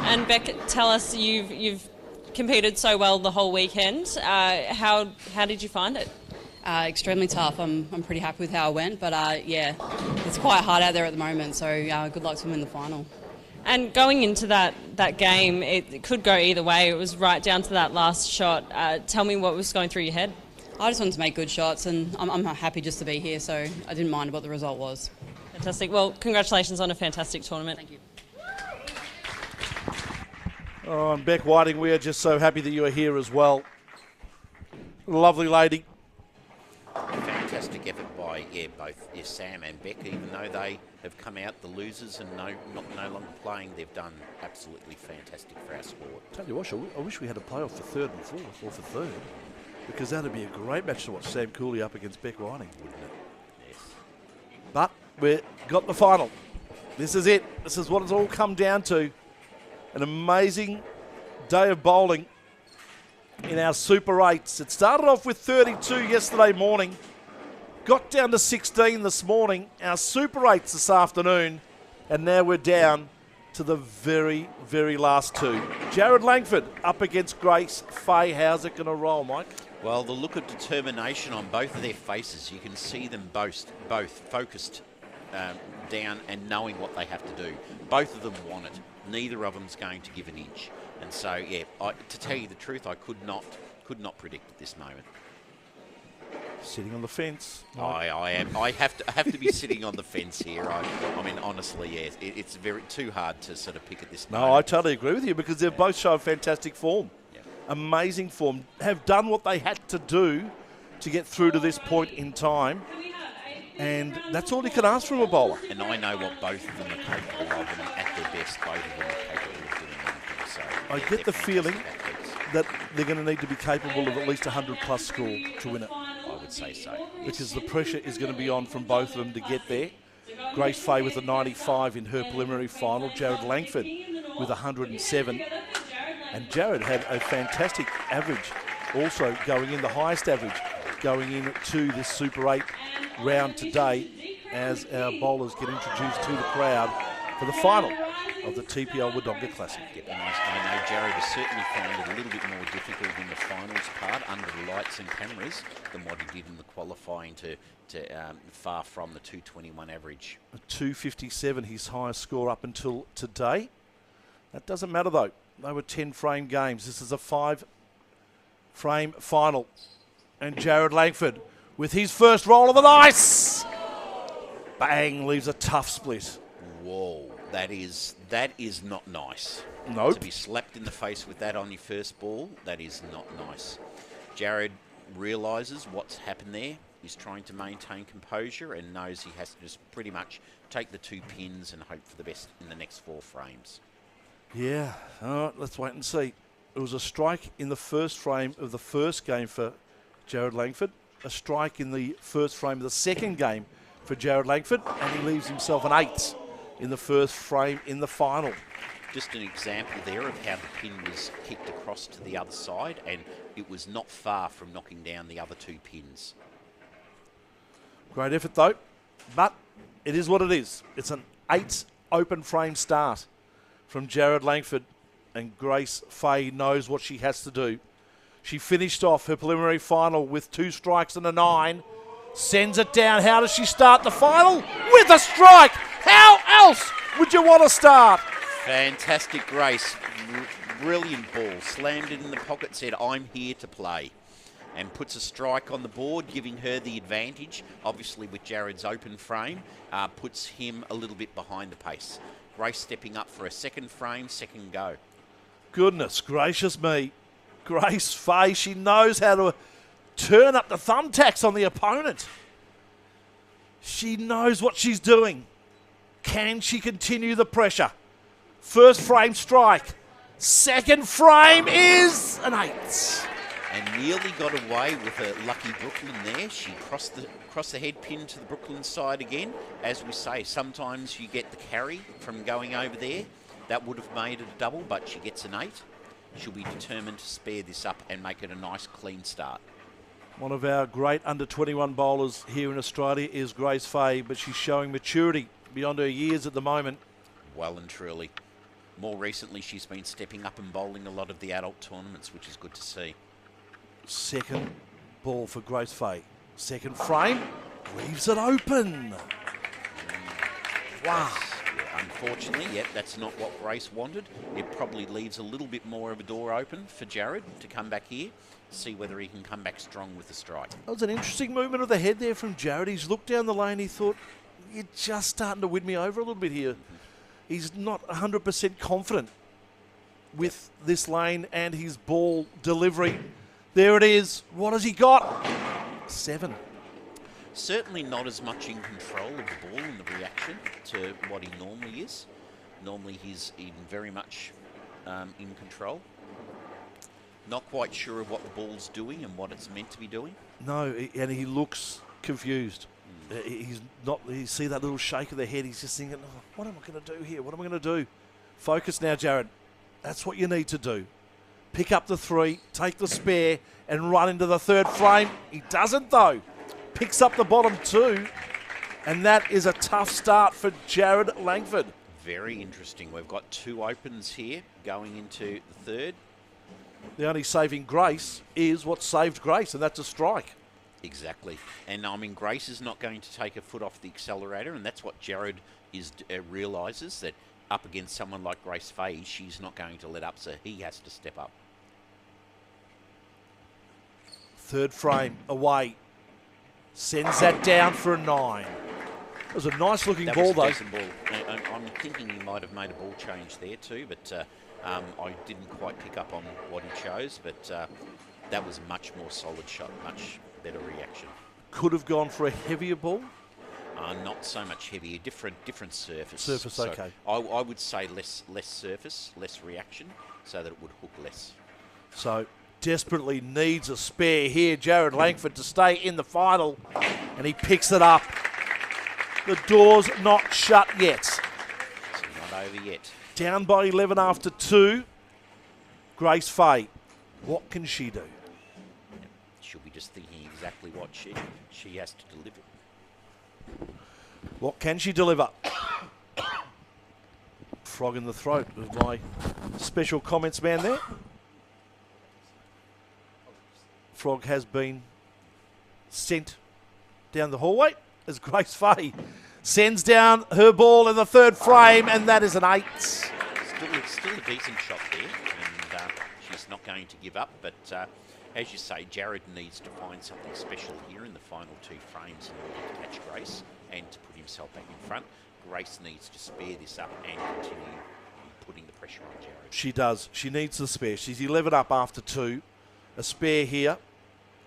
And Beck, tell us, you've competed so well the whole weekend. How did you find it? Extremely tough. I'm pretty happy with how it went, but yeah, it's quite hard out there at the moment. So good luck to him in the final. And going into that game, it could go either way. It was right down to that last shot. Tell me what was going through your head. I just wanted to make good shots, and I'm happy just to be here, so I didn't mind what the result was. Fantastic. Well, congratulations on a fantastic tournament. Thank you. Oh, and Beck Whiting, we are just so happy that you are here as well. Lovely lady. Fantastic effort by both Sam and Beck, even though they have come out the losers and no longer playing. They've done absolutely fantastic for our sport. Tell you what, I wish we had a playoff for third and fourth, or for third, because that would be a great match to watch Sam Cooley up against Beck Whiting, wouldn't it? Yes. But we've got the final. This is it. This is what it's all come down to. An amazing day of bowling in our Super 8s. It started off with 32 yesterday morning, got down to 16 this morning, our Super 8s this afternoon, and now we're down to the very, very last two. Jared Langford up against Grace Fay. How's it going to roll, Mike? Well, the look of determination on both of their faces, you can see them both focused down and knowing what they have to do. Both of them want it. Neither of them's going to give an inch. And so, yeah, to tell you the truth, I could not predict at this moment. Sitting on the fence. I am. I have to be sitting on the fence here. I mean, honestly, yes, it's too hard to sort of pick at this moment. No, I totally agree with you because they've both shown fantastic form. Yeah. Amazing form. Have done what they had to do to get through to this point in time. And that's all you can ask from a bowler. And I know what both of them are capable of, and at their best, both of them are capable of doing anything. So I get the feeling that they're going to need to be capable of at least 100-plus score to win it. I would say so. Because the pressure is going to be on from both of them to get there. Grace Fay with a 95 in her preliminary final. Jared Langford with 107. And Jared had a fantastic average, also going in the highest average, going into this Super 8 round today as our bowlers get introduced to the crowd for the final of the TPL Wodonga Classic. Yep, and I know Jared has certainly found it a little bit more difficult in the finals part under the lights and cameras than what he did in the qualifying to far from the 221 average. A 257, his highest score up until today. That doesn't matter though. They were 10-frame games. This is a 5-frame final. And Jared Langford with his first roll of the dice. Bang, leaves a tough split. Whoa, that is not nice. Nope. To be slapped in the face with that on your first ball, that is not nice. Jared realises what's happened there. He's trying to maintain composure and knows he has to just pretty much take the 2 pins and hope for the best in the next 4 frames. Yeah, all right, let's wait and see. It was a strike in the first frame of the first game for Jared Langford, a strike in the first frame of the second game for Jared Langford, and he leaves himself an 8 in the first frame in the final. Just an example there of how the pin was kicked across to the other side, and it was not far from knocking down the other 2 pins. Great effort though, but it is what it is. It's an 8 open frame start from Jared Langford, and Grace Fay knows what she has to do. She finished off her preliminary final with 2 strikes and a 9. Sends it down. How does she start the final? With a strike! How else would you want to start? Fantastic Grace. Brilliant ball. Slammed it in the pocket, said, I'm here to play. And puts a strike on the board, giving her the advantage. Obviously with Jared's open frame, puts him a little bit behind the pace. Grace stepping up for a second frame, second go. Goodness gracious me. Grace Fay, she knows how to turn up the thumbtacks on the opponent. She knows what she's doing. Can she continue the pressure? First frame strike. Second frame is an 8. And nearly got away with a lucky Brooklyn there. She crossed the head pin to the Brooklyn side again. As we say, sometimes you get the carry from going over there. That would have made it a double, but she gets an 8. She'll be determined to spare this up and make it a nice clean start. One of our great under-21 bowlers here in Australia is Grace Fay, but she's showing maturity beyond her years at the moment. Well and truly. More recently, she's been stepping up and bowling a lot of the adult tournaments, which is good to see. Second ball for Grace Fay. Second frame, leaves it open. Wow. Unfortunately, yep, that's not what Grace wanted. It probably leaves a little bit more of a door open for Jared to come back here, see whether he can come back strong with the strike. That was an interesting movement of the head there from Jared. He's looked down the lane. He thought, you're just starting to win me over a little bit here. He's not 100% confident with this lane and his ball delivery. There it is. What has he got? 7. Certainly not as much in control of the ball and the reaction to what he normally is. Normally he's even very much in control. Not quite sure of what the ball's doing and what it's meant to be doing. No, and he looks confused. He's not. You see that little shake of the head. He's just thinking, oh, what am I going to do here? What am I going to do? Focus now, Jared. That's what you need to do. Pick up the 3, take the spare, and run into the third frame. He doesn't, though. Picks up the bottom 2, and that is a tough start for Jared Langford. Very interesting. We've got 2 opens here going into the third. The only saving grace is what saved Grace, and that's a strike. Exactly. And I mean, Grace is not going to take a foot off the accelerator, and that's what Jared is realises, that up against someone like Grace Fahey, she's not going to let up, so he has to step up. Third frame away. Sends that down for a 9. It was a nice looking ball, though. Decent ball. I'm thinking he might have made a ball change there too, but I didn't quite pick up on what he chose, but that was a much more solid shot, much better reaction. Could have gone for a heavier ball? Not so much heavier, different surface. Surface, so okay. I would say less surface, less reaction, so that it would hook less. So desperately needs a spare here, Jared Langford, to stay in the final, and he picks it up. The door's not shut yet. It's not over yet. Down by 11 after 2. Grace Fahey, what can she do? She'll be just thinking exactly what she has to deliver. What can she deliver? Frog in the throat of my special comments man there. Frog has been sent down the hallway as Grace Fahey sends down her ball in the third frame, and that is an 8. Still a decent shot there, and she's not going to give up, but as you say, Jared needs to find something special here in the final 2 frames in order to catch Grace and to put himself back in front. Grace needs to spare this up and continue putting the pressure on Jared. She does. She needs the spare. She's 11 up after 2. A spare here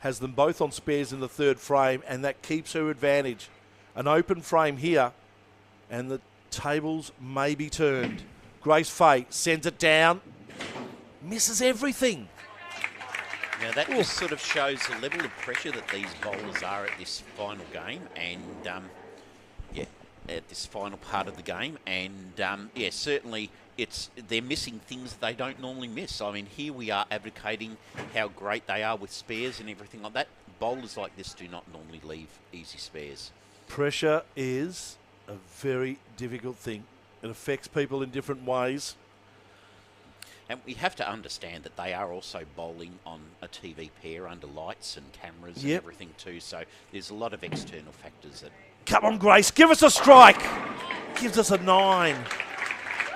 has them both on spares in the third frame, and that keeps her advantage. An open frame here, and the tables may be turned. Grace Fahey sends it down, misses everything. Now that just sort of shows the level of pressure that these bowlers are at this final game, and at this final part of the game, and certainly they're missing things that they don't normally miss. I mean, here we are advocating how great they are with spares and everything like that. Bowlers like this do not normally leave easy spares. Pressure is a very difficult thing. It affects people in different ways. And we have to understand that they are also bowling on a TV pair under lights and cameras and everything too. So there's a lot of external factors that... Come on, Grace, give us a strike. Gives us a 9.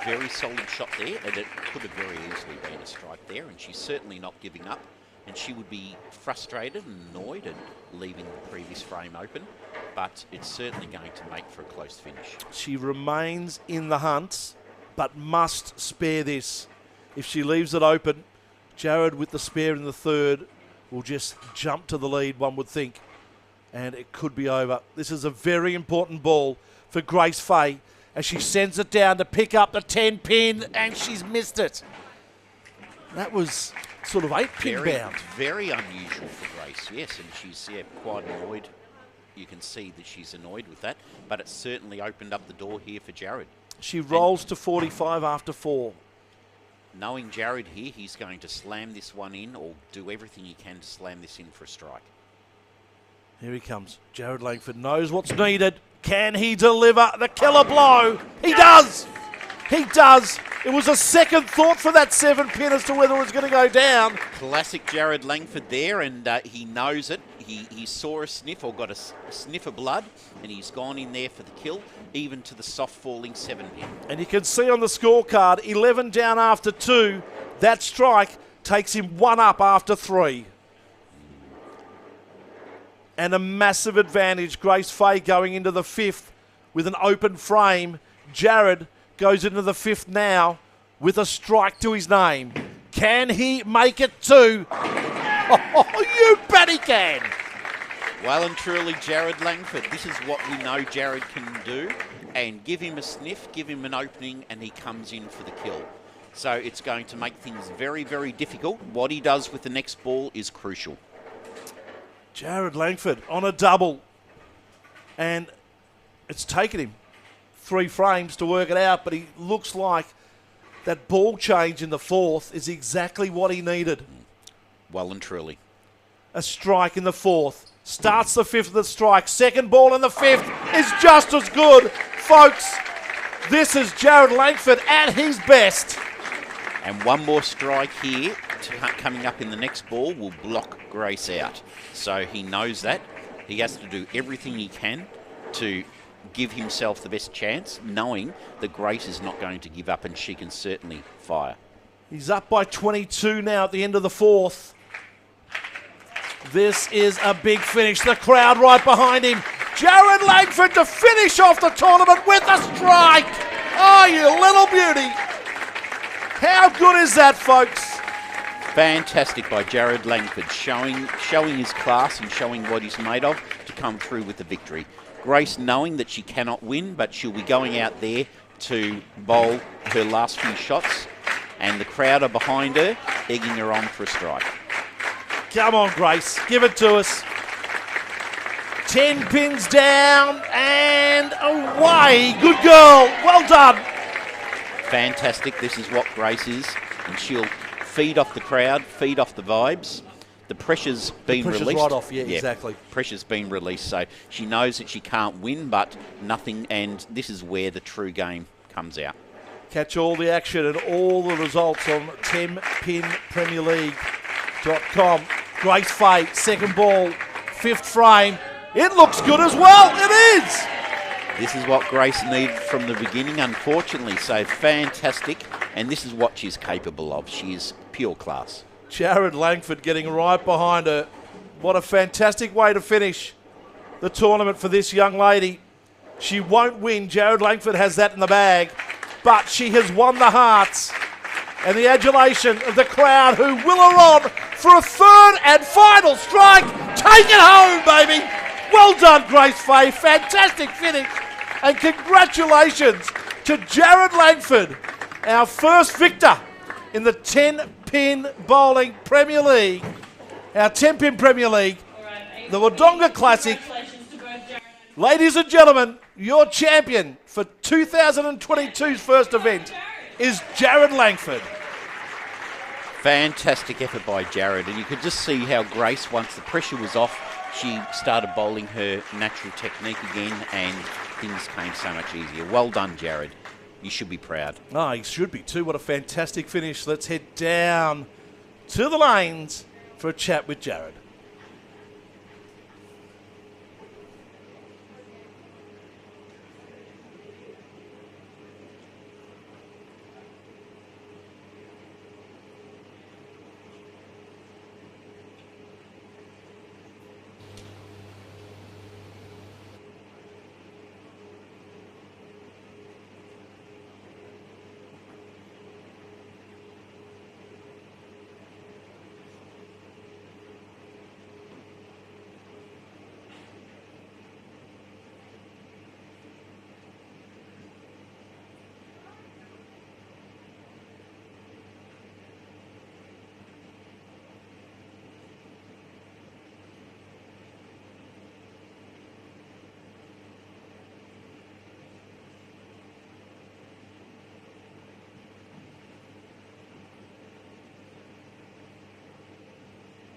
Very solid shot there, and it could have very easily been a strike there, and she's certainly not giving up. And she would be frustrated and annoyed and leaving the previous frame open, but it's certainly going to make for a close finish. She remains in the hunt, but must spare this. If she leaves it open, Jared with the spare in the third will just jump to the lead, one would think, and it could be over. This is a very important ball for Grace Fahey as she sends it down to pick up the 10-pin, and she's missed it. That was sort of 8-pin bound. Very unusual for Grace, yes, and she's quite annoyed. You can see that she's annoyed with that, but it certainly opened up the door here for Jared. She rolls to 45 after 4. Knowing Jared here, he's going to slam this one in or do everything he can to slam this in for a strike. Here he comes. Jared Langford knows what's needed. Can he deliver the killer blow? He does! He does! It was a second thought for that 7-pin as to whether it was going to go down. Classic Jared Langford there, and he knows it. He saw a sniff or got a sniff of blood, and he's gone in there for the kill. even to the soft falling 7-pin. And you can see on the scorecard, 11 down after 2. That strike takes him 1 up after 3. And a massive advantage. Grace Fay going into the 5th with an open frame. Jared goes into the 5th now with a strike to his name. Can he make it 2? Oh, you bet he can. Well and truly, Jared Langford. This is what we know Jared can do. And give him a sniff, give him an opening, and he comes in for the kill. So it's going to make things very, very difficult. What he does with the next ball is crucial. Jared Langford on a double. And it's taken him 3 frames to work it out, but he looks like that ball change in the 4th is exactly what he needed. Well and truly. A strike in the 4th. Starts the 5th of the strike. Second ball in the 5th is just as good. Folks, this is Jared Langford at his best. And one more strike here coming up in the next ball will block Grace out. So he knows that. He has to do everything he can to give himself the best chance, knowing that Grace is not going to give up and she can certainly fire. He's up by 22 now at the end of the 4th. This is a big finish. The crowd right behind him. Jared Langford to finish off the tournament with a strike. Oh, you little beauty. How good is that, folks? Fantastic by Jared Langford, showing his class and showing what he's made of to come through with the victory. Grace knowing that she cannot win, but she'll be going out there to bowl her last few shots, and the crowd are behind her, egging her on for a strike. Come on, Grace. Give it to us. 10 pins down and away. Good girl. Well done. Fantastic. This is what Grace is, and she'll feed off the crowd, feed off the vibes. The pressure's been released. Right off, yeah, exactly. Pressure's been released, so she knows that she can't win, but nothing, and this is where the true game comes out. Catch all the action and all the results on tenpinpremierleague.com. Grace Fay, second ball, 5th frame. It looks good as well. It is. This is what Grace needed from the beginning, unfortunately. So fantastic. And this is what she's capable of. She is pure class. Jared Langford getting right behind her. What a fantastic way to finish the tournament for this young lady. She won't win. Jared Langford has that in the bag. But she has won the hearts and the adulation of the crowd, who will her on for a 3rd and final strike. Take it home, baby. Well done, Grace Fay. Fantastic finish. And congratulations to Jared Langford, our first victor in the 10-pin bowling Premier League, our 10-pin Premier League, the Wodonga Classic. Ladies and gentlemen, your champion for 2022's first event is Jared Langford. Fantastic effort by Jared, and you could just see how Grace, once the pressure was off, she started bowling her natural technique again, and things came so much easier. Well done, Jared. You should be proud. Oh, he should be too. What a fantastic finish. Let's head down to the lanes for a chat with Jared.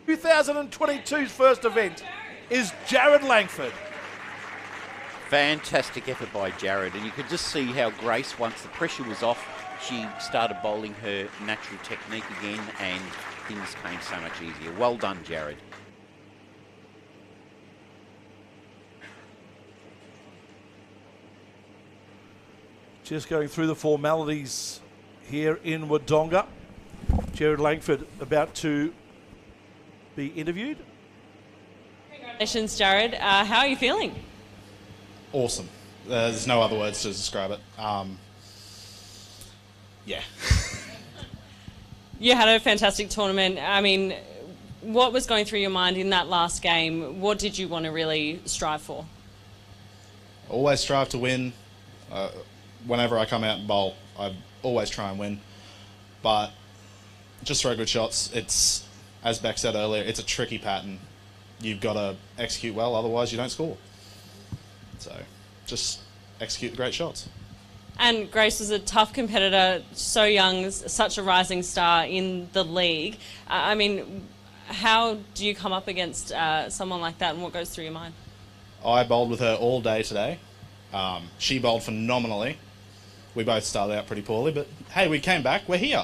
The 2022's first event is Jared Langford. Fantastic effort by Jared, and you could just see how Grace, once the pressure was off, she started bowling her natural technique again, and things came so much easier. Well done, Jared. Just going through the formalities here in Wodonga. Jared Langford about to be interviewed. Congratulations, Jared. How are you feeling? Awesome. There's no other words to describe it. Yeah. You had a fantastic tournament. I mean, what was going through your mind in that last game? What did you want to really strive for? Always strive to win. Whenever I come out and bowl, I always try and win. But just throw good shots. It's, as Beck said earlier, it's a tricky pattern. You've got to execute well, otherwise you don't score. So just execute the great shots. And Grace was a tough competitor, so young, such a rising star in the league. I mean, how do you come up against someone like that, and what goes through your mind? I bowled with her all day today. She bowled phenomenally. We both started out pretty poorly, but hey, we came back. We're here.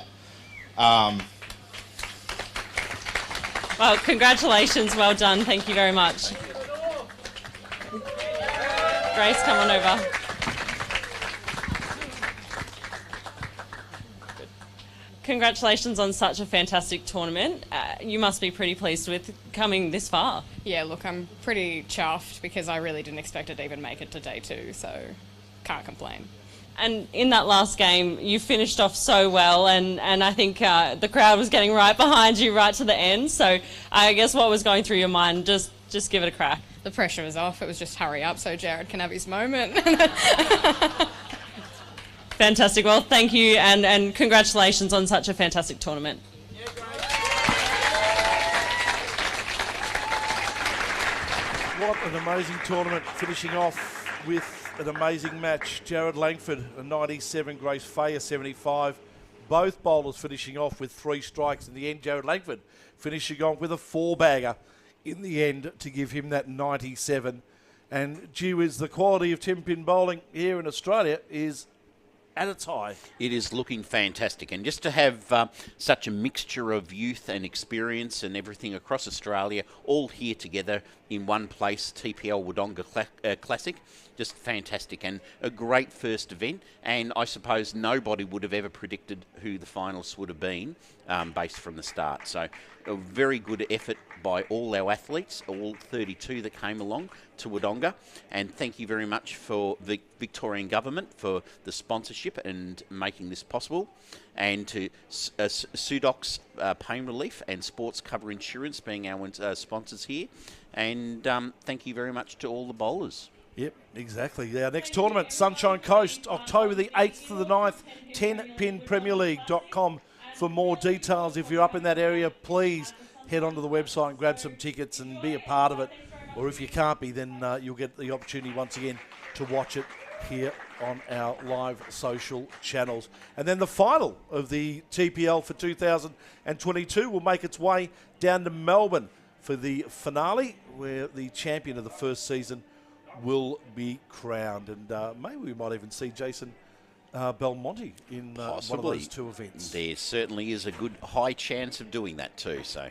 Well, congratulations. Well done. Thank you very much. Grace, come on over. Congratulations on such a fantastic tournament. You must be pretty pleased with coming this far. Yeah, look, I'm pretty chuffed because I really didn't expect it to even make it to day 2, so can't complain. And in that last game, you finished off so well, and I think the crowd was getting right behind you right to the end. So I guess what was going through your mind? Just give it a crack. The pressure was off. It was just hurry up so Jared can have his moment. Fantastic. Well, thank you, and congratulations on such a fantastic tournament. What an amazing tournament, finishing off with an amazing match. Jared Langford, a 97, Grace Fay, a 75. Both bowlers finishing off with 3 strikes in the end. Jared Langford finishing off with a 4-bagger in the end to give him that 97. And gee whiz, the quality of Tenpin bowling here in Australia is at its high. It is looking fantastic, and just to have such a mixture of youth and experience and everything across Australia all here together in one place, TPL Wodonga Classic, just fantastic, and a great first event. And I suppose nobody would have ever predicted who the finalists would have been based from the start. So a very good effort by all our athletes, all 32 that came along to Wodonga. And thank you very much for the Victorian Government for the sponsorship and making this possible. And to Sudox Pain Relief and Sports Cover Insurance being our sponsors here. And thank you very much to all the bowlers. Yep, exactly. Our next tournament, Sunshine Coast, October the 8th to the 9th, tenpinpremierleague.com for more details. If you're up in that area, please head onto the website and grab some tickets and be a part of it. Or if you can't be, then you'll get the opportunity once again to watch it here on our live social channels. And then the final of the TPL for 2022 will make its way down to Melbourne for the finale, where the champion of the first season will be crowned. And maybe we might even see Jason Belmonte in one of those 2 events. There certainly is a good high chance of doing that too. So,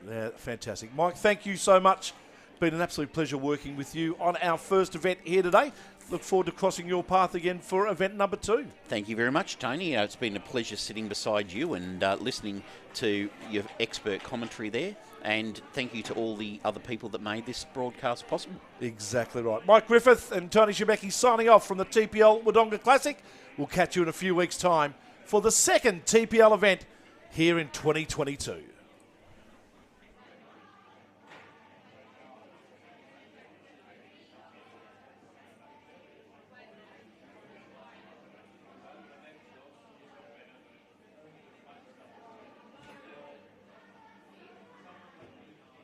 yeah, fantastic. Mike, thank you so much. Been an absolute pleasure working with you on our first event here today. Look forward to crossing your path again for event number 2. Thank you very much, Tony. It's been a pleasure sitting beside you and listening to your expert commentary there. And thank you to all the other people that made this broadcast possible. Exactly right. Mike Griffith and Tony Shebeki signing off from the TPL Wodonga Classic. We'll catch you in a few weeks' time for the second TPL event here in 2022.